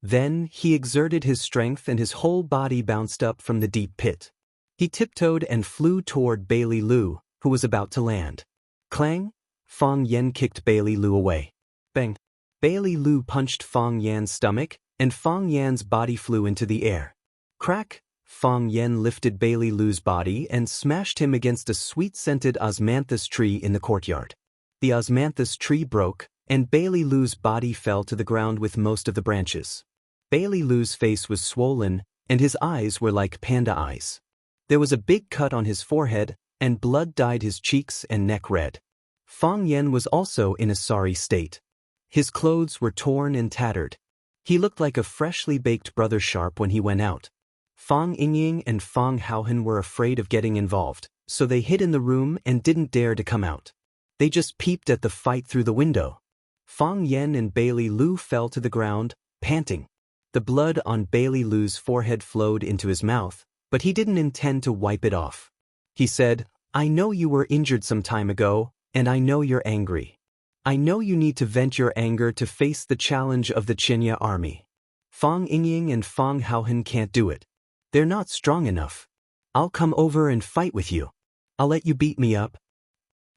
[SPEAKER 1] Then he exerted his strength and his whole body bounced up from the deep pit. He tiptoed and flew toward Bailey Lu, who was about to land. Clang! Fang Yan kicked Bailey Lu away. Bang! Bailey Lu punched Fang Yan's stomach, and Fang Yan's body flew into the air. Crack! Fang Yan lifted Bailey Lu's body and smashed him against a sweet-scented osmanthus tree in the courtyard. The osmanthus tree broke, and Bailey Lu's body fell to the ground with most of the branches. Bailey Lu's face was swollen, and his eyes were like panda eyes. There was a big cut on his forehead, and blood dyed his cheeks and neck red. Fang Yan was also in a sorry state. His clothes were torn and tattered. He looked like a freshly baked Brother Sharp when he went out. Fang Yingying and Fang Haohan were afraid of getting involved, so they hid in the room and didn't dare to come out. They just peeped at the fight through the window. Fang Yan and Bailey Lu fell to the ground, panting. The blood on Bailey Lu's forehead flowed into his mouth, but he didn't intend to wipe it off. He said, "I know you were injured some time ago, and I know you're angry. I know you need to vent your anger to face the challenge of the Xianxia army. Fang Yingying and Fang Haohan can't do it. They're not strong enough. I'll come over and fight with you. I'll let you beat me up.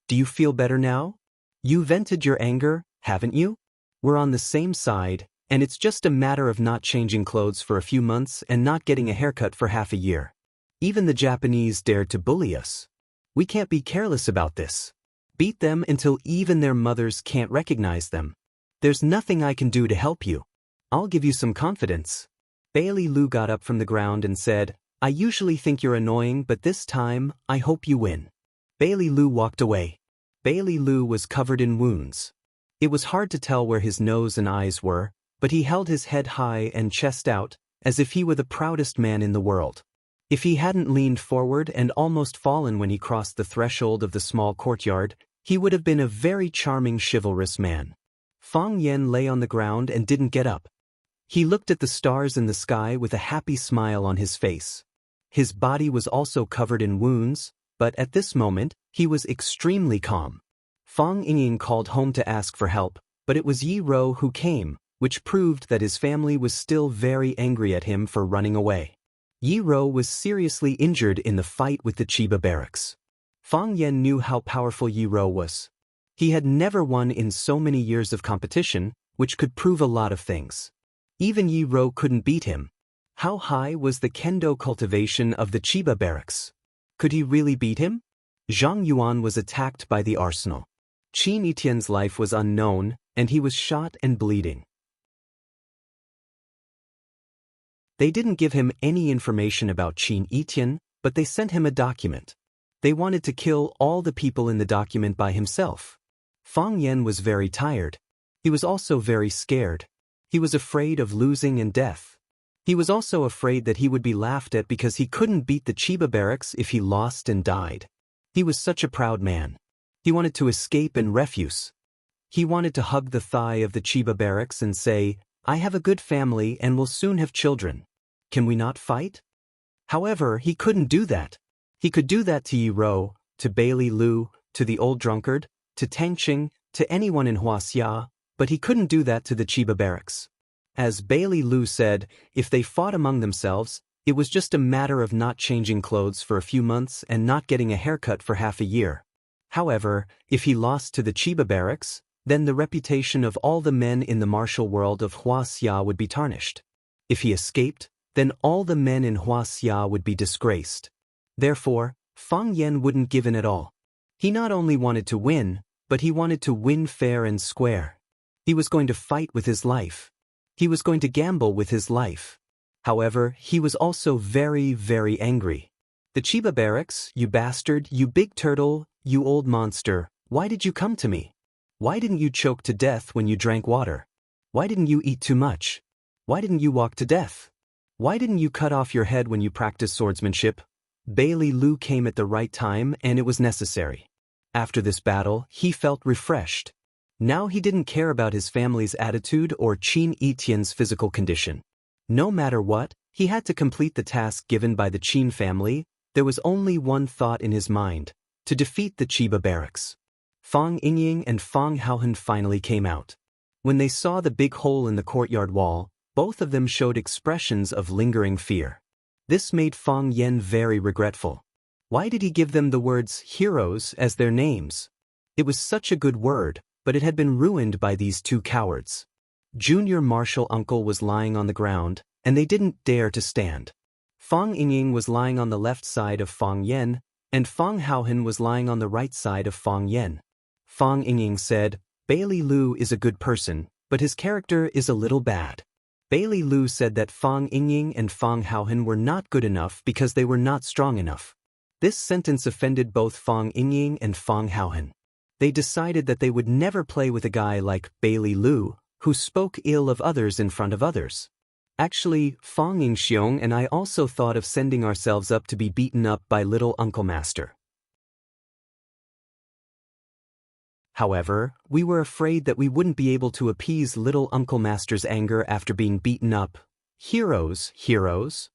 [SPEAKER 1] Do you feel better now? You vented your anger, haven't you? We're on the same side, and it's just a matter of not changing clothes for a few months and not getting a haircut for half a year. Even the Japanese dared to bully us. We can't be careless about this. Beat them until even their mothers can't recognize them. There's nothing I can do to help you. I'll give you some confidence. Bailey Lu got up from the ground and said, I usually think you're annoying, but this time, I hope you win. Bailey Lu walked away. Bailey Lu was covered in wounds. It was hard to tell where his nose and eyes were, but he held his head high and chest out, as if he were the proudest man in the world. If he hadn't leaned forward and almost fallen when he crossed the threshold of the small courtyard, he would have been a very charming chivalrous man. Fang Yen lay on the ground and didn't get up. He looked at the stars in the sky with a happy smile on his face. His body was also covered in wounds, but at this moment, he was extremely calm. Fang Yingying called home to ask for help, but it was Yi Ro who came, which proved that his family was still very angry at him for running away. Yi Ro was seriously injured in the fight with the Chiba barracks. Fang Yen knew how powerful Yi Ro was. He had never won in so many years of competition, which could prove a lot of things. Even Yi Ro couldn't beat him. How high was the kendo cultivation of the Chiba barracks? Could he really beat him? Zhang Yuan was attacked by the arsenal. Qin Etienne's life was unknown, and he was shot and bleeding. They didn't give him any information about Qin Etienne, but they sent him a document. They wanted to kill all the people in the document by himself. Fang Yen was very tired. He was also very scared. He was afraid of losing and death. He was also afraid that he would be laughed at because he couldn't beat the Chiba barracks if he lost and died. He was such a proud man. He wanted to escape and refuse. He wanted to hug the thigh of the Chiba barracks and say, I have a good family and will soon have children. Can we not fight? However, he couldn't do that. He could do that to Yi Ro, to Bailey Lu, to the old drunkard, to Tang Qing, to anyone in Wuxia, but he couldn't do that to the Chiba barracks. As Bailey Lu said, if they fought among themselves, it was just a matter of not changing clothes for a few months and not getting a haircut for half a year. However, if he lost to the Chiba barracks, then the reputation of all the men in the martial world of Wuxia would be tarnished. If he escaped, then all the men in Wuxia would be disgraced. Therefore, Fang Yen wouldn't give in at all. He not only wanted to win, but he wanted to win fair and square. He was going to fight with his life. He was going to gamble with his life. However, he was also very, very angry. The Chiba barracks, you bastard, you big turtle, you old monster, why did you come to me? Why didn't you choke to death when you drank water? Why didn't you eat too much? Why didn't you walk to death? Why didn't you cut off your head when you practiced swordsmanship? Bailey Lu came at the right time and it was necessary. After this battle, he felt refreshed. Now he didn't care about his family's attitude or Qin Etienne's physical condition. No matter what, he had to complete the task given by the Qin family. There was only one thought in his mind: to defeat the Chiba barracks. Fang Yingying and Fang Haohan finally came out. When they saw the big hole in the courtyard wall, both of them showed expressions of lingering fear. This made Fang Yen very regretful. Why did he give them the words heroes as their names? It was such a good word, but it had been ruined by these two cowards. Junior Marshal Uncle was lying on the ground, and they didn't dare to stand. Fang Yingying was lying on the left side of Fang Yen, and Fang Haohan was lying on the right side of Fang Yen. Fang Yingying said, Bailey Lu is a good person, but his character is a little bad. Bailey Lu said that Fang Yingying and Fang Haohan were not good enough because they were not strong enough. This sentence offended both Fang Yingying and Fang Haohan. They decided that they would never play with a guy like Bailey Lu, who spoke ill of others in front of others. Actually, Fang Yingxiong and I also thought of sending ourselves up to be beaten up by little Uncle Master. However, we were afraid that we wouldn't be able to appease little Uncle Master's anger after being beaten up. Heroes, heroes?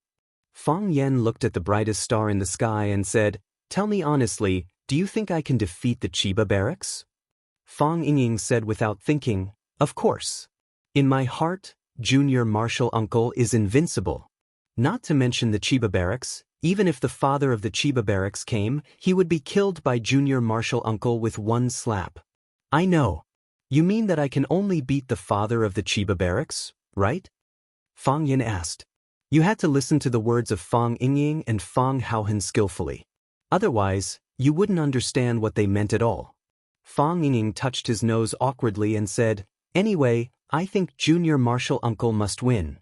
[SPEAKER 1] Fang Yen looked at the brightest star in the sky and said, Tell me honestly, do you think I can defeat the Chiba barracks? Fang Yingying said without thinking, Of course. In my heart, Junior Marshal Uncle is invincible. Not to mention the Chiba barracks, even if the father of the Chiba barracks came, he would be killed by Junior Marshal Uncle with one slap. I know. You mean that I can only beat the father of the Chiba barracks, right? Fang Yen asked. You had to listen to the words of Fang Yingying and Fang Haohan skillfully. Otherwise, you wouldn't understand what they meant at all. Fang Yingying touched his nose awkwardly and said, Anyway, I think Junior Martial Uncle must win.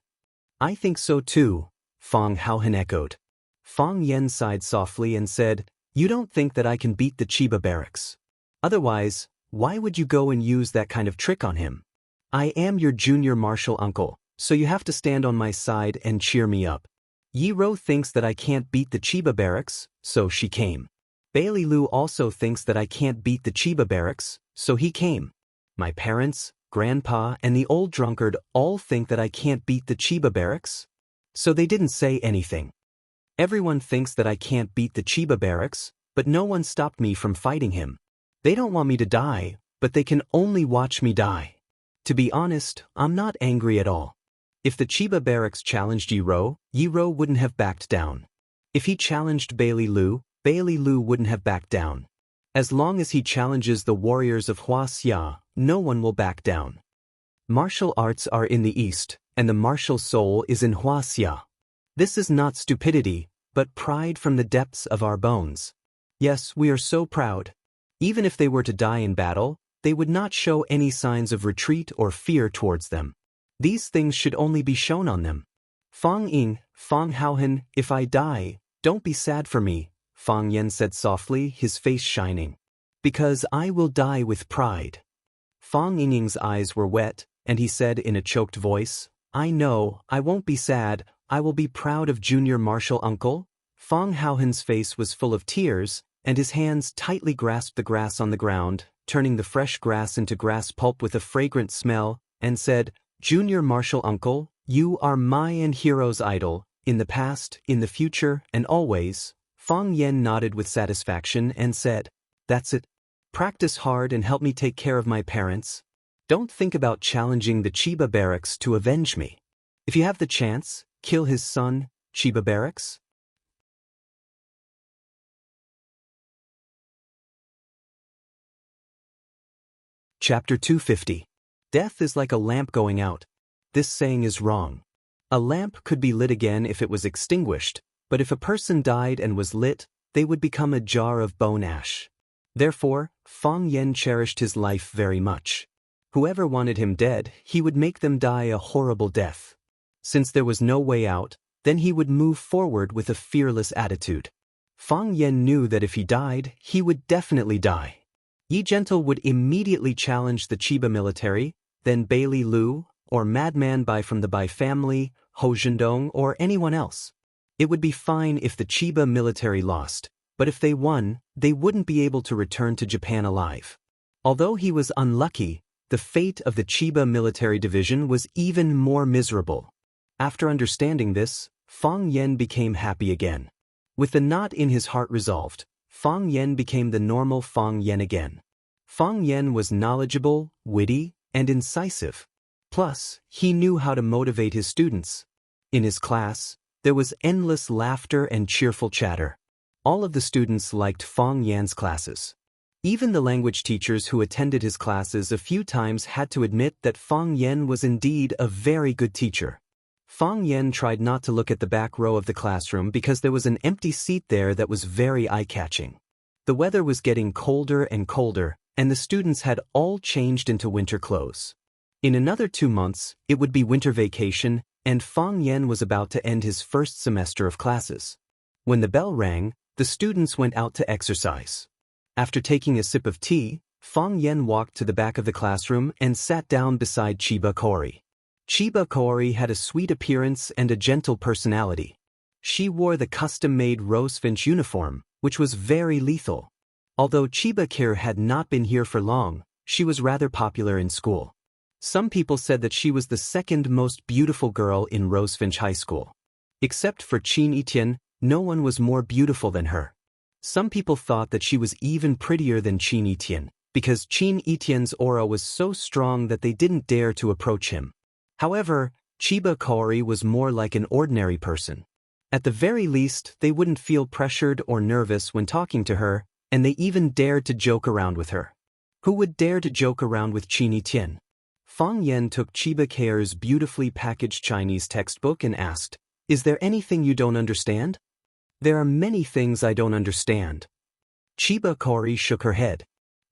[SPEAKER 1] I think so too, Fang Haohan echoed. Fang Yen sighed softly and said, You don't think that I can beat the Chiba barracks? Otherwise, why would you go and use that kind of trick on him? I am your Junior Martial Uncle, so you have to stand on my side and cheer me up. Yi Ro thinks that I can't beat the Chiba barracks, so she came. Bailey Lu also thinks that I can't beat the Chiba barracks, so he came. My parents, Grandpa, and the old drunkard all think that I can't beat the Chiba barracks, so they didn't say anything. Everyone thinks that I can't beat the Chiba barracks, but no one stopped me from fighting him. They don't want me to die, but they can only watch me die. To be honest, I'm not angry at all. If the Chiba barracks challenged Yi Ro wouldn't have backed down. If he challenged Bailey Lu wouldn't have backed down. As long as he challenges the warriors of Wuxia, no one will back down. Martial arts are in the East, and the martial soul is in Wuxia. This is not stupidity, but pride from the depths of our bones. Yes, we are so proud. Even if they were to die in battle, they would not show any signs of retreat or fear towards them. These things should only be shown on them. Fang Haohan, if I die, don't be sad for me, Fang Yen said softly, his face shining. Because I will die with pride. Fang Ying's eyes were wet, and he said in a choked voice, I know, I won't be sad, I will be proud of Junior Martial Uncle. Fang Haohan's face was full of tears, and his hands tightly grasped the grass on the ground, turning the fresh grass into grass pulp with a fragrant smell, and said, Junior Martial Uncle, you are my and Hero's idol, in the past, in the future, and always. Fang Yen nodded with satisfaction and said, That's it. Practice hard and help me take care of my parents. Don't think about challenging the Chiba barracks to avenge me. If you have the chance, kill his son, Chiba barracks. Chapter 250. Death is like a lamp going out. This saying is wrong. A lamp could be lit again if it was extinguished, but if a person died and was lit, they would become a jar of bone ash. Therefore, Fang Yen cherished his life very much. Whoever wanted him dead, he would make them die a horrible death. Since there was no way out, then he would move forward with a fearless attitude. Fang Yen knew that if he died, he would definitely die. Yi Gentle would immediately challenge the Chiba military, then Bailey Lu, or Madman Bai from the Bai family, Ho Zhendong, or anyone else. It would be fine if the Chiba military lost, but if they won, they wouldn't be able to return to Japan alive. Although he was unlucky, the fate of the Chiba military division was even more miserable. After understanding this, Fang Yen became happy again. With the knot in his heart resolved, Fang Yen became the normal Fang Yen again. Fang Yen was knowledgeable, witty, and incisive. Plus, he knew how to motivate his students. In his class, there was endless laughter and cheerful chatter. All of the students liked Fang Yen's classes. Even the language teachers who attended his classes a few times had to admit that Fang Yen was indeed a very good teacher. Fang Yen tried not to look at the back row of the classroom because there was an empty seat there that was very eye-catching. The weather was getting colder and colder, and the students had all changed into winter clothes. In another 2 months, it would be winter vacation, and Fang Yen was about to end his first semester of classes. When the bell rang, the students went out to exercise. After taking a sip of tea, Fang Yen walked to the back of the classroom and sat down beside Chiba Kori. Chiba Kori had a sweet appearance and a gentle personality. She wore the custom-made rosefinch uniform, which was very lethal. Although Chiba Kir had not been here for long, she was rather popular in school. Some people said that she was the second most beautiful girl in Rosefinch High School. Except for Qin Etian, no one was more beautiful than her. Some people thought that she was even prettier than Qin Etian, because Qin Etian's aura was so strong that they didn't dare to approach him. However, Chiba Kori was more like an ordinary person. At the very least, they wouldn't feel pressured or nervous when talking to her, and they even dared to joke around with her. Who would dare to joke around with Qin Etian? Fang Yen took Chiba Ker's beautifully packaged Chinese textbook and asked, Is there anything you don't understand? There are many things I don't understand. Chiba Kori shook her head.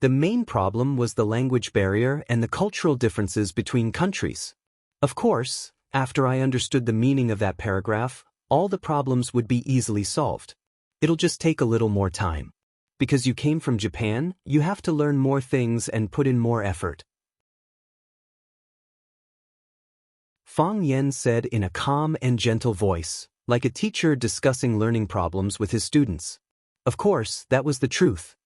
[SPEAKER 1] The main problem was the language barrier and the cultural differences between countries. Of course, after I understood the meaning of that paragraph, all the problems would be easily solved. It'll just take a little more time. Because you came from Japan, you have to learn more things and put in more effort. Fang Yan said in a calm and gentle voice, like a teacher discussing learning problems with his students. Of course, that was the truth.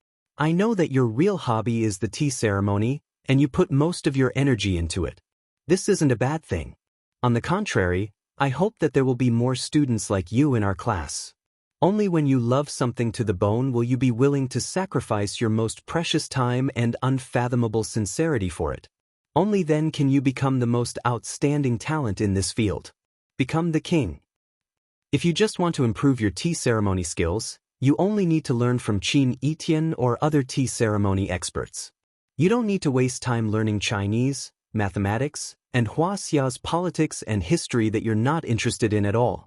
[SPEAKER 1] I know that your real hobby is the tea ceremony, and you put most of your energy into it. This isn't a bad thing. On the contrary, I hope that there will be more students like you in our class. Only when you love something to the bone will you be willing to sacrifice your most precious time and unfathomable sincerity for it. Only then can you become the most outstanding talent in this field. Become the king. If you just want to improve your tea ceremony skills, you only need to learn from Qin Etian or other tea ceremony experts. You don't need to waste time learning Chinese, mathematics, and Wuxia's politics and history that you're not interested in at all.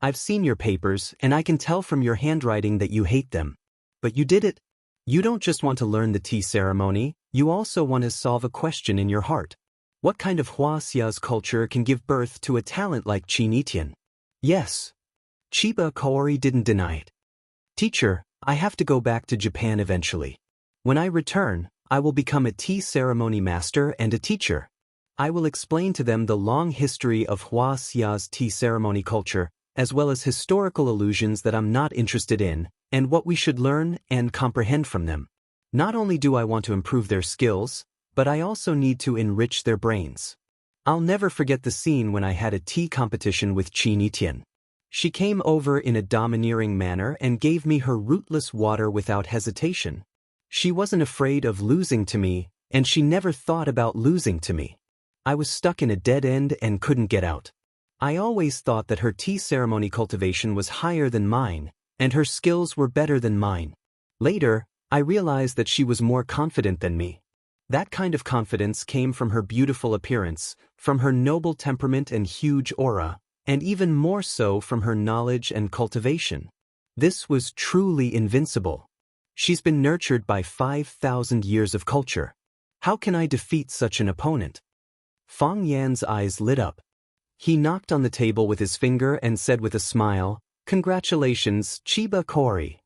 [SPEAKER 1] I've seen your papers, and I can tell from your handwriting that you hate them. But you did it. You don't just want to learn the tea ceremony, you also want to solve a question in your heart. What kind of Wuxia's culture can give birth to a talent like Qin Etian? Yes. Chiba Kaori didn't deny it. Teacher, I have to go back to Japan eventually. When I return, I will become a tea ceremony master and a teacher. I will explain to them the long history of Wuxia's tea ceremony culture, as well as historical allusions that I'm not interested in, and what we should learn and comprehend from them. Not only do I want to improve their skills, but I also need to enrich their brains. I'll never forget the scene when I had a tea competition with Qin Etian. She came over in a domineering manner and gave me her rootless water without hesitation. She wasn't afraid of losing to me, and she never thought about losing to me. I was stuck in a dead end and couldn't get out. I always thought that her tea ceremony cultivation was higher than mine, and her skills were better than mine. Later, I realized that she was more confident than me. That kind of confidence came from her beautiful appearance, from her noble temperament and huge aura, and even more so from her knowledge and cultivation. This was truly invincible. She's been nurtured by 5,000 years of culture. How can I defeat such an opponent? Fang Yan's eyes lit up. He knocked on the table with his finger and said with a smile, "Congratulations, Chiba Kaori."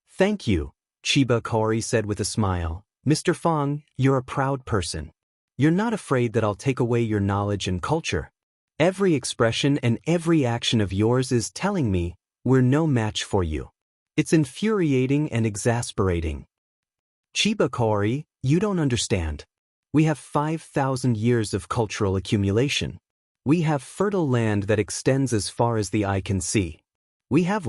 [SPEAKER 1] "Thank you," Chiba Kaori said with a smile. "Mr. Fang, you're a proud person. You're not afraid that I'll take away your knowledge and culture. Every expression and every action of yours is telling me we're no match for you. It's infuriating and exasperating." "Chiba Kaori, you don't understand. We have 5,000 years of cultural accumulation. We have fertile land that extends as far as the eye can see. We have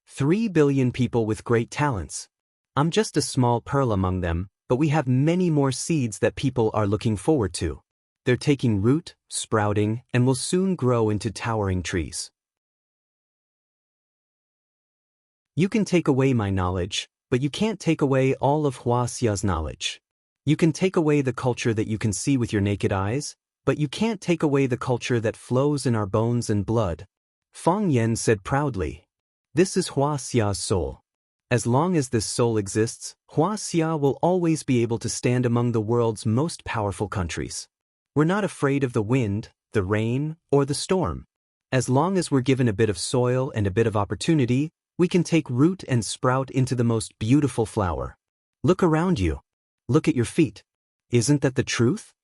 [SPEAKER 1] 3 billion people with great talents. I'm just a small pearl among them, but we have many more seeds that people are looking forward to. They're taking root, sprouting, and will soon grow into towering trees. You can take away my knowledge, but you can't take away all of Wuxia's knowledge. You can take away the culture that you can see with your naked eyes, but you can't take away the culture that flows in our bones and blood." Fang Yan said proudly. "This is Wuxia's soul. As long as this soul exists, Wuxia will always be able to stand among the world's most powerful countries. We're not afraid of the wind, the rain, or the storm. As long as we're given a bit of soil and a bit of opportunity, we can take root and sprout into the most beautiful flower. Look around you. Look at your feet. Isn't that the truth?"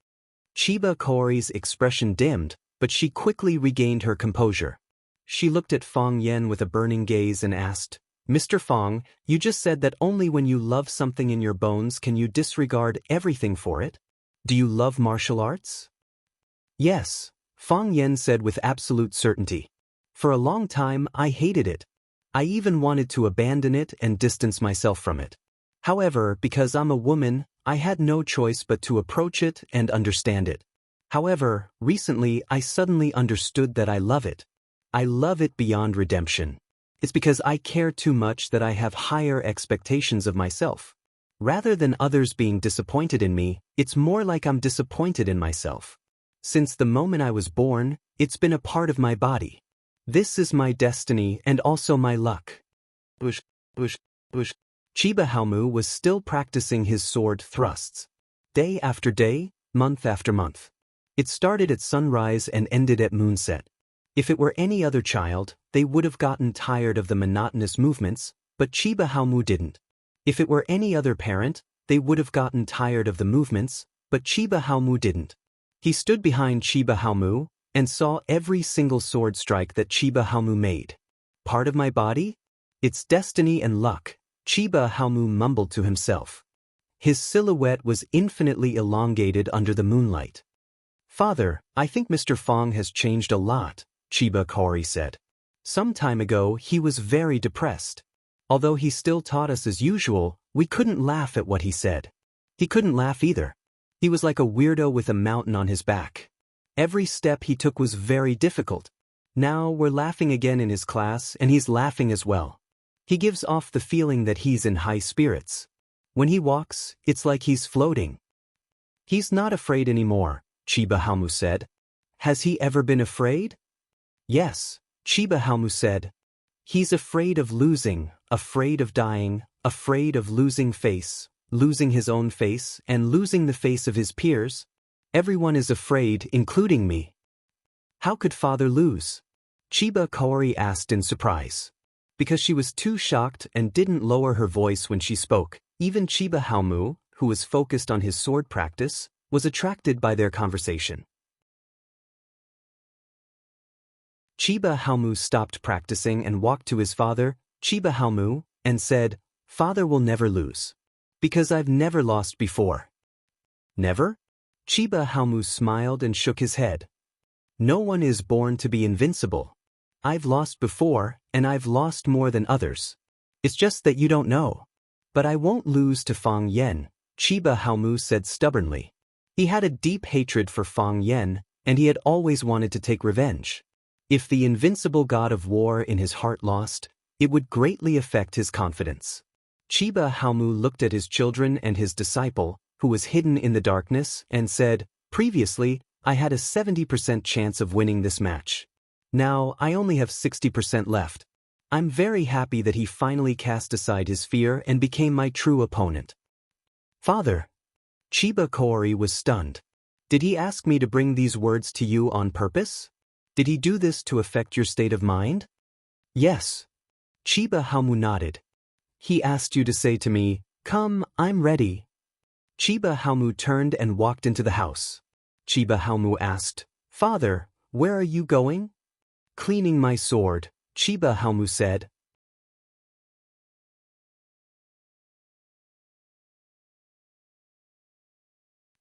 [SPEAKER 1] Chiba Kaori's expression dimmed, but she quickly regained her composure. She looked at Fang Yan with a burning gaze and asked, "Mr. Fang, you just said that only when you love something in your bones can you disregard everything for it? Do you love martial arts?" "Yes," Fang Yan said with absolute certainty. "For a long time I hated it. I even wanted to abandon it and distance myself from it. However, because I'm a woman, I had no choice but to approach it and understand it. However, recently I suddenly understood that I love it. I love it beyond redemption. It's because I care too much that I have higher expectations of myself. Rather than others being disappointed in me, it's more like I'm disappointed in myself. Since the moment I was born, it's been a part of my body. This is my destiny and also my luck." Chiba Haomu was still practicing his sword thrusts. Day after day, month after month. It started at sunrise and ended at moonset. If it were any other child, they would have gotten tired of the monotonous movements, but Chiba Haomu didn't. If it were any other parent, they would have gotten tired of the movements, but Chiba Haomu didn't. He stood behind Chiba Haomu and saw every single sword strike that Chiba Haomu made. Part of my body? It's destiny and luck, Chiba Haomu mumbled to himself. His silhouette was infinitely elongated under the moonlight. Father, I think Mr. Fong has changed a lot, Chiba Kaori said. Some time ago he was very depressed. Although he still taught us as usual, we couldn't laugh at what he said. He couldn't laugh either. He was like a weirdo with a mountain on his back. Every step he took was very difficult. Now we're laughing again in his class and he's laughing as well. He gives off the feeling that he's in high spirits. When he walks, it's like he's floating. He's not afraid anymore, Chiba Haomu said. Has he ever been afraid? Yes, Chiba Haomu said. He's afraid of losing, afraid of dying, afraid of losing face, losing his own face, and losing the face of his peers. Everyone is afraid, including me. How could father lose? Chiba Kaori asked in surprise. Because she was too shocked and didn't lower her voice when she spoke, even Chiba Haomu, who was focused on his sword practice, was attracted by their conversation. Chiba Haomu stopped practicing and walked to his father, Chiba Haomu, and said, Father will never lose. Because I've never lost before. Never? Chiba Haomu smiled and shook his head. No one is born to be invincible. I've lost before, and I've lost more than others. It's just that you don't know. But I won't lose to Fang Yan, Chiba Haomu said stubbornly. He had a deep hatred for Fang Yan, and he had always wanted to take revenge. If the invincible god of war in his heart lost, it would greatly affect his confidence. Chiba Haomu looked at his children and his disciple, who was hidden in the darkness, and said, Previously, I had a 70% chance of winning this match. Now, I only have 60% left. I'm very happy that he finally cast aside his fear and became my true opponent. Father. Chiba Kaori was stunned. Did he ask me to bring these words to you on purpose? Did he do this to affect your state of mind? Yes. Chiba Haomu nodded. He asked you to say to me, Come, I'm ready. Chiba Haomu turned and walked into the house. Chiba Haomu asked, Father, where are you going? Cleaning my sword, Chiba Haomu said.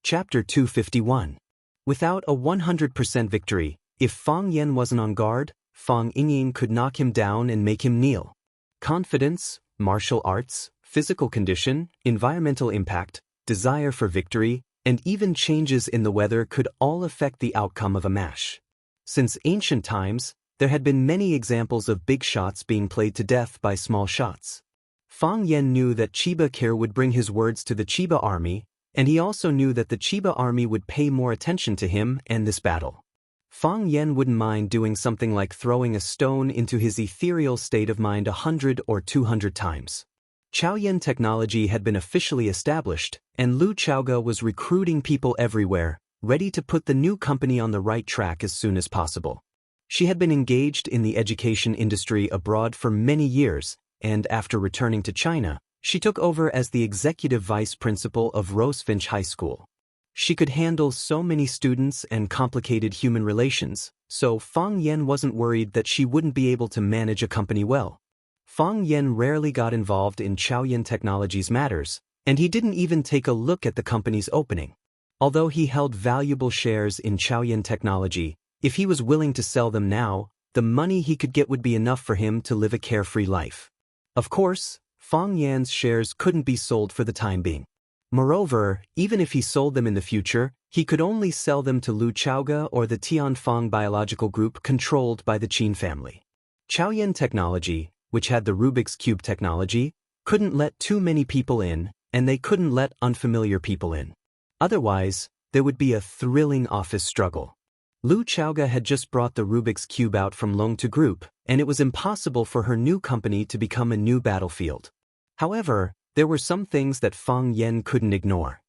[SPEAKER 1] Chapter 251. Without a 100% victory, if Fang Yan wasn't on guard, Fang Yingying could knock him down and make him kneel. Confidence, martial arts, physical condition, environmental impact, desire for victory, and even changes in the weather could all affect the outcome of a match. Since ancient times, there had been many examples of big shots being played to death by small shots. Fang Yan knew that Chiba Kir would bring his words to the Chiba army, and he also knew that the Chiba army would pay more attention to him and this battle. Fang Yan wouldn't mind doing something like throwing a stone into his ethereal state of mind 100 or 200 times. Chaoyan technology had been officially established, and Lu Chaoga was recruiting people everywhere, ready to put the new company on the right track as soon as possible. She had been engaged in the education industry abroad for many years, and after returning to China, she took over as the executive vice principal of Rosefinch High School. She could handle so many students and complicated human relations, so Fang Yan wasn't worried that she wouldn't be able to manage a company well. Fang Yan rarely got involved in Chaoyan Technology's matters, and he didn't even take a look at the company's opening. Although he held valuable shares in Chaoyan Technology, if he was willing to sell them now, the money he could get would be enough for him to live a carefree life. Of course, Fang Yan's shares couldn't be sold for the time being. Moreover, even if he sold them in the future, he could only sell them to Lu Chaoga or the Tianfang biological group controlled by the Qin family. Chaoyan Technology, which had the Rubik's Cube technology, couldn't let too many people in, and they couldn't let unfamiliar people in. Otherwise, there would be a thrilling office struggle. Lu Chaoga had just brought the Rubik's Cube out from Longtime Group, and it was impossible for her new company to become a new battlefield. However, There were some things that Fang Yan couldn't ignore.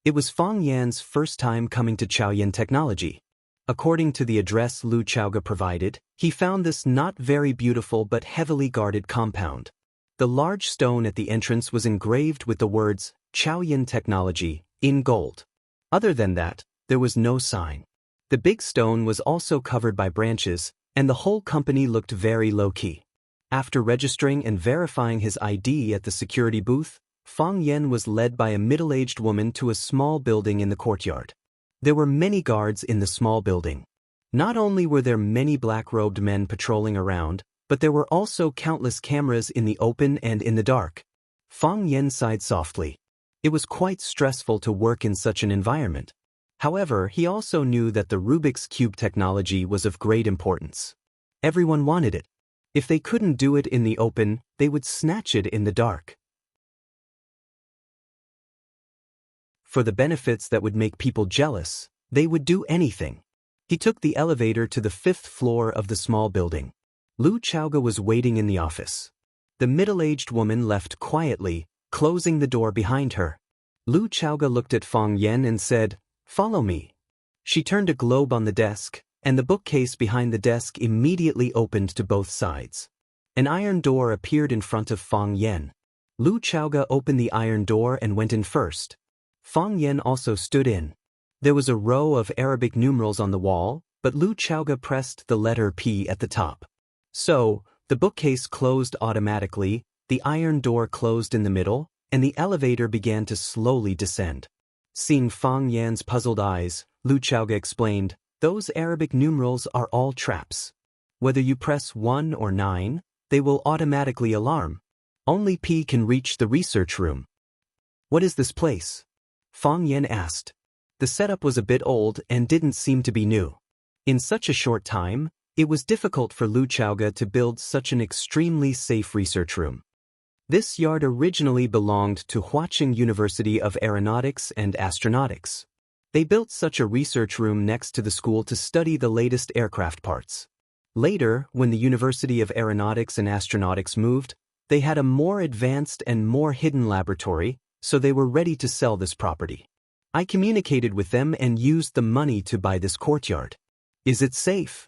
[SPEAKER 1] It was Fang Yan's first time coming to Chaoyan Technology. According to the address Lu Chaoga provided, he found this not very beautiful but heavily guarded compound. The large stone at the entrance was engraved with the words, Chaoyan Technology, in gold. Other than that, there was no sign. The big stone was also covered by branches, and the whole company looked very low-key. After registering and verifying his ID at the security booth, Fang Yan was led by a middle-aged woman to a small building in the courtyard. There were many guards in the small building. Not only were there many black-robed men patrolling around, but there were also countless cameras in the open and in the dark. Fang Yan sighed softly. It was quite stressful to work in such an environment. However, he also knew that the Rubik's Cube technology was of great importance. Everyone wanted it. If they couldn't do it in the open, they would snatch it in the dark. For the benefits that would make people jealous, they would do anything. He took the elevator to the 5th floor of the small building. Lu Chaoga was waiting in the office. The middle-aged woman left quietly, closing the door behind her. Lu Chaoga looked at Fang Yan and said, "Follow me." She turned a globe on the desk, and the bookcase behind the desk immediately opened to both sides. An iron door appeared in front of Fang Yan. Lu Chaoga opened the iron door and went in first. Fang Yan also stood in. There was a row of Arabic numerals on the wall, but Lu Chaoga pressed the letter P at the top. So, the bookcase closed automatically, the iron door closed in the middle, and the elevator began to slowly descend. Seeing Fang Yan's puzzled eyes, Lu Chaoga explained, "Those Arabic numerals are all traps. Whether you press 1 or 9, they will automatically alarm. Only P can reach the research room." "What is this place?" Fang Yan asked. The setup was a bit old and didn't seem to be new. In such a short time, it was difficult for Lu Chaoga to build such an extremely safe research room. This yard originally belonged to Huaqing University of Aeronautics and Astronautics. They built such a research room next to the school to study the latest aircraft parts. Later, when the University of Aeronautics and Astronautics moved, they had a more advanced and more hidden laboratory, so they were ready to sell this property. I communicated with them and used the money to buy this courtyard. "Is it safe?"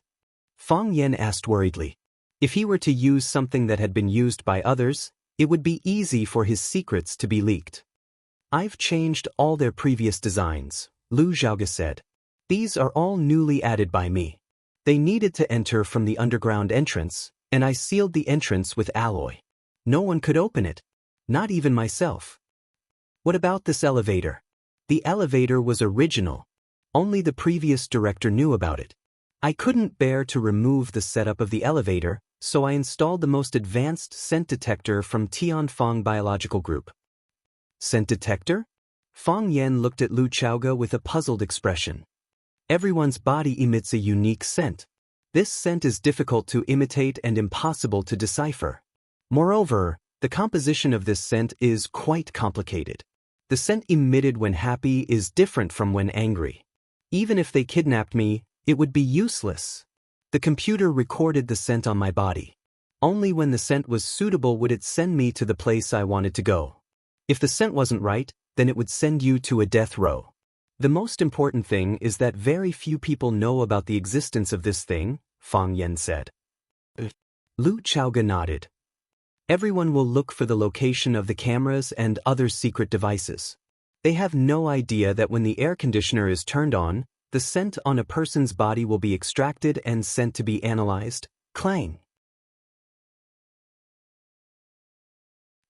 [SPEAKER 1] Fang Yan asked worriedly. If he were to use something that had been used by others, it would be easy for his secrets to be leaked. "I've changed all their previous designs," Lu Chaoga said. "These are all newly added by me. They needed to enter from the underground entrance, and I sealed the entrance with alloy. No one could open it, not even myself." "What about this elevator?" "The elevator was original. Only the previous director knew about it. I couldn't bear to remove the setup of the elevator, so I installed the most advanced scent detector from Tianfang Biological Group." "Scent detector?" Fang Yan looked at Lu Chaoga with a puzzled expression. "Everyone's body emits a unique scent. This scent is difficult to imitate and impossible to decipher. Moreover, the composition of this scent is quite complicated. The scent emitted when happy is different from when angry. Even if they kidnapped me, it would be useless. The computer recorded the scent on my body. Only when the scent was suitable would it send me to the place I wanted to go. If the scent wasn't right, then it would send you to a death row. The most important thing is that very few people know about the existence of this thing," Fang Yan said. Lu Chaoga nodded. "Everyone will look for the location of the cameras and other secret devices. They have no idea that when the air conditioner is turned on, the scent on a person's body will be extracted and sent to be analyzed." Clang.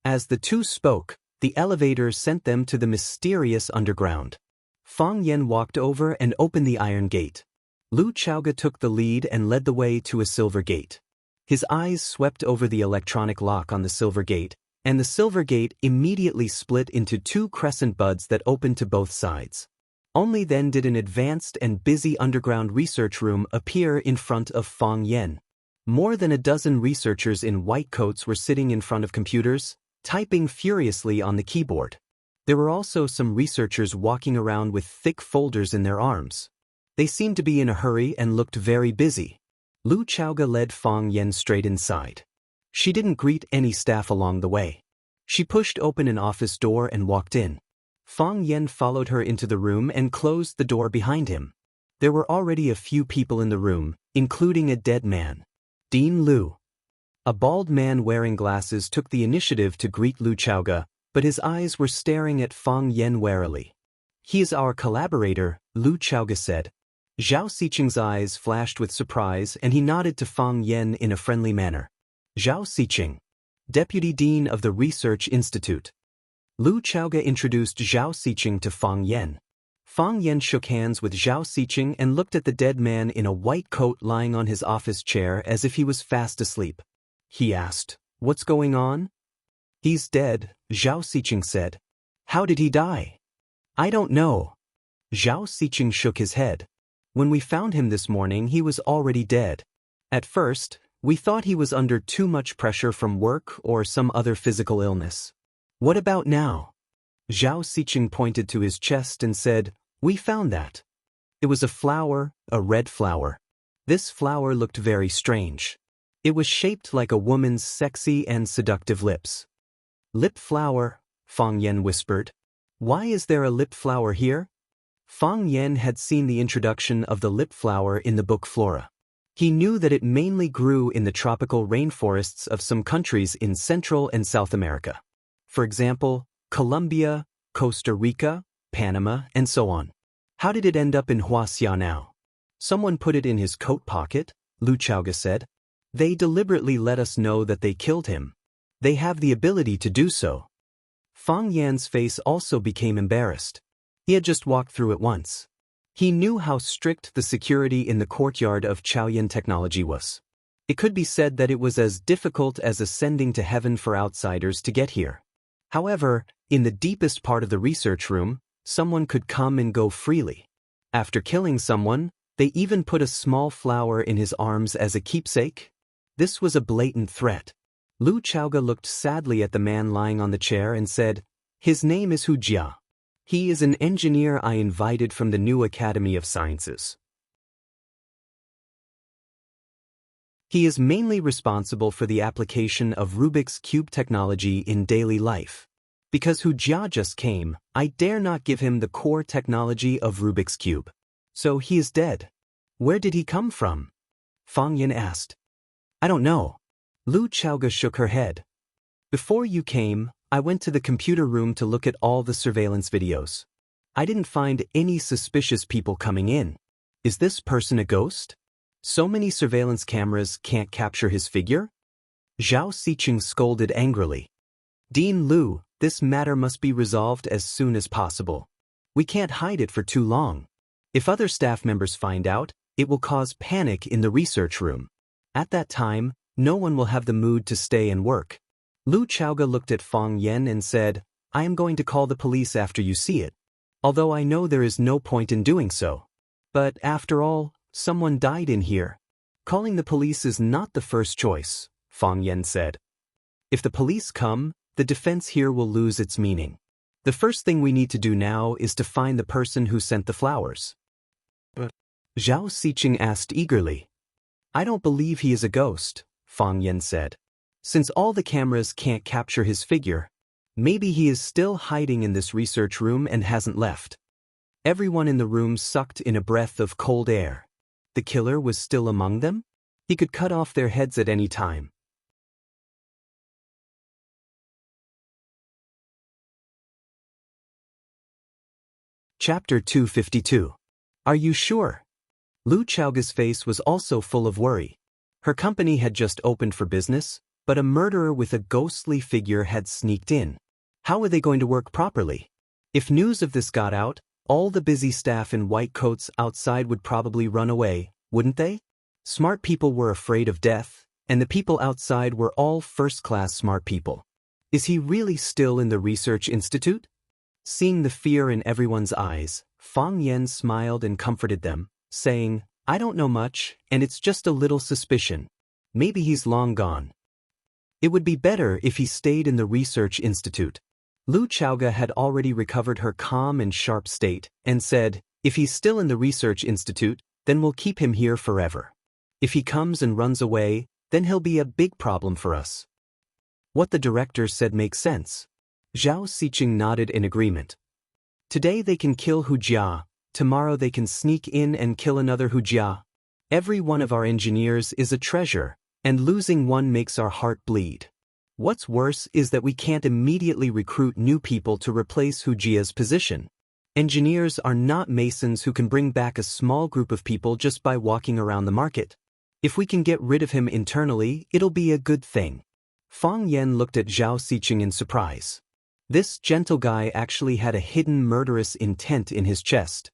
[SPEAKER 1] As the two spoke, the elevator sent them to the mysterious underground. Fang Yan walked over and opened the iron gate. Lu Chaoga took the lead and led the way to a silver gate. His eyes swept over the electronic lock on the silver gate, and the silver gate immediately split into 2 crescent buds that opened to both sides. Only then did an advanced and busy underground research room appear in front of Fang Yan. More than a dozen researchers in white coats were sitting in front of computers, typing furiously on the keyboard. There were also some researchers walking around with thick folders in their arms. They seemed to be in a hurry and looked very busy. Lu Chaoga led Fang Yan straight inside. She didn't greet any staff along the way. She pushed open an office door and walked in. Fang Yan followed her into the room and closed the door behind him. There were already a few people in the room, including a dead man. Dean Liu. A bald man wearing glasses took the initiative to greet Lu Chaoge, but his eyes were staring at Fang Yan warily. "He is our collaborator," Lu Chaoge said. Zhao Xiqing's eyes flashed with surprise and he nodded to Fang Yan in a friendly manner. "Zhao Xiqing, Deputy Dean of the Research Institute." Lu Chaoge introduced Zhao Xiqing to Fang Yan. Fang Yan shook hands with Zhao Xiqing and looked at the dead man in a white coat lying on his office chair as if he was fast asleep. He asked, "What's going on?" "He's dead," Zhao Xiqing said. "How did he die?" "I don't know." Zhao Xiqing shook his head. "When we found him this morning, he was already dead. At first, we thought he was under too much pressure from work or some other physical illness." "What about now?" Zhao Xiqing pointed to his chest and said, "We found that. It was a flower, a red flower. This flower looked very strange. It was shaped like a woman's sexy and seductive lips." "Lip flower," Fang Yan whispered. "Why is there a lip flower here?" Fang Yan had seen the introduction of the lip flower in the book Flora. He knew that it mainly grew in the tropical rainforests of some countries in Central and South America. For example, Colombia, Costa Rica, Panama, and so on. "How did it end up in Wuxia now?" "Someone put it in his coat pocket," Lu Chaoge said. "They deliberately let us know that they killed him. They have the ability to do so." Fang Yan's face also became embarrassed. He had just walked through it once. He knew how strict the security in the courtyard of Chaoyan Technology was. It could be said that it was as difficult as ascending to heaven for outsiders to get here. However, in the deepest part of the research room, someone could come and go freely. After killing someone, they even put a small flower in his arms as a keepsake. This was a blatant threat. Lu Chaoge looked sadly at the man lying on the chair and said, "His name is Hu Jia. He is an engineer I invited from the new Academy of Sciences. He is mainly responsible for the application of Rubik's Cube technology in daily life. Because Hu Jia just came, I dare not give him the core technology of Rubik's Cube. So he is dead. Where did he come from?" Fang Yan asked. "I don't know." Lu Chaoge shook her head. "Before you came, I went to the computer room to look at all the surveillance videos. I didn't find any suspicious people coming in. Is this person a ghost? So many surveillance cameras can't capture his figure?" Zhao Xiqing scolded angrily. "Dean Liu, this matter must be resolved as soon as possible. We can't hide it for too long. If other staff members find out, it will cause panic in the research room. At that time, no one will have the mood to stay and work." Lu Chaoge looked at Fang Yan and said, "I am going to call the police after you see it. Although I know there is no point in doing so. But after all, someone died in here. Calling the police is not the first choice," Fang Yan said. "If the police come, the defense here will lose its meaning. The first thing we need to do now is to find the person who sent the flowers." "But," Zhao Xiqing asked eagerly. "I don't believe he is a ghost," Fang Yan said. "Since all the cameras can't capture his figure, maybe he is still hiding in this research room and hasn't left." Everyone in the room sucked in a breath of cold air. The killer was still among them? He could cut off their heads at any time. Chapter 252. Are you sure? Lu Chaoge's face was also full of worry. Her company had just opened for business, but a murderer with a ghostly figure had sneaked in. How were they going to work properly? If news of this got out, all the busy staff in white coats outside would probably run away, wouldn't they? Smart people were afraid of death, and the people outside were all first-class smart people. Is he really still in the research institute? Seeing the fear in everyone's eyes, Fang Yan smiled and comforted them, saying, "I don't know much, and it's just a little suspicion. Maybe he's long gone. It would be better if he stayed in the research institute." Lu Chaoge had already recovered her calm and sharp state, and said, "If he's still in the research institute, then we'll keep him here forever. If he comes and runs away, then he'll be a big problem for us." What the director said makes sense. Zhao Xiqing nodded in agreement. Today they can kill Hu Jia, tomorrow they can sneak in and kill another Hu Jia. Every one of our engineers is a treasure, and losing one makes our heart bleed. What's worse is that we can't immediately recruit new people to replace Hu Jia's position. Engineers are not masons who can bring back a small group of people just by walking around the market. If we can get rid of him internally, it'll be a good thing. Fang Yan looked at Zhao Xiqing in surprise. This gentle guy actually had a hidden murderous intent in his chest.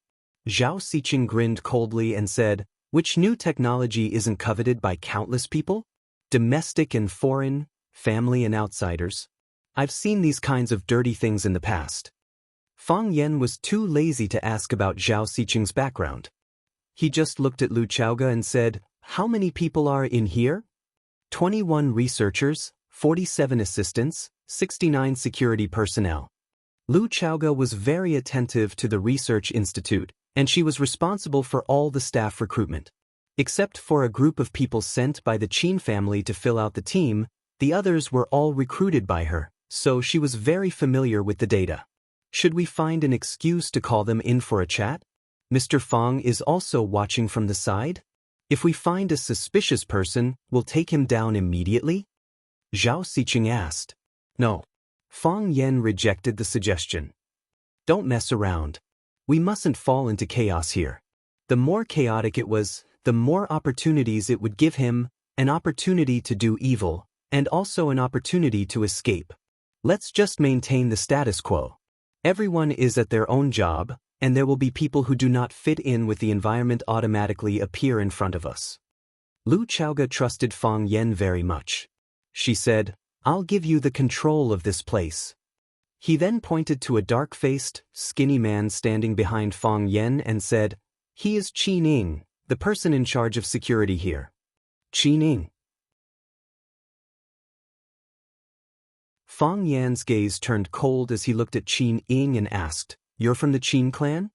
[SPEAKER 1] Zhao Xiqing grinned coldly and said, "Which new technology isn't coveted by countless people? Domestic and foreign, family and outsiders. I've seen these kinds of dirty things in the past." Fang Yan was too lazy to ask about Zhao Xiqing's background. He just looked at Lu Chaoge and said, "How many people are in here?" 21 researchers, 47 assistants, 69 security personnel. Lu Chaoge was very attentive to the research institute, and she was responsible for all the staff recruitment. Except for a group of people sent by the Qin family to fill out the team, the others were all recruited by her, so she was very familiar with the data. Should we find an excuse to call them in for a chat? Mr. Fang is also watching from the side? If we find a suspicious person, we'll take him down immediately? Zhao Xiqing asked. No. Fang Yan rejected the suggestion. Don't mess around. We mustn't fall into chaos here. The more chaotic it was, the more opportunities it would give him, an opportunity to do evil, and also an opportunity to escape. Let's just maintain the status quo. Everyone is at their own job, and there will be people who do not fit in with the environment automatically appear in front of us. Lu Chaoge trusted Fang Yan very much. She said, "I'll give you the control of this place." He then pointed to a dark-faced, skinny man standing behind Fang Yan and said, "He is Qin Ying, the person in charge of security here." Qin Ying. Fang Yan's gaze turned cold as he looked at Qin Ying and asked, "You're from the Qin clan?"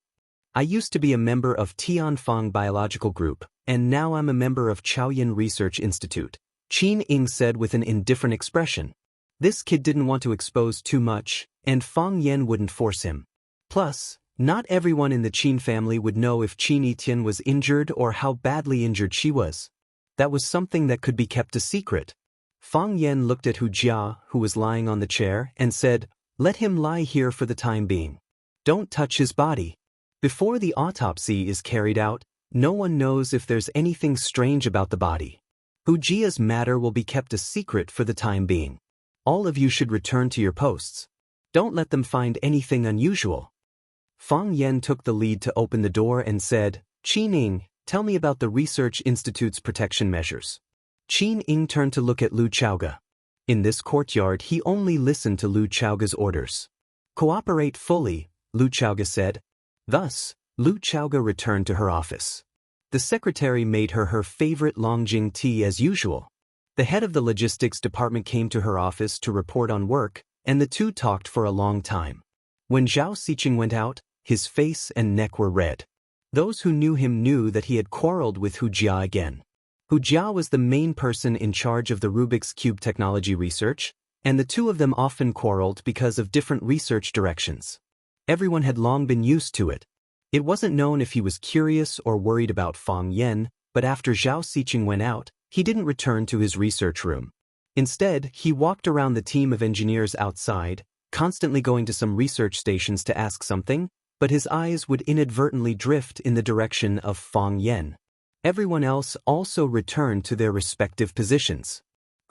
[SPEAKER 1] "I used to be a member of Tianfang Biological Group, and now I'm a member of Chaoyan Research Institute," Qin Ying said with an indifferent expression. This kid didn't want to expose too much, and Fang Yan wouldn't force him. Plus, not everyone in the Qin family would know if Qin Yitian was injured or how badly injured she was. That was something that could be kept a secret. Fang Yan looked at Hu Jia, who was lying on the chair, and said, "Let him lie here for the time being. Don't touch his body. Before the autopsy is carried out, no one knows if there's anything strange about the body. Hu Jia's matter will be kept a secret for the time being. All of you should return to your posts. Don't let them find anything unusual." Fang Yan took the lead to open the door and said, "Qin Ying, tell me about the Research Institute's protection measures." Qin Ying turned to look at Lu Chaoge. In this courtyard he only listened to Lu Chaoge's orders. "Cooperate fully," Lu Chaoge said. Thus, Lu Chaoge returned to her office. The secretary made her her favorite Longjing tea as usual. The head of the logistics department came to her office to report on work, and the two talked for a long time. When Zhao Xiqing went out, his face and neck were red. Those who knew him knew that he had quarreled with Hu Jia again. Hu Jia was the main person in charge of the Rubik's Cube technology research, and the two of them often quarreled because of different research directions. Everyone had long been used to it. It wasn't known if he was curious or worried about Fang Yan, but after Zhao Xiqing went out, he didn't return to his research room. Instead, he walked around the team of engineers outside, constantly going to some research stations to ask something, but his eyes would inadvertently drift in the direction of Fang Yan. Everyone else also returned to their respective positions.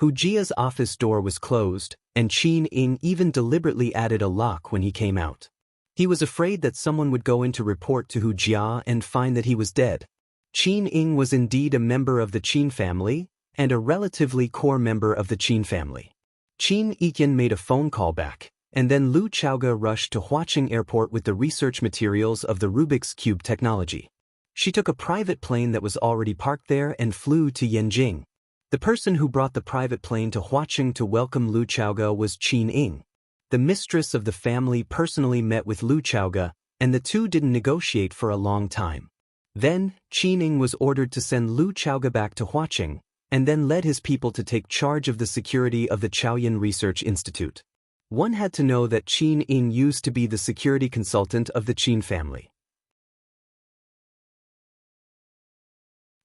[SPEAKER 1] Hu Jia's office door was closed, and Qin Ying even deliberately added a lock when he came out. He was afraid that someone would go in to report to Hu Jia and find that he was dead. Qin Ying was indeed a member of the Qin family, and a relatively core member of the Qin family. Qin Yitian made a phone call back, and then Lu Chaoge rushed to Huaqing Airport with the research materials of the Rubik's Cube technology. She took a private plane that was already parked there and flew to Yanjing. The person who brought the private plane to Huaqing to welcome Lu Chaoge was Qin Ying. The mistress of the family personally met with Lu Chaoge, and the two didn't negotiate for a long time. Then, Qin Ying was ordered to send Lu Chaoge back to Huaqing, and then led his people to take charge of the security of the Chaoyan Research Institute. One had to know that Qin Ying used to be the security consultant of the Qin family.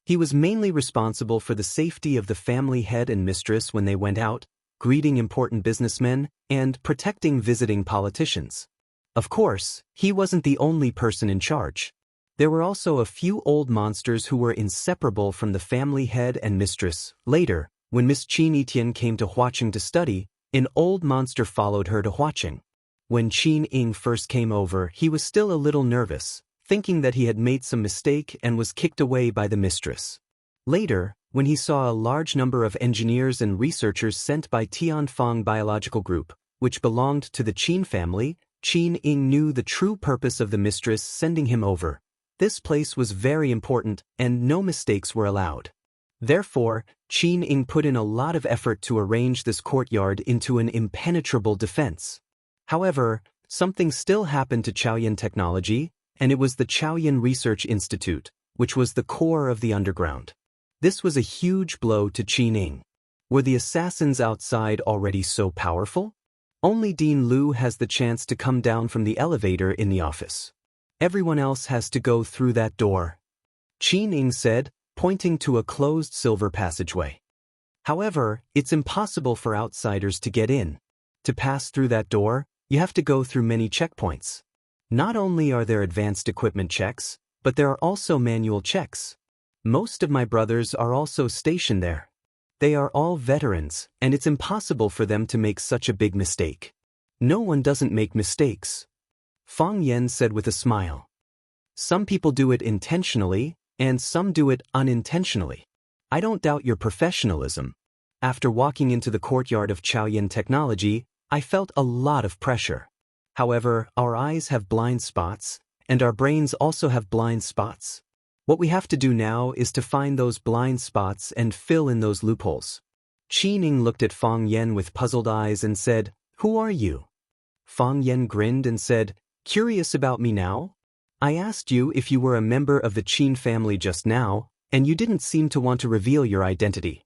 [SPEAKER 1] He was mainly responsible for the safety of the family head and mistress when they went out, greeting important businessmen, and protecting visiting politicians. Of course, he wasn't the only person in charge. There were also a few old monsters who were inseparable from the family head and mistress. Later, when Miss Qin Etian came to Huaqing to study, an old monster followed her to Huaqing. When Qin Ying first came over, he was still a little nervous, thinking that he had made some mistake and was kicked away by the mistress. Later, when he saw a large number of engineers and researchers sent by Tianfang Biological Group, which belonged to the Qin family, Qin Ying knew the true purpose of the mistress sending him over. This place was very important, and no mistakes were allowed. Therefore, Qin Ying put in a lot of effort to arrange this courtyard into an impenetrable defense. However, something still happened to Chaoyan technology, and it was the Chaoyan Research Institute, which was the core of the underground. This was a huge blow to Qin Ying. Were the assassins outside already so powerful? Only Dean Liu has the chance to come down from the elevator in the office. Everyone else has to go through that door, Qin Ying said, pointing to a closed silver passageway. However, it's impossible for outsiders to get in. To pass through that door, you have to go through many checkpoints. Not only are there advanced equipment checks, but there are also manual checks. Most of my brothers are also stationed there. They are all veterans, and it's impossible for them to make such a big mistake. No one doesn't make mistakes, Fang Yan said with a smile. Some people do it intentionally, and some do it unintentionally. I don't doubt your professionalism. After walking into the courtyard of Chaoyan Technology, I felt a lot of pressure. However, our eyes have blind spots, and our brains also have blind spots. What we have to do now is to find those blind spots and fill in those loopholes. Qin Ying looked at Fang Yan with puzzled eyes and said, "Who are you?" Fang Yan grinned and said, "Curious about me now? I asked you if you were a member of the Qin family just now, and you didn't seem to want to reveal your identity.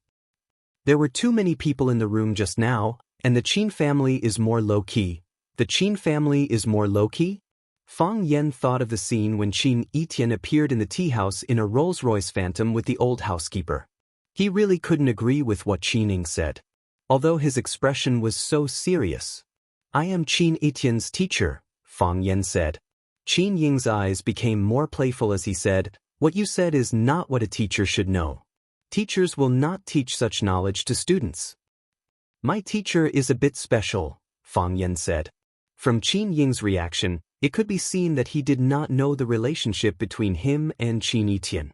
[SPEAKER 1] There were too many people in the room just now, and the Qin family is more low-key. The Qin family is more low-key?" Fang Yan thought of the scene when Qin Etian appeared in the tea house in a Rolls-Royce Phantom with the old housekeeper. He really couldn't agree with what Qin Ying said, although his expression was so serious. "I am Qin Etian's teacher," Fang Yan said. Qin Ying's eyes became more playful as he said, "What you said is not what a teacher should know. Teachers will not teach such knowledge to students." "My teacher is a bit special," Fang Yan said. From Qin Ying's reaction, it could be seen that he did not know the relationship between him and Qin Etian.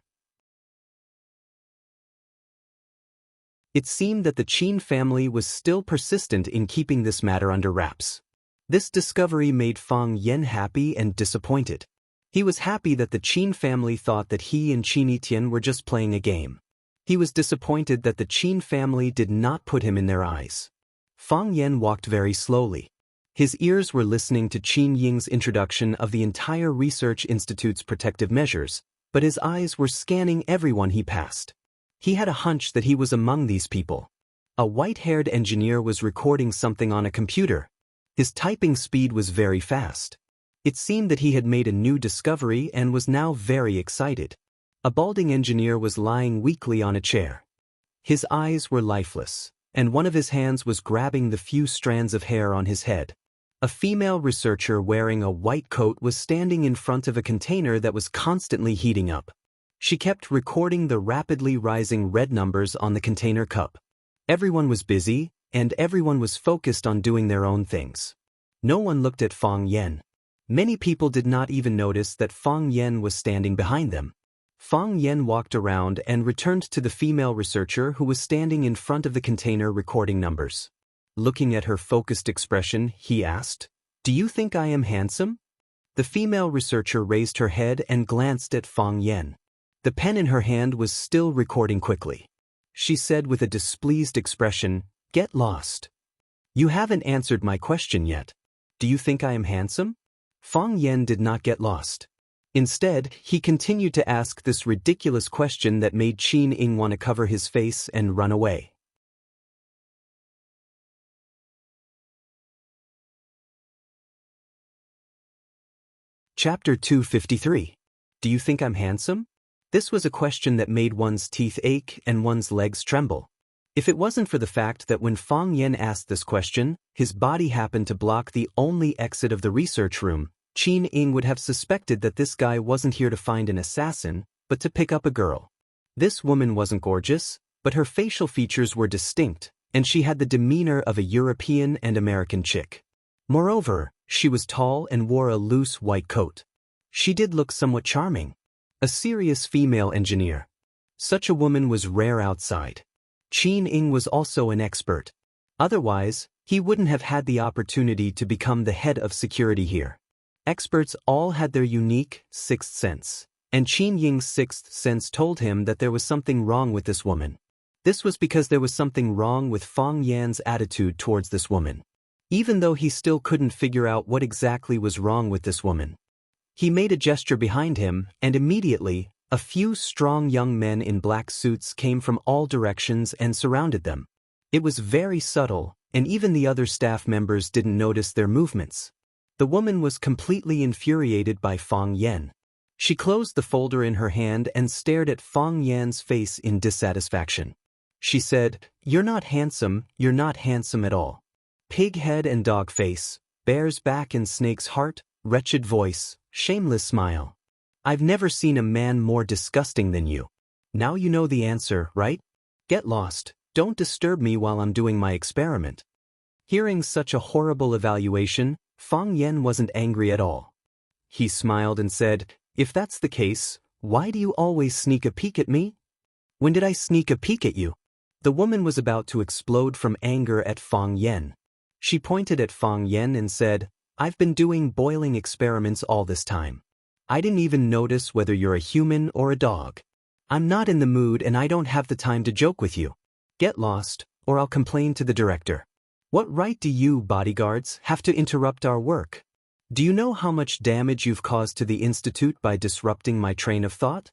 [SPEAKER 1] It seemed that the Qin family was still persistent in keeping this matter under wraps. This discovery made Fang Yan happy and disappointed. He was happy that the Qin family thought that he and Qin Etian were just playing a game. He was disappointed that the Qin family did not put him in their eyes. Fang Yan walked very slowly. His ears were listening to Qin Ying's introduction of the entire Research Institute's protective measures, but his eyes were scanning everyone he passed. He had a hunch that he was among these people. A white-haired engineer was recording something on a computer. His typing speed was very fast. It seemed that he had made a new discovery and was now very excited. A balding engineer was lying weakly on a chair. His eyes were lifeless, and one of his hands was grabbing the few strands of hair on his head. A female researcher wearing a white coat was standing in front of a container that was constantly heating up. She kept recording the rapidly rising red numbers on the container cup. Everyone was busy, and everyone was focused on doing their own things. No one looked at Fang Yan. Many people did not even notice that Fang Yan was standing behind them. Fang Yan walked around and returned to the female researcher who was standing in front of the container recording numbers. Looking at her focused expression, he asked, "Do you think I am handsome?" The female researcher raised her head and glanced at Fang Yan. The pen in her hand was still recording quickly. She said with a displeased expression, "Get lost. You haven't answered my question yet. Do you think I am handsome?" Fang Yan did not get lost. Instead, he continued to ask this ridiculous question that made Qin Ying want to cover his face and run away. Chapter 253. Do you think I'm handsome? This was a question that made one's teeth ache and one's legs tremble. If it wasn't for the fact that when Fang Yan asked this question, his body happened to block the only exit of the research room, Qin Ying would have suspected that this guy wasn't here to find an assassin, but to pick up a girl. This woman wasn't gorgeous, but her facial features were distinct, and she had the demeanor of a European and American chick. Moreover, she was tall and wore a loose white coat. She did look somewhat charming. A serious female engineer. Such a woman was rare outside. Qin Ying was also an expert. Otherwise, he wouldn't have had the opportunity to become the head of security here. Experts all had their unique sixth sense, and Qin Ying's sixth sense told him that there was something wrong with this woman. This was because there was something wrong with Fang Yan's attitude towards this woman. Even though he still couldn't figure out what exactly was wrong with this woman. He made a gesture behind him, and immediately, a few strong young men in black suits came from all directions and surrounded them. It was very subtle, and even the other staff members didn't notice their movements. The woman was completely infuriated by Fang Yan. She closed the folder in her hand and stared at Fang Yan's face in dissatisfaction. She said, "You're not handsome at all. Pig head and dog face, bear's back and snake's heart, wretched voice, shameless smile. I've never seen a man more disgusting than you. Now you know the answer, right? Get lost, don't disturb me while I'm doing my experiment." Hearing such a horrible evaluation, Fang Yan wasn't angry at all. He smiled and said, "If that's the case, why do you always sneak a peek at me? When did I sneak a peek at you?" The woman was about to explode from anger at Fang Yan. She pointed at Fang Yan and said, "I've been doing boiling experiments all this time. I didn't even notice whether you're a human or a dog. I'm not in the mood and I don't have the time to joke with you. Get lost, or I'll complain to the director. What right do you, bodyguards, have to interrupt our work? Do you know how much damage you've caused to the Institute by disrupting my train of thought?"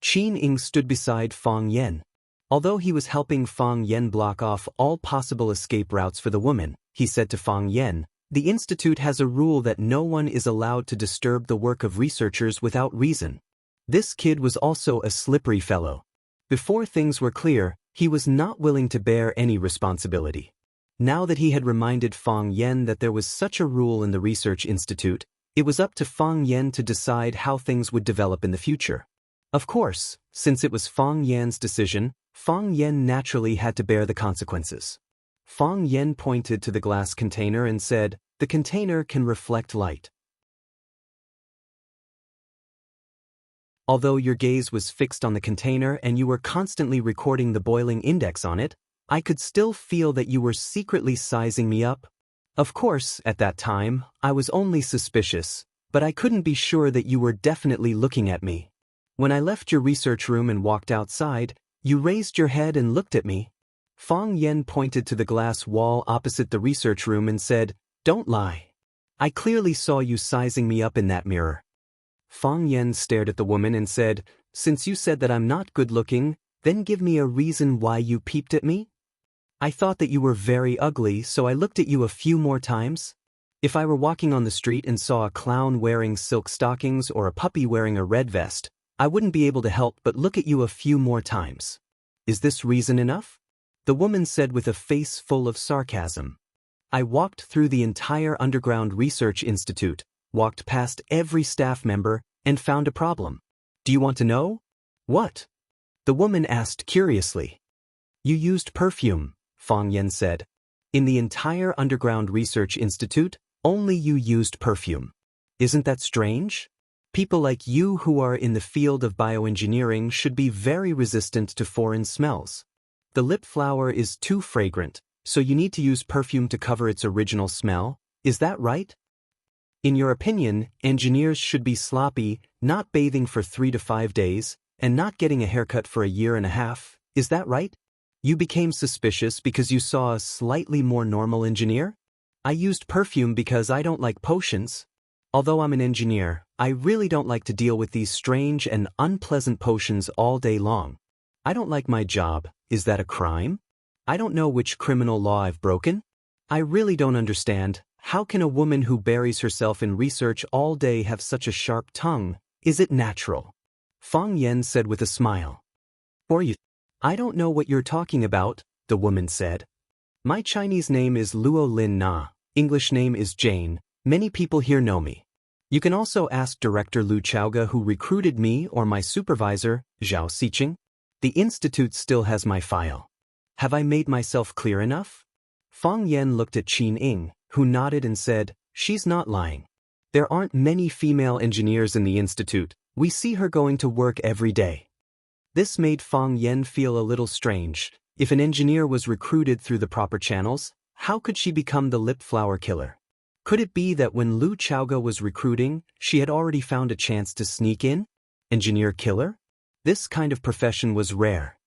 [SPEAKER 1] Qin Ying stood beside Fang Yan. Although he was helping Fang Yan block off all possible escape routes for the woman, he said to Fang Yan, "The Institute has a rule that no one is allowed to disturb the work of researchers without reason." This kid was also a slippery fellow. Before things were clear, he was not willing to bear any responsibility. Now that he had reminded Fang Yan that there was such a rule in the Research Institute, it was up to Fang Yan to decide how things would develop in the future. Of course, since it was Fang Yan's decision, Fang Yan naturally had to bear the consequences. Fang Yan pointed to the glass container and said, "The container can reflect light." Although your gaze was fixed on the container and you were constantly recording the boiling index on it, I could still feel that you were secretly sizing me up. Of course, at that time, I was only suspicious, but I couldn't be sure that you were definitely looking at me. When I left your research room and walked outside, you raised your head and looked at me. Fang Yan pointed to the glass wall opposite the research room and said, "Don't lie. I clearly saw you sizing me up in that mirror." Fang Yan stared at the woman and said, "Since you said that I'm not good looking, then give me a reason why you peeped at me? I thought that you were very ugly, so I looked at you a few more times. If I were walking on the street and saw a clown wearing silk stockings or a puppy wearing a red vest, I wouldn't be able to help but look at you a few more times. Is this reason enough?" The woman said with a face full of sarcasm. "I walked through the entire underground research institute, walked past every staff member, and found a problem. Do you want to know?" "What?" the woman asked curiously. "You used perfume," Fang Yan said. "In the entire underground research institute, only you used perfume. Isn't that strange? People like you who are in the field of bioengineering should be very resistant to foreign smells. The lip flower is too fragrant, so you need to use perfume to cover its original smell. Is that right? In your opinion, engineers should be sloppy, not bathing for 3 to 5 days, and not getting a haircut for a year and a half. Is that right? You became suspicious because you saw a slightly more normal engineer? I used perfume because I don't like potions. Although I'm an engineer, I really don't like to deal with these strange and unpleasant potions all day long. I don't like my job. Is that a crime? I don't know which criminal law I've broken. I really don't understand. How can a woman who buries herself in research all day have such a sharp tongue? Is it natural? Fang Yan said with a smile. For you. I don't know what you're talking about, the woman said. My Chinese name is Luo Lin Na, English name is Jane. Many people here know me. You can also ask Director Lu Chaoga who recruited me or my supervisor, Zhao Xiqing. The institute still has my file. Have I made myself clear enough? Fang Yan looked at Qin Ying, who nodded and said, she's not lying. There aren't many female engineers in the institute. We see her going to work every day. This made Fang Yan feel a little strange. If an engineer was recruited through the proper channels, how could she become the lip flower killer? Could it be that when Lu Chaoga was recruiting, she had already found a chance to sneak in? Engineer killer? This kind of profession was rare.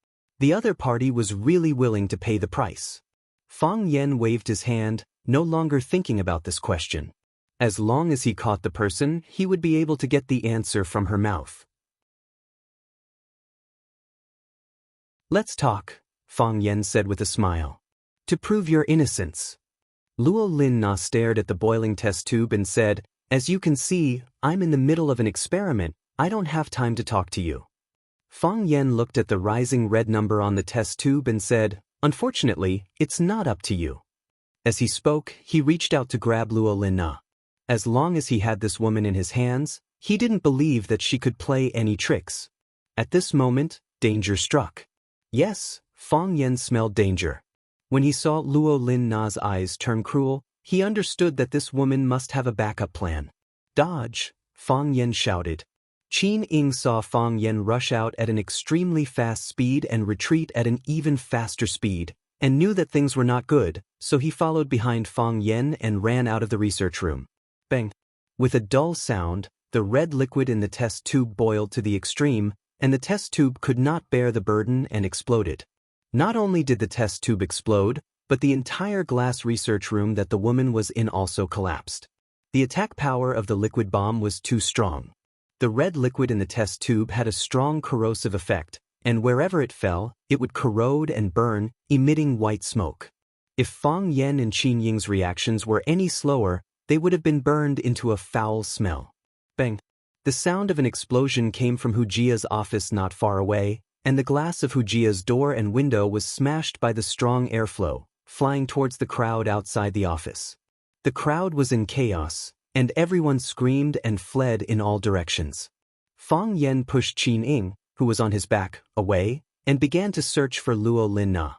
[SPEAKER 1] The other party was really willing to pay the price. Fang Yan waved his hand, no longer thinking about this question. As long as he caught the person, he would be able to get the answer from her mouth. Let's talk, Fang Yan said with a smile. To prove your innocence. Luo Lin Na stared at the boiling test tube and said, as you can see, I'm in the middle of an experiment. I don't have time to talk to you. Fang Yan looked at the rising red number on the test tube and said, unfortunately, it's not up to you. As he spoke, he reached out to grab Luo Lin Na. As long as he had this woman in his hands, he didn't believe that she could play any tricks. At this moment, danger struck. Yes, Fang Yan smelled danger. When he saw Luo Lin Na's eyes turn cruel, he understood that this woman must have a backup plan. Dodge, Fang Yan shouted. Qin Ying saw Fang Yan rush out at an extremely fast speed and retreat at an even faster speed, and knew that things were not good, so he followed behind Fang Yan and ran out of the research room. Bang! With a dull sound, the red liquid in the test tube boiled to the extreme, and the test tube could not bear the burden and exploded. Not only did the test tube explode, but the entire glass research room that the woman was in also collapsed. The attack power of the liquid bomb was too strong. The red liquid in the test tube had a strong corrosive effect, and wherever it fell, it would corrode and burn, emitting white smoke. If Fang Yan and Qin Ying's reactions were any slower, they would have been burned into a foul smell. Bang! The sound of an explosion came from Hujia's office not far away, and the glass of Hujia's door and window was smashed by the strong airflow, flying towards the crowd outside the office. The crowd was in chaos, and everyone screamed and fled in all directions. Fang Yan pushed Qin Ying, who was on his back, away, and began to search for Luo Lin Na.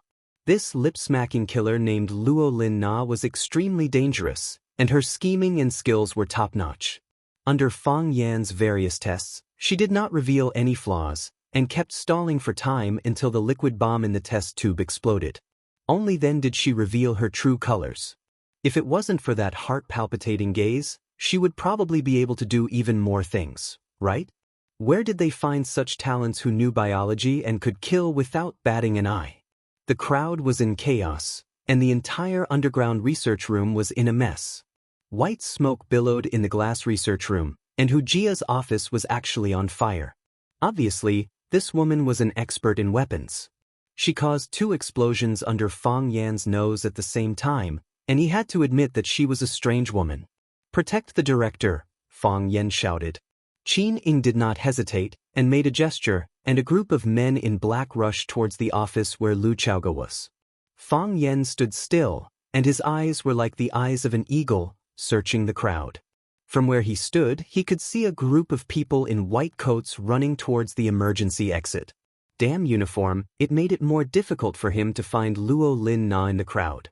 [SPEAKER 1] This lip-smacking killer named Luo Lin Na was extremely dangerous, and her scheming and skills were top-notch. Under Fang Yan's various tests, she did not reveal any flaws, and kept stalling for time until the liquid bomb in the test tube exploded. Only then did she reveal her true colors. If it wasn't for that heart-palpitating gaze, she would probably be able to do even more things, right? Where did they find such talents who knew biology and could kill without batting an eye? The crowd was in chaos, and the entire underground research room was in a mess. White smoke billowed in the glass research room, and Hujia's office was actually on fire. Obviously, this woman was an expert in weapons. She caused 2 explosions under Fang Yan's nose at the same time, and he had to admit that she was a strange woman. Protect the director, Fang Yan shouted. Qin Ying did not hesitate, and made a gesture, and a group of men in black rushed towards the office where Lu Chaoga was. Fang Yan stood still, and his eyes were like the eyes of an eagle, searching the crowd. From where he stood, he could see a group of people in white coats running towards the emergency exit. Damn uniform, it made it more difficult for him to find Luo Lin Na in the crowd.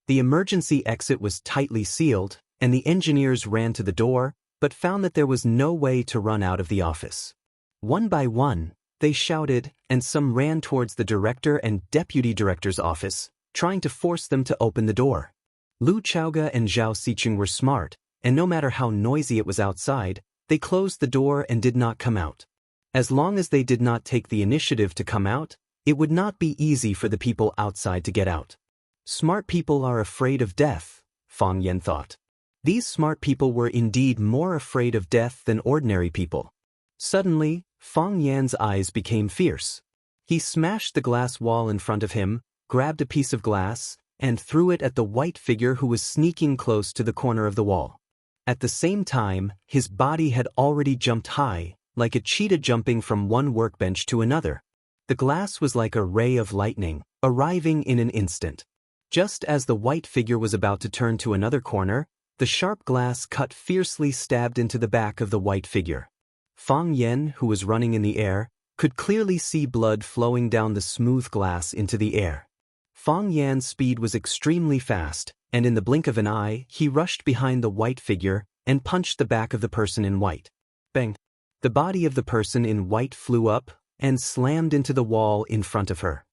[SPEAKER 1] The emergency exit was tightly sealed, and the engineers ran to the door, but found that there was no way to run out of the office. One by one, they shouted, and some ran towards the director and deputy director's office, trying to force them to open the door. Lu Chaoga and Zhao Xiqing were smart, and no matter how noisy it was outside, they closed the door and did not come out. As long as they did not take the initiative to come out, it would not be easy for the people outside to get out. Smart people are afraid of death, Fang Yan thought. These smart people were indeed more afraid of death than ordinary people. Suddenly, Fang Yan's eyes became fierce. He smashed the glass wall in front of him, grabbed a piece of glass, and threw it at the white figure who was sneaking close to the corner of the wall. At the same time, his body had already jumped high, like a cheetah jumping from one workbench to another. The glass was like a ray of lightning, arriving in an instant. Just as the white figure was about to turn to another corner, the sharp glass cut fiercely stabbed into the back of the white figure. Fang Yan, who was running in the air, could clearly see blood flowing down the smooth glass into the air. Fang Yan's speed was extremely fast, and in the blink of an eye, he rushed behind the white figure and punched the back of the person in white. Bang! The body of the person in white flew up and slammed into the wall in front of her.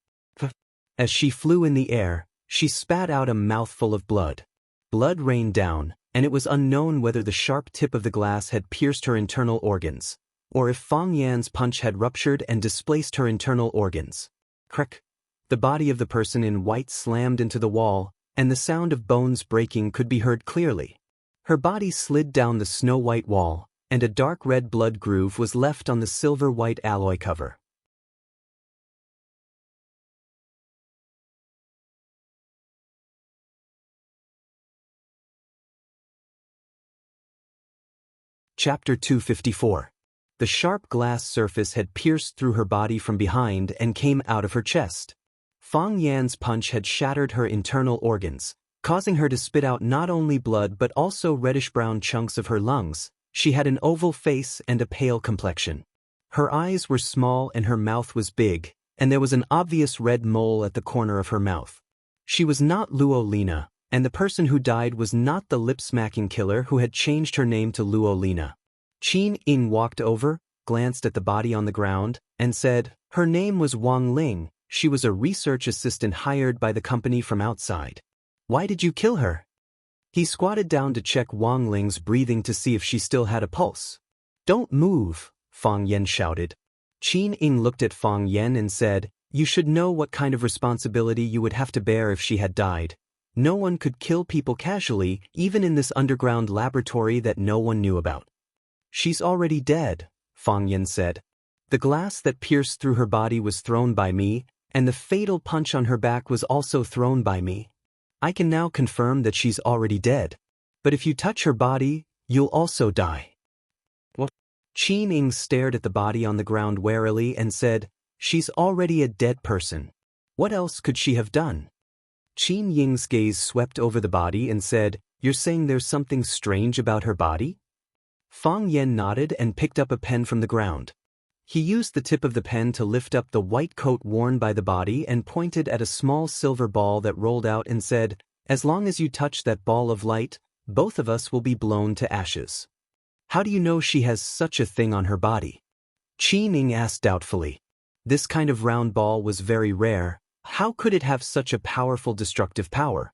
[SPEAKER 1] As she flew in the air, she spat out a mouthful of blood. Blood rained down, and it was unknown whether the sharp tip of the glass had pierced her internal organs, or if Fang Yan's punch had ruptured and displaced her internal organs. Crack! The body of the person in white slammed into the wall, and the sound of bones breaking could be heard clearly. Her body slid down the snow-white wall, and a dark red blood groove was left on the silver-white alloy cover. Chapter 254. The sharp glass surface had pierced through her body from behind and came out of her chest. Fang Yan's punch had shattered her internal organs, causing her to spit out not only blood but also reddish-brown chunks of her lungs. She had an oval face and a pale complexion. Her eyes were small and her mouth was big, and there was an obvious red mole at the corner of her mouth. She was not Luo Lina, and the person who died was not the lip-smacking killer who had changed her name to Luo Lina. Qin Ying walked over, glanced at the body on the ground, and said, "Her name was Wang Lin. She was a research assistant hired by the company from outside. Why did you kill her?" He squatted down to check Wang Ling's breathing to see if she still had a pulse. "Don't move," Fang Yan shouted. Qin Ying looked at Fang Yan and said, "You should know what kind of responsibility you would have to bear if she had died. No one could kill people casually, even in this underground laboratory that no one knew about." "She's already dead," Fang Yan said. "The glass that pierced through her body was thrown by me, and the fatal punch on her back was also thrown by me. I can now confirm that she's already dead. But if you touch her body, you'll also die." What? Qin Ying stared at the body on the ground warily and said, "She's already a dead person. What else could she have done?" Qin Ying's gaze swept over the body and said, "You're saying there's something strange about her body?" Fang Yan nodded and picked up a pen from the ground. He used the tip of the pen to lift up the white coat worn by the body and pointed at a small silver ball that rolled out and said, "As long as you touch that ball of light, both of us will be blown to ashes." "How do you know she has such a thing on her body?" Qin Ying asked doubtfully. This kind of round ball was very rare. How could it have such a powerful destructive power?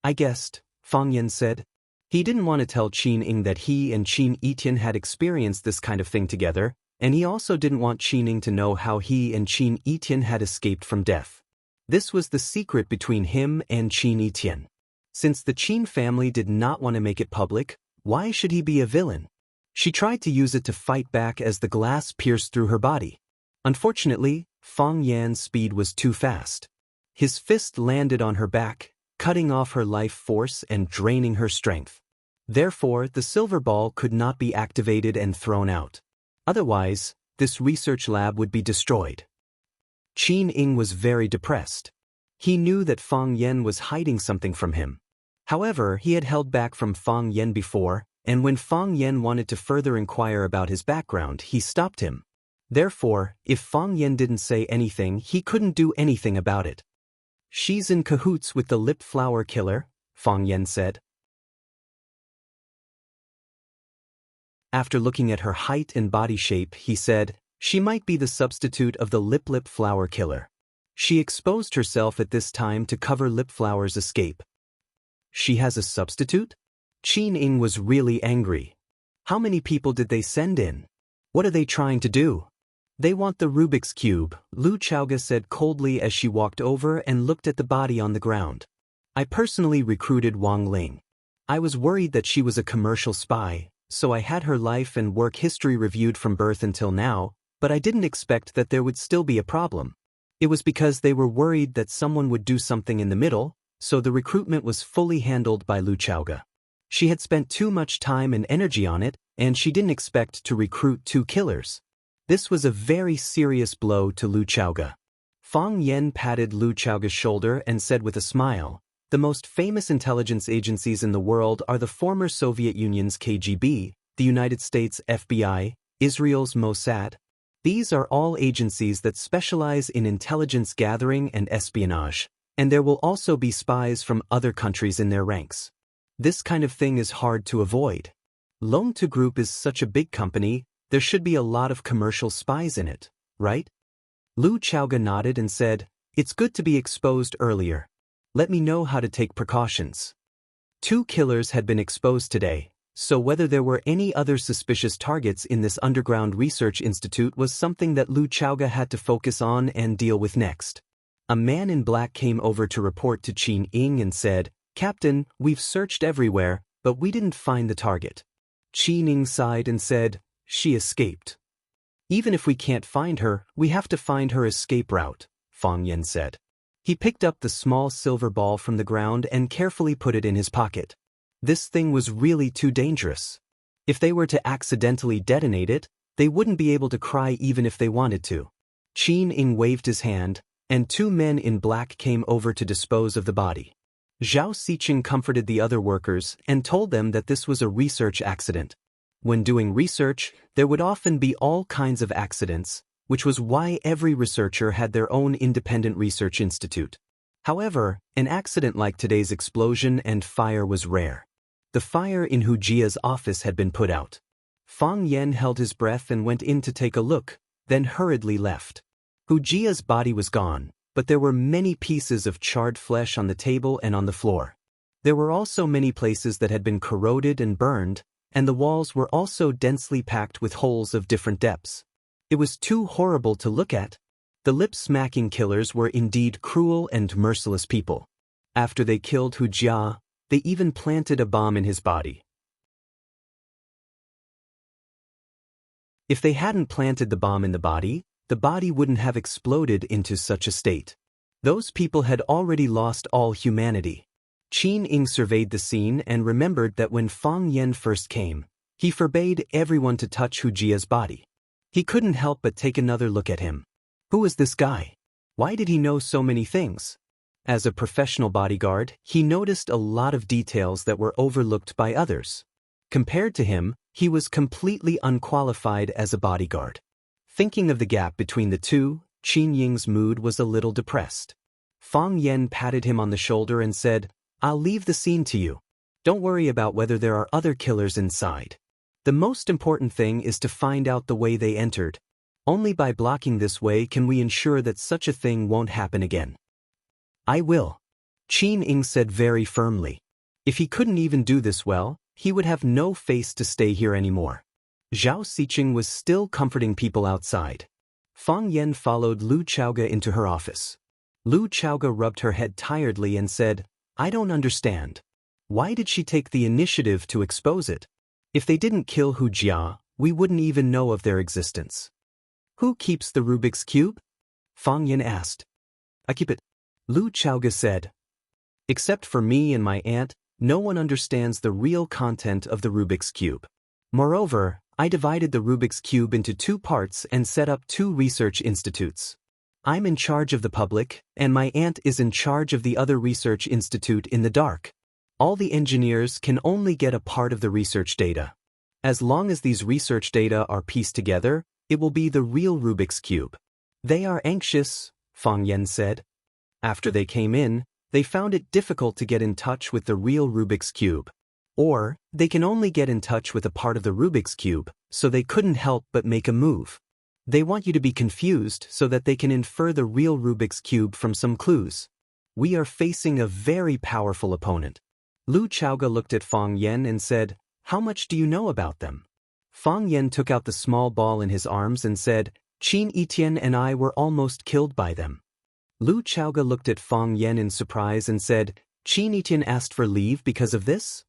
[SPEAKER 1] "I guessed," Fang Yan said. He didn't want to tell Qin Ying that he and Qin Etian had experienced this kind of thing together, and he also didn't want Qin Ying to know how he and Qin Etian had escaped from death. This was the secret between him and Qin Etian. Since the Qin family did not want to make it public, why should he be a villain? She tried to use it to fight back as the glass pierced through her body. Unfortunately, Fang Yan's speed was too fast. His fist landed on her back, cutting off her life force and draining her strength. Therefore, the silver ball could not be activated and thrown out. Otherwise, this research lab would be destroyed. Qin Ying was very depressed. He knew that Fang Yan was hiding something from him. However, he had held back from Fang Yan before, and when Fang Yan wanted to further inquire about his background, he stopped him. Therefore, if Fang Yan didn't say anything, he couldn't do anything about it. "She's in cahoots with the lip flower killer," Fang Yan said. After looking at her height and body shape, he said, "She might be the substitute of the lip flower killer. She exposed herself at this time to cover lip flower's escape." "She has a substitute?" Qin Ying was really angry. How many people did they send in? What are they trying to do? "They want the Rubik's Cube," Lu Chaoga said coldly as she walked over and looked at the body on the ground. "I personally recruited Wang Lin. I was worried that she was a commercial spy, so I had her life and work history reviewed from birth until now, but I didn't expect that there would still be a problem. It was because they were worried that someone would do something in the middle, so the recruitment was fully handled by Lu Chaoge. She had spent too much time and energy on it, and she didn't expect to recruit 2 killers. This was a very serious blow to Lu Chaoge. Fang Yan patted Lu Chaoge's shoulder and said with a smile, "The most famous intelligence agencies in the world are the former Soviet Union's KGB, the United States FBI, Israel's Mossad. These are all agencies that specialize in intelligence gathering and espionage, and there will also be spies from other countries in their ranks. This kind of thing is hard to avoid. Longtime Group is such a big company, there should be a lot of commercial spies in it, right?" Lu Chaoge nodded and said, "It's good to be exposed earlier. Let me know how to take precautions." 2 killers had been exposed today, so whether there were any other suspicious targets in this underground research institute was something that Lu Chaoge had to focus on and deal with next. A man in black came over to report to Qin Ying and said, "Captain, we've searched everywhere, but we didn't find the target." Qin Ying sighed and said, "She escaped." "Even if we can't find her, we have to find her escape route," Fang Yan said. He picked up the small silver ball from the ground and carefully put it in his pocket. This thing was really too dangerous. If they were to accidentally detonate it, they wouldn't be able to cry even if they wanted to. Qin Ying waved his hand, and 2 men in black came over to dispose of the body. Zhao Siqing comforted the other workers and told them that this was a research accident. When doing research, there would often be all kinds of accidents, which was why every researcher had their own independent research institute. However, an accident like today's explosion and fire was rare. The fire in Hu Jia's office had been put out. Fang Yan held his breath and went in to take a look, then hurriedly left. Hu Jia's body was gone, but there were many pieces of charred flesh on the table and on the floor. There were also many places that had been corroded and burned, and the walls were also densely packed with holes of different depths. It was too horrible to look at. The lip-smacking killers were indeed cruel and merciless people. After they killed Hu Jia, they even planted a bomb in his body. If they hadn't planted the bomb in the body wouldn't have exploded into such a state. Those people had already lost all humanity. Qin Ying surveyed the scene and remembered that when Fang Yan first came, he forbade everyone to touch Hu Jia's body. He couldn't help but take another look at him. Who was this guy? Why did he know so many things? As a professional bodyguard, he noticed a lot of details that were overlooked by others. Compared to him, he was completely unqualified as a bodyguard. Thinking of the gap between the two, Qin Ying's mood was a little depressed. Fang Yan patted him on the shoulder and said, "I'll leave the scene to you. Don't worry about whether there are other killers inside. The most important thing is to find out the way they entered. Only by blocking this way can we ensure that such a thing won't happen again." "I will," Qin Ying said very firmly. If he couldn't even do this well, he would have no face to stay here anymore. Zhao Siqing was still comforting people outside. Fang Yan followed Lu Chaoge into her office. Lu Chaoge rubbed her head tiredly and said, "I don't understand. Why did she take the initiative to expose it? If they didn't kill Hu Jia, we wouldn't even know of their existence." "Who keeps the Rubik's Cube?" Fang Yan asked. "I keep it," Lu Chaoge said. "Except for me and my aunt, no one understands the real content of the Rubik's Cube. Moreover, I divided the Rubik's Cube into 2 parts and set up 2 research institutes. I'm in charge of the public, and my aunt is in charge of the other research institute in the dark. All the engineers can only get a part of the research data. As long as these research data are pieced together, it will be the real Rubik's Cube." "They are anxious," Fang Yan said. After they came in, they found it difficult to get in touch with the real Rubik's Cube. Or, they can only get in touch with a part of the Rubik's Cube, so they couldn't help but make a move. They want you to be confused so that they can infer the real Rubik's Cube from some clues. We are facing a very powerful opponent." Lu Chaoge looked at Fang Yan and said, "How much do you know about them?" Fang Yan took out the small ball in his arms and said, "Qin Etian and I were almost killed by them." Lu Chaoge looked at Fang Yan in surprise and said, "Qin Etian asked for leave because of this?"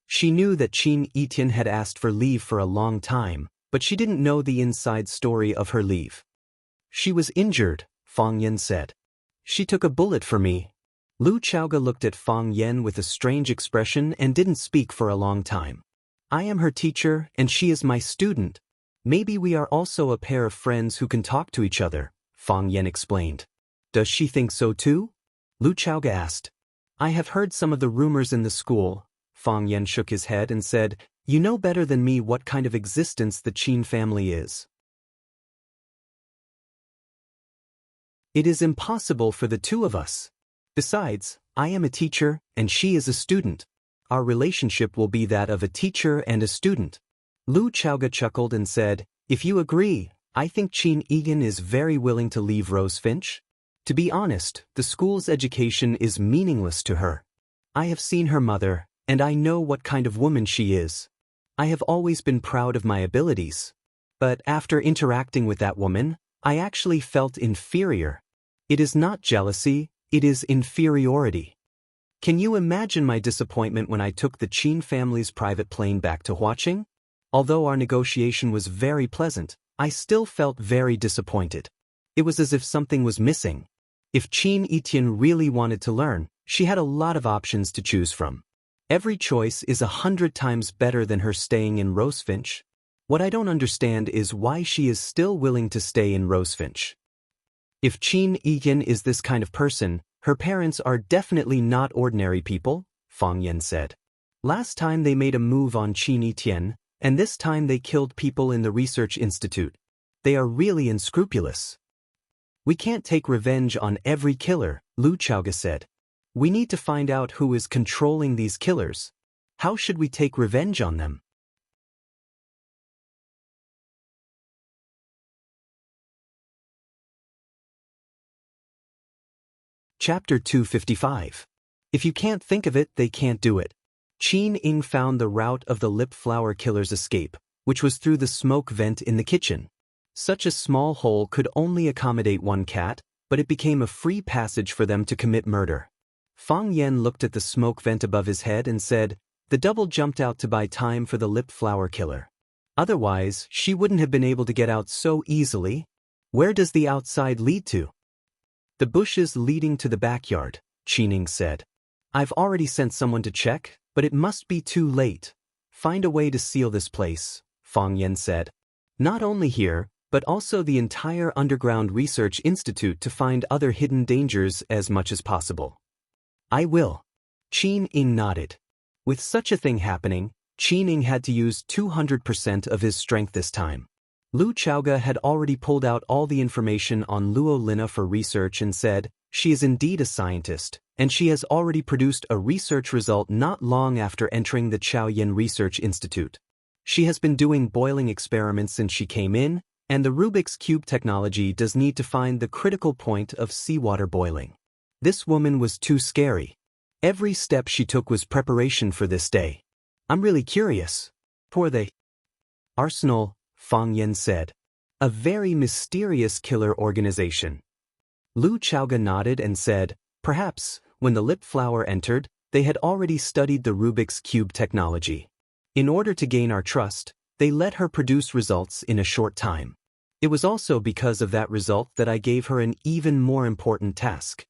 [SPEAKER 1] She knew that Qin Etian had asked for leave for a long time, but she didn't know the inside story of her leave. She was injured, Fang Yan said. She took a bullet for me. Lu Chaoge looked at Fang Yan with a strange expression and didn't speak for a long time. I am her teacher and she is my student. Maybe we are also a pair of friends who can talk to each other, Fang Yan explained. Does she think so too? Lu Chaoge asked. I have heard some of the rumors in the school. Fang Yan shook his head and said, You know better than me what kind of existence the Qin family is. It is impossible for the two of us. Besides, I am a teacher and she is a student. Our relationship will be that of a teacher and a student. Lu Chaoge chuckled and said, If you agree, I think Qin Etian is very willing to leave Rosefinch. To be honest, the school's education is meaningless to her. I have seen her mother, and I know what kind of woman she is. I have always been proud of my abilities. But after interacting with that woman, I actually felt inferior. It is not jealousy, it is inferiority. Can you imagine my disappointment when I took the Qin family's private plane back to Huaqing? Although our negotiation was very pleasant, I still felt very disappointed. It was as if something was missing. If Qin Etian really wanted to learn, she had a lot of options to choose from. Every choice is 100 times better than her staying in Rosefinch. What I don't understand is why she is still willing to stay in Rosefinch. If Qin Etian is this kind of person, her parents are definitely not ordinary people, Fang Yan said. Last time they made a move on Qin Etian, and this time they killed people in the research institute. They are really unscrupulous. We can't take revenge on every killer, Lu Chaoge said. We need to find out who is controlling these killers. How should we take revenge on them? Chapter 255. If you can't think of it, they can't do it. Qin Ying found the route of the lip flower killer's escape, which was through the smoke vent in the kitchen. Such a small hole could only accommodate one cat, but it became a free passage for them to commit murder. Fang Yan looked at the smoke vent above his head and said, The double jumped out to buy time for the lip flower killer. Otherwise, she wouldn't have been able to get out so easily. Where does the outside lead to? The bushes leading to the backyard, Qin Ying said. I've already sent someone to check, but it must be too late. Find a way to seal this place, Fang Yan said. Not only here, but also the entire underground research institute to find other hidden dangers as much as possible. I will. Qin Ying nodded. With such a thing happening, Qin Ying had to use 200% of his strength this time. Lu Chaoge had already pulled out all the information on Luo Lina for research and said, She is indeed a scientist, and she has already produced a research result not long after entering the Chaoyin Research Institute. She has been doing boiling experiments since she came in, and the Rubik's Cube technology does need to find the critical point of seawater boiling. This woman was too scary. Every step she took was preparation for this day. I'm really curious. Poor they. Arsenal, Fang Yan said. A very mysterious killer organization. Lu Chaoge nodded and said, Perhaps, when the lip flower entered, they had already studied the Rubik's Cube technology. In order to gain our trust, they let her produce results in a short time. It was also because of that result that I gave her an even more important task.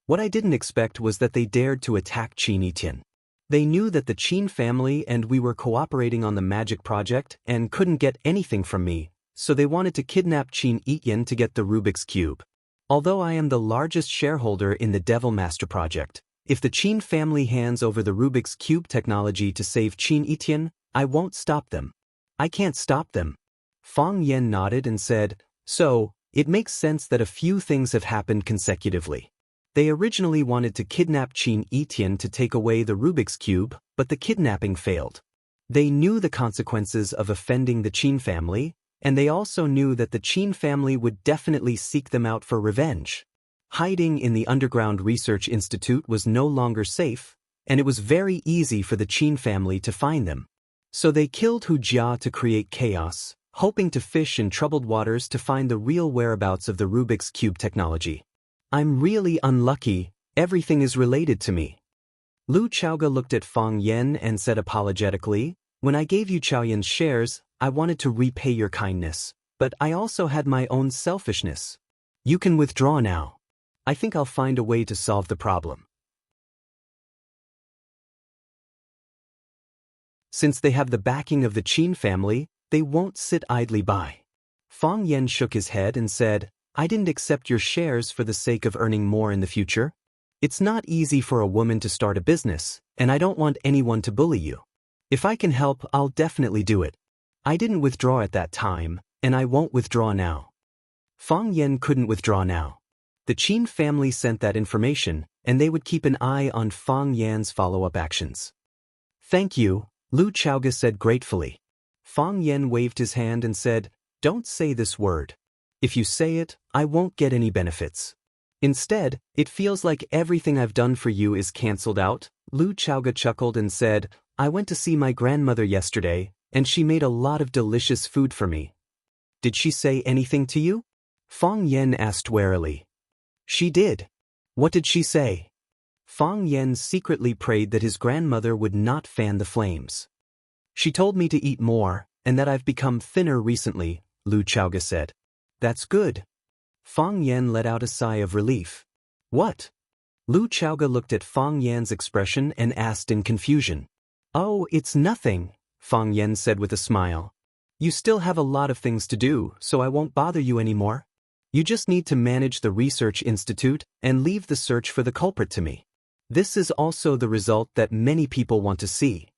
[SPEAKER 1] What I didn't expect was that they dared to attack Qin Etian. They knew that the Qin family and we were cooperating on the magic project and couldn't get anything from me, so they wanted to kidnap Qin Etian to get the Rubik's Cube. Although I am the largest shareholder in the Devil Master project, if the Qin family hands over the Rubik's Cube technology to save Qin Etian, I won't stop them. I can't stop them. Fang Yan nodded and said, So, it makes sense that a few things have happened consecutively. They originally wanted to kidnap Qin Etian to take away the Rubik's Cube, but the kidnapping failed. They knew the consequences of offending the Qin family, and they also knew that the Qin family would definitely seek them out for revenge. Hiding in the underground research institute was no longer safe, and it was very easy for the Qin family to find them. So they killed Hu Jia to create chaos, hoping to fish in troubled waters to find the real whereabouts of the Rubik's Cube technology. I'm really unlucky, everything is related to me. Lu Chaoge looked at Fang Yen and said apologetically, "When I gave you Chaoyan's shares, I wanted to repay your kindness, but I also had my own selfishness. You can withdraw now. I think I'll find a way to solve the problem." Since they have the backing of the Qin family, they won't sit idly by. Fang Yen shook his head and said, "I didn't accept your shares for the sake of earning more in the future. It's not easy for a woman to start a business, and I don't want anyone to bully you. If I can help, I'll definitely do it. I didn't withdraw at that time, and I won't withdraw now." Fang Yen couldn't withdraw now. The Qin family sent that information, and they would keep an eye on Fang Yan's follow-up actions. "Thank you," Lu Chaoge said gratefully. Fang Yen waved his hand and said, "Don't say this word. If you say it, I won't get any benefits. Instead, it feels like everything I've done for you is cancelled out." Lu Chaoge chuckled and said, "I went to see my grandmother yesterday, and she made a lot of delicious food for me." "Did she say anything to you?" Fang Yen asked warily. "She did." "What did she say?" Fang Yen secretly prayed that his grandmother would not fan the flames. "She told me to eat more, and that I've become thinner recently," Lu Chaoge said. "That's good." Fang Yen let out a sigh of relief. "What?" Lu Chaoge looked at Fang Yan's expression and asked in confusion. "Oh, it's nothing," Fang Yen said with a smile. "You still have a lot of things to do, so I won't bother you anymore. You just need to manage the research institute and leave the search for the culprit to me. This is also the result that many people want to see."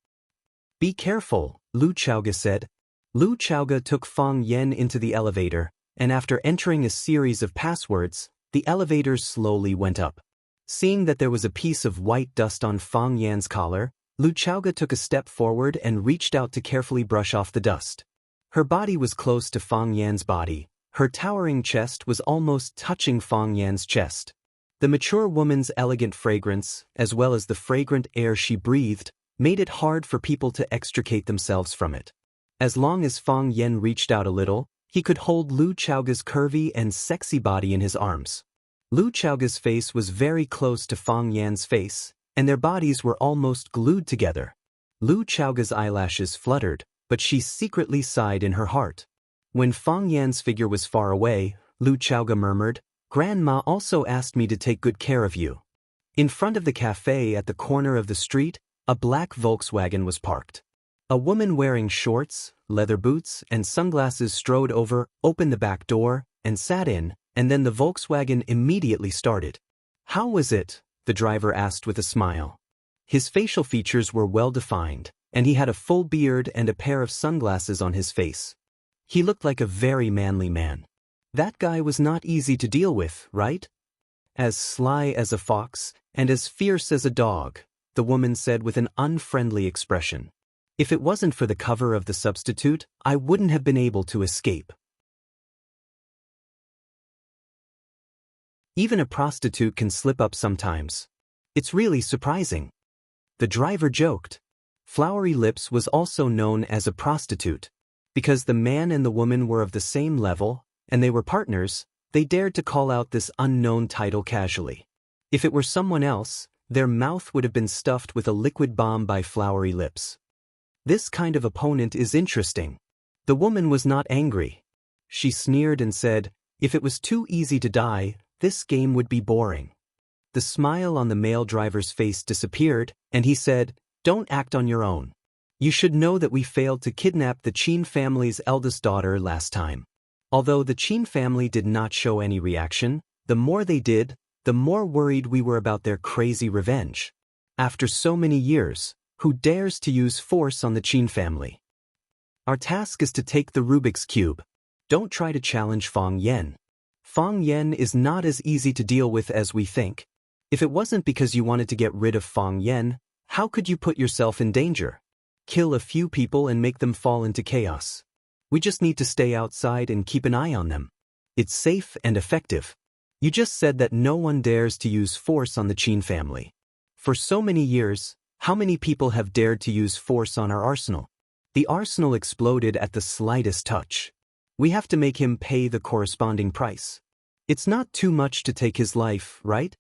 [SPEAKER 1] "Be careful," Lu Chaoge said. Lu Chaoge took Fang Yen into the elevator, and after entering a series of passwords, the elevator slowly went up. Seeing that there was a piece of white dust on Fang Yan's collar, Lu Chaoge took a step forward and reached out to carefully brush off the dust. Her body was close to Fang Yan's body. Her towering chest was almost touching Fang Yan's chest. The mature woman's elegant fragrance, as well as the fragrant air she breathed, made it hard for people to extricate themselves from it. As long as Fang Yen reached out a little, he could hold Lu Chaoge's curvy and sexy body in his arms. Lu Chaoge's face was very close to Fang Yan's face, and their bodies were almost glued together. Lu Chaoge's eyelashes fluttered, but she secretly sighed in her heart. When Fang Yan's figure was far away, Lu Chaoge murmured, "Grandma also asked me to take good care of you." In front of the cafe at the corner of the street, a black Volkswagen was parked. A woman wearing shorts, leather boots, and sunglasses strode over, opened the back door, and sat in, and then the Volkswagen immediately started. "How was it?" the driver asked with a smile. His facial features were well defined, and he had a full beard and a pair of sunglasses on his face. He looked like a very manly man. That guy was not easy to deal with, right? "As sly as a fox, and as fierce as a dog," the woman said with an unfriendly expression. "If it wasn't for the cover of the substitute, I wouldn't have been able to escape." Even a prostitute can slip up sometimes. It's really surprising. The driver joked. Flowery Lips was also known as a prostitute. Because the man and the woman were of the same level, and they were partners, they dared to call out this unknown title casually. If it were someone else, their mouth would have been stuffed with a liquid bomb by Flowery Lips. This kind of opponent is interesting. The woman was not angry. She sneered and said, "If it was too easy to die, this game would be boring." The smile on the male driver's face disappeared, and he said, "Don't act on your own. You should know that we failed to kidnap the Qin family's eldest daughter last time." Although the Qin family did not show any reaction, the more they did, the more worried we were about their crazy revenge. After so many years, who dares to use force on the Qin family? Our task is to take the Rubik's Cube. Don't try to challenge Fang Yen. Fang Yen is not as easy to deal with as we think. If it wasn't because you wanted to get rid of Fang Yen, how could you put yourself in danger? Kill a few people and make them fall into chaos. We just need to stay outside and keep an eye on them. It's safe and effective. You just said that no one dares to use force on the Qin family. For so many years, how many people have dared to use force on our arsenal? The arsenal exploded at the slightest touch. We have to make him pay the corresponding price. It's not too much to take his life, right?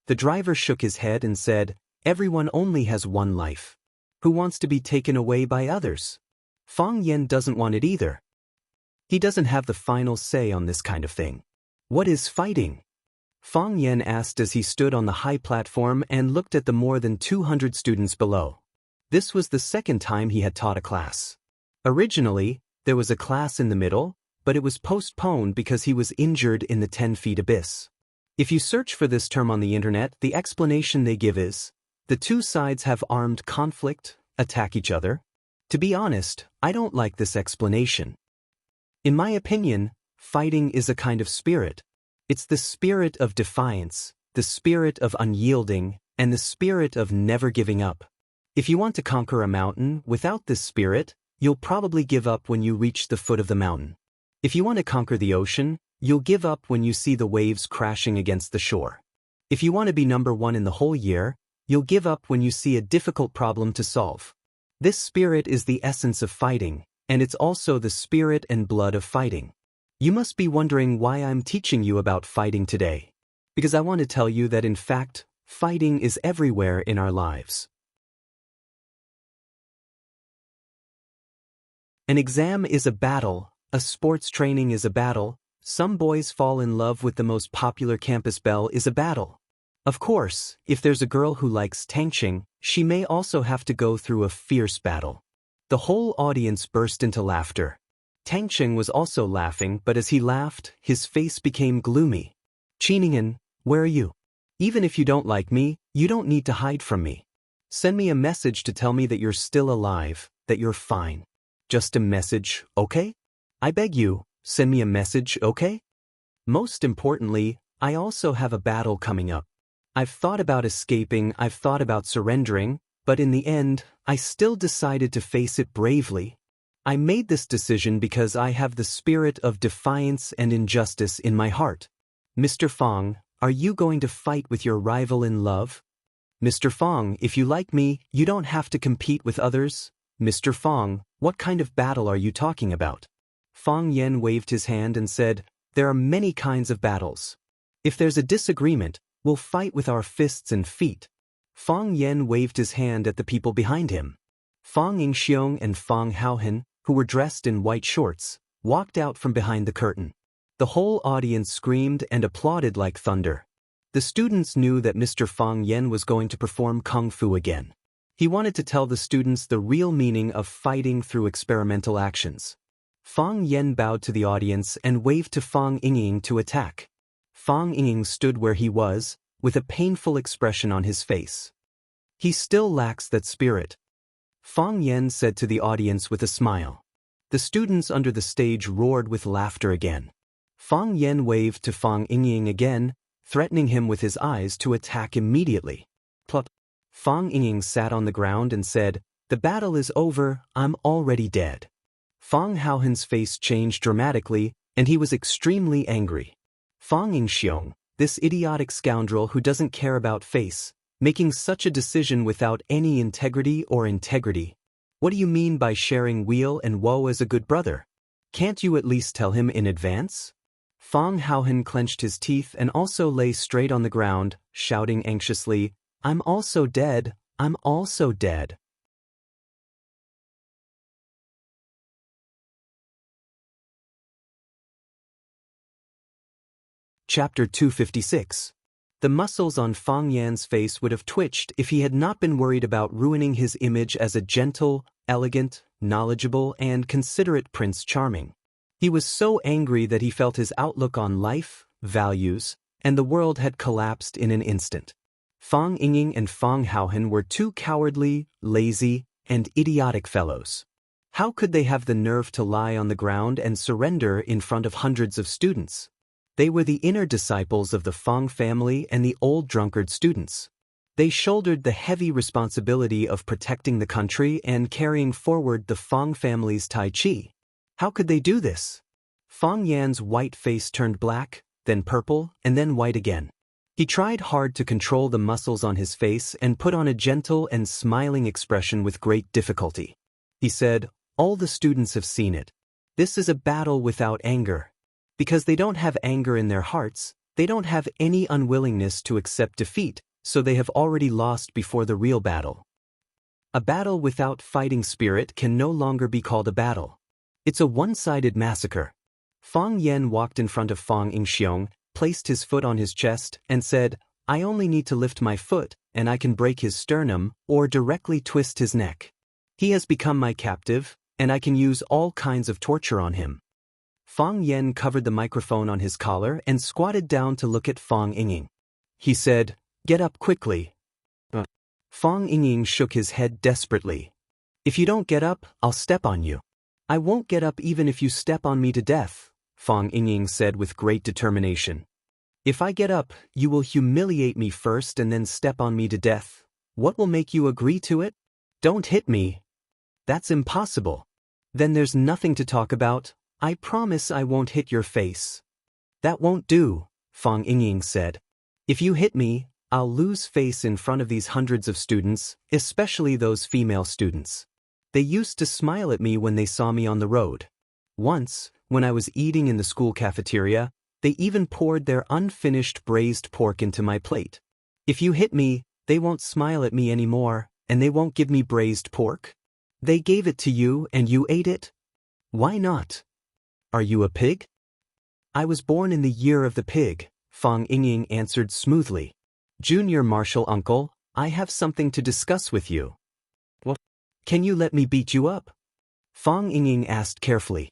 [SPEAKER 1] The driver shook his head and said, Everyone only has one life. Who wants to be taken away by others? Fang Yan doesn't want it either. He doesn't have the final say on this kind of thing. What is fighting? Fang Yan asked as he stood on the high platform and looked at the more than 200 students below. This was the second time he had taught a class. Originally, there was a class in the middle, but it was postponed because he was injured in the 10-feet abyss. If you search for this term on the internet, the explanation they give is, the two sides have armed conflict, attack each other. To be honest, I don't like this explanation. In my opinion, fighting is a kind of spirit. It's the spirit of defiance, the spirit of unyielding, and the spirit of never giving up. If you want to conquer a mountain without this spirit, you'll probably give up when you reach the foot of the mountain. If you want to conquer the ocean, you'll give up when you see the waves crashing against the shore. If you want to be number one in the whole year, you'll give up when you see a difficult problem to solve. This spirit is the essence of fighting, and it's also the spirit and blood of fighting. You must be wondering why I'm teaching you about fighting today. Because I want to tell you that in fact, fighting is everywhere in our lives. An exam is a battle, a sports training is a battle, some boys fall in love with the most popular campus belle is a battle. Of course, if there's a girl who likes tanching, she may also have to go through a fierce battle. The whole audience burst into laughter. Tang Cheng was also laughing, but as he laughed, his face became gloomy. Qining'an, where are you? Even if you don't like me, you don't need to hide from me. Send me a message to tell me that you're still alive, that you're fine. Just a message, okay? I beg you, send me a message, okay? Most importantly, I also have a battle coming up. I've thought about escaping, I've thought about surrendering, but in the end, I still decided to face it bravely. I made this decision because I have the spirit of defiance and injustice in my heart. Mr. Fang, are you going to fight with your rival in love? Mr. Fang, if you like me, you don't have to compete with others. Mr. Fang, what kind of battle are you talking about? Fang Yan waved his hand and said, there are many kinds of battles. If there's a disagreement, we'll fight with our fists and feet. Fang Yan waved his hand at the people behind him. Fang Yingxiong and Fang Haohan, who were dressed in white shorts, walked out from behind the curtain. The whole audience screamed and applauded like thunder. The students knew that Mr. Fang Yan was going to perform kung fu again. He wanted to tell the students the real meaning of fighting through experimental actions. Fang Yan bowed to the audience and waved to Fang Yingying to attack. Fang Yingying stood where he was, with a painful expression on his face. He still lacks that spirit. Fang Yan said to the audience with a smile. The students under the stage roared with laughter again. Fang Yan waved to Fang Yingying again, threatening him with his eyes to attack immediately. Plop. Fang Yingying sat on the ground and said, the battle is over, I'm already dead. Fang Haohan's face changed dramatically, and he was extremely angry. Fang Yingxiong, this idiotic scoundrel who doesn't care about face, making such a decision without any integrity or integrity. What do you mean by sharing weal and woe as a good brother? Can't you at least tell him in advance? Fang Haohan clenched his teeth and also lay straight on the ground, shouting anxiously, I'm also dead, I'm also dead. Chapter 256. The muscles on Fang Yan's face would have twitched if he had not been worried about ruining his image as a gentle, elegant, knowledgeable, and considerate Prince Charming. He was so angry that he felt his outlook on life, values, and the world had collapsed in an instant. Fang Yingying and Fang Haohan were two cowardly, lazy, and idiotic fellows. How could they have the nerve to lie on the ground and surrender in front of hundreds of students? They were the inner disciples of the Fang family and the old drunkard students. They shouldered the heavy responsibility of protecting the country and carrying forward the Fang family's Tai Chi. How could they do this? Fang Yan's white face turned black, then purple, and then white again. He tried hard to control the muscles on his face and put on a gentle and smiling expression with great difficulty. He said, all the students have seen it. This is a battle without anger. Because they don't have anger in their hearts, they don't have any unwillingness to accept defeat, so they have already lost before the real battle. A battle without fighting spirit can no longer be called a battle. It's a one-sided massacre. Fang Yan walked in front of Fang Yingxiong, placed his foot on his chest, and said, I only need to lift my foot, and I can break his sternum, or directly twist his neck. He has become my captive, and I can use all kinds of torture on him. Fang Yan covered the microphone on his collar and squatted down to look at Fang Yingying. He said, Get up quickly. Fang Yingying shook his head desperately. If you don't get up, I'll step on you. I won't get up even if you step on me to death, Fang Yingying said with great determination. If I get up, you will humiliate me first and then step on me to death. What will make you agree to it? Don't hit me. That's impossible. Then there's nothing to talk about. I promise I won't hit your face. That won't do, Fang Yingying said. If you hit me, I'll lose face in front of these hundreds of students, especially those female students. They used to smile at me when they saw me on the road. Once, when I was eating in the school cafeteria, they even poured their unfinished braised pork into my plate. If you hit me, they won't smile at me anymore, and they won't give me braised pork. They gave it to you and you ate it? Why not? Are you a pig? I was born in the year of the pig, Fang Yingying answered smoothly. Junior martial uncle, I have something to discuss with you. What? Can you let me beat you up? Fang Yingying asked carefully.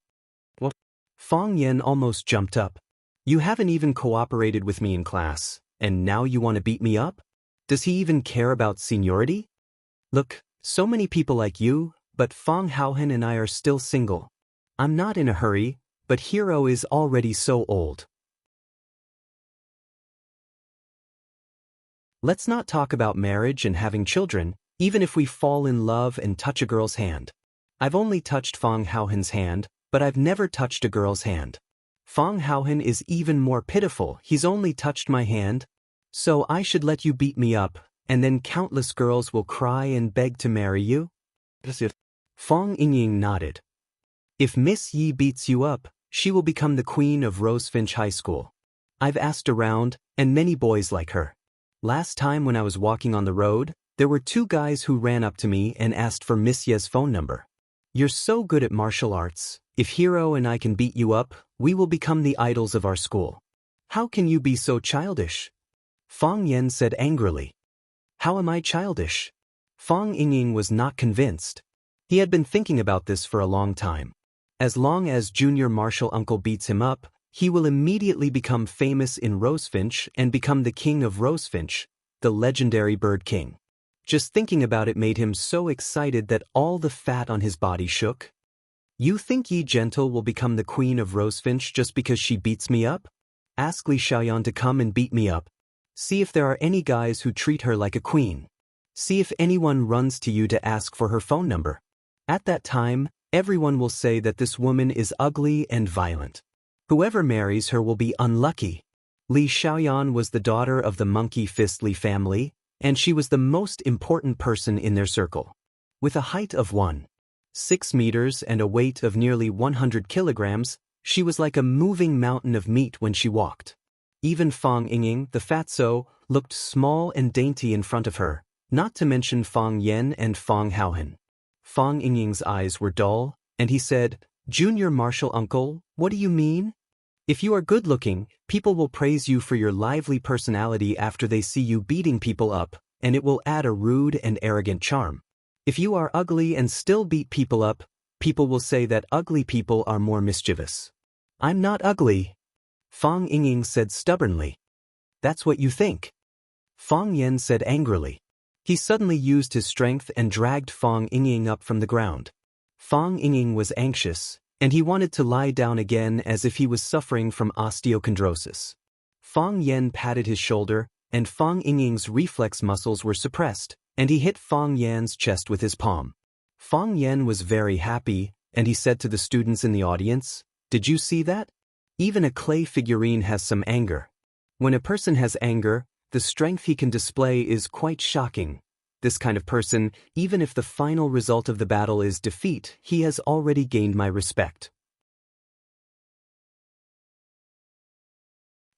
[SPEAKER 1] What? Fang Yan almost jumped up. You haven't even cooperated with me in class, and now you want to beat me up? Does he even care about seniority? Look, so many people like you, but Fang Haohen and I are still single. I'm not in a hurry, but Hero is already so old. Let's not talk about marriage and having children, even if we fall in love and touch a girl's hand. I've only touched Fang Haohen's hand, but I've never touched a girl's hand. Fang Haohen is even more pitiful, he's only touched my hand. So I should let you beat me up, and then countless girls will cry and beg to marry you? Fang Yingying nodded. If Miss Yi beats you up, she will become the queen of Rosefinch High School. I've asked around, and many boys like her. Last time when I was walking on the road, there were 2 guys who ran up to me and asked for Miss Ye's phone number. You're so good at martial arts. If Hero and I can beat you up, we will become the idols of our school. How can you be so childish? Fang Yan said angrily. How am I childish? Fang Yingying was not convinced. He had been thinking about this for a long time. As long as Junior Martial Uncle beats him up, he will immediately become famous in Rosefinch and become the king of Rosefinch, the legendary bird king. Just thinking about it made him so excited that all the fat on his body shook. You think Yi Gentle will become the queen of Rosefinch just because she beats me up? Ask Li Xiaoyan to come and beat me up. See if there are any guys who treat her like a queen. See if anyone runs to you to ask for her phone number. At that time, everyone will say that this woman is ugly and violent. Whoever marries her will be unlucky. Li Xiaoyan was the daughter of the Monkey Fist Li family, and she was the most important person in their circle. With a height of 1.6 meters and a weight of nearly 100 kilograms, she was like a moving mountain of meat when she walked. Even Fang Yingying, the fatso, looked small and dainty in front of her, not to mention Fang Yan and Fang Haohen. Fang Yingying's eyes were dull, and he said, Junior Martial Uncle, what do you mean? If you are good-looking, people will praise you for your lively personality after they see you beating people up, and it will add a rude and arrogant charm. If you are ugly and still beat people up, people will say that ugly people are more mischievous. I'm not ugly, Fang Yingying said stubbornly. That's what you think. Fang Yan said angrily. He suddenly used his strength and dragged Fang Yingying up from the ground. Fang Yingying was anxious, and he wanted to lie down again as if he was suffering from osteochondrosis. Fang Yan patted his shoulder, and Fang Yingying's reflex muscles were suppressed, and he hit Fang Yan's chest with his palm. Fang Yan was very happy, and he said to the students in the audience, Did you see that? Even a clay figurine has some anger. When a person has anger, the strength he can display is quite shocking. This kind of person, even if the final result of the battle is defeat, he has already gained my respect.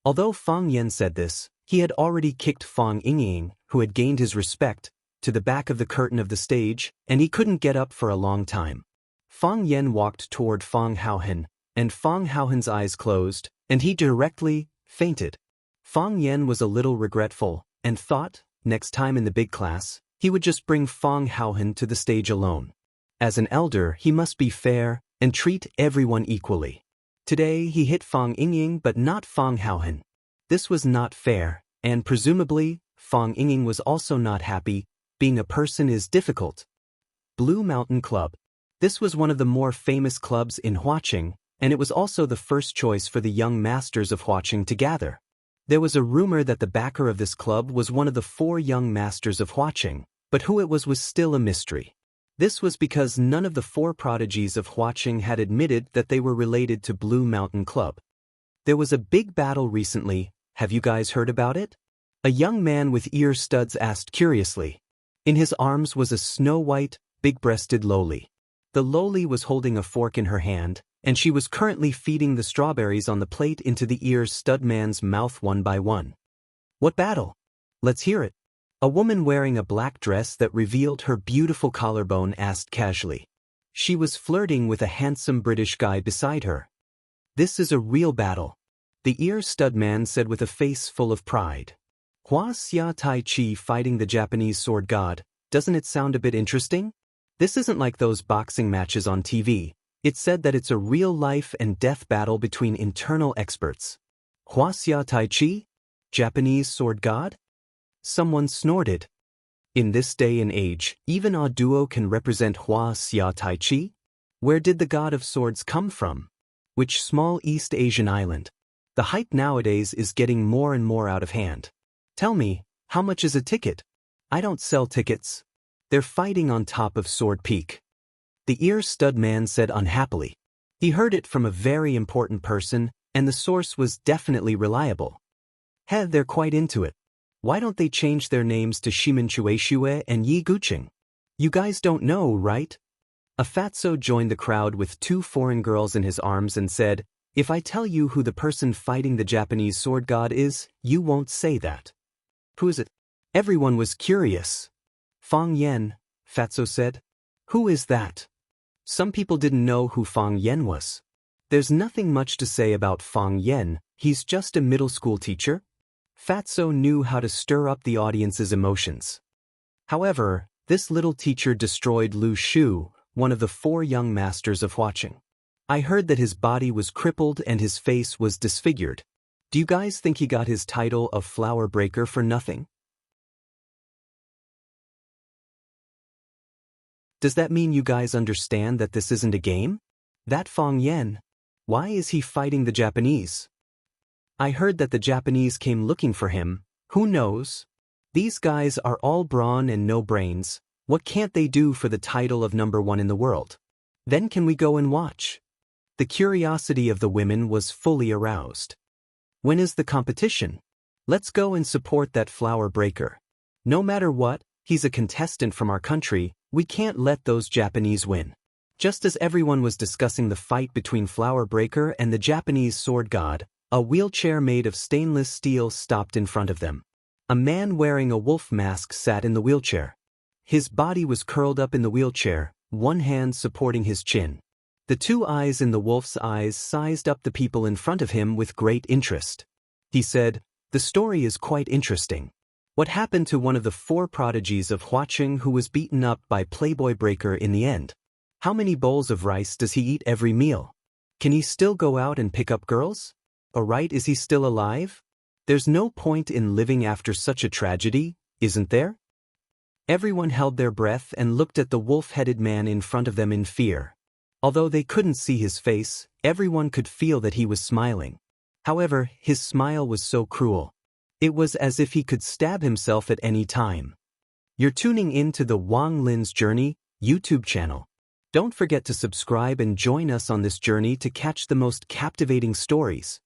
[SPEAKER 1] Although Fang Yan said this, he had already kicked Fang Yingying, who had gained his respect, to the back of the curtain of the stage, and he couldn't get up for a long time. Fang Yan walked toward Fang Haohen, and Fang Haohen's eyes closed, and he directly fainted. Fang Yan was a little regretful, and thought, next time in the big class, he would just bring Fang Haohen to the stage alone. As an elder, he must be fair and treat everyone equally. Today he hit Fang Yingying but not Fang Haohen. This was not fair, and presumably, Fang Yingying was also not happy. Being a person is difficult. Blue Mountain Club. This was one of the more famous clubs in Huaqing, and it was also the first choice for the young masters of Huaqing to gather. There was a rumor that the backer of this club was one of the 4 young masters of Huaqing, but who it was still a mystery. This was because none of the 4 prodigies of Huaqing had admitted that they were related to Blue Mountain Club. There was a big battle recently. Have you guys heard about it? A young man with ear studs asked curiously. In his arms was a snow-white, big-breasted loli. The loli was holding a fork in her hand, and she was currently feeding the strawberries on the plate into the ear stud man's mouth one by one. What battle? Let's hear it. A woman wearing a black dress that revealed her beautiful collarbone asked casually. She was flirting with a handsome British guy beside her. This is a real battle, the ear stud man said with a face full of pride. Hua Xia Tai Chi fighting the Japanese sword god, doesn't it sound a bit interesting? This isn't like those boxing matches on TV. It said that it's a real life and death battle between internal experts. Hua Xia Tai Chi? Japanese sword god? Someone snorted. In this day and age, even a duo can represent Hua Xia Tai Chi? Where did the god of swords come from? Which small East Asian island? The hype nowadays is getting more and more out of hand. Tell me, how much is a ticket? I don't sell tickets. They're fighting on top of Sword Peak. The ear stud man said unhappily. He heard it from a very important person, and the source was definitely reliable. They're quite into it. Why don't they change their names to Shimin Chueshue and Yi Guqing? You guys don't know, right? A fatso joined the crowd with 2 foreign girls in his arms and said, if I tell you who the person fighting the Japanese sword god is, you won't say that. Who is it? Everyone was curious. Fang Yan, fatso said. Who is that? Some people didn't know who Fang Yan was. There's nothing much to say about Fang Yan, he's just a middle school teacher. Fatso knew how to stir up the audience's emotions. However, this little teacher destroyed Lu Shu, one of the 4 young masters of Huaqing. I heard that his body was crippled and his face was disfigured. Do you guys think he got his title of flower breaker for nothing? Does that mean you guys understand that this isn't a game? That Fang Yan, why is he fighting the Japanese? I heard that the Japanese came looking for him. Who knows? These guys are all brawn and no brains. What can't they do for the title of #1 in the world? Then can we go and watch? The curiosity of the women was fully aroused. When is the competition? Let's go and support that flower breaker. No matter what, he's a contestant from our country. We can't let those Japanese win. Just as everyone was discussing the fight between Flower Breaker and the Japanese sword god, a wheelchair made of stainless steel stopped in front of them. A man wearing a wolf mask sat in the wheelchair. His body was curled up in the wheelchair, one hand supporting his chin. The 2 eyes in the wolf's eyes sized up the people in front of him with great interest. He said, the story is quite interesting. What happened to one of the 4 prodigies of Huaqing who was beaten up by Playboy Breaker in the end? How many bowls of rice does he eat every meal? Can he still go out and pick up girls? Alright, is he still alive? There's no point in living after such a tragedy, isn't there? Everyone held their breath and looked at the wolf-headed man in front of them in fear. Although they couldn't see his face, everyone could feel that he was smiling. However, his smile was so cruel. It was as if he could stab himself at any time. You're tuning in to the Wang Lin's Journey YouTube channel. Don't forget to subscribe and join us on this journey to catch the most captivating stories.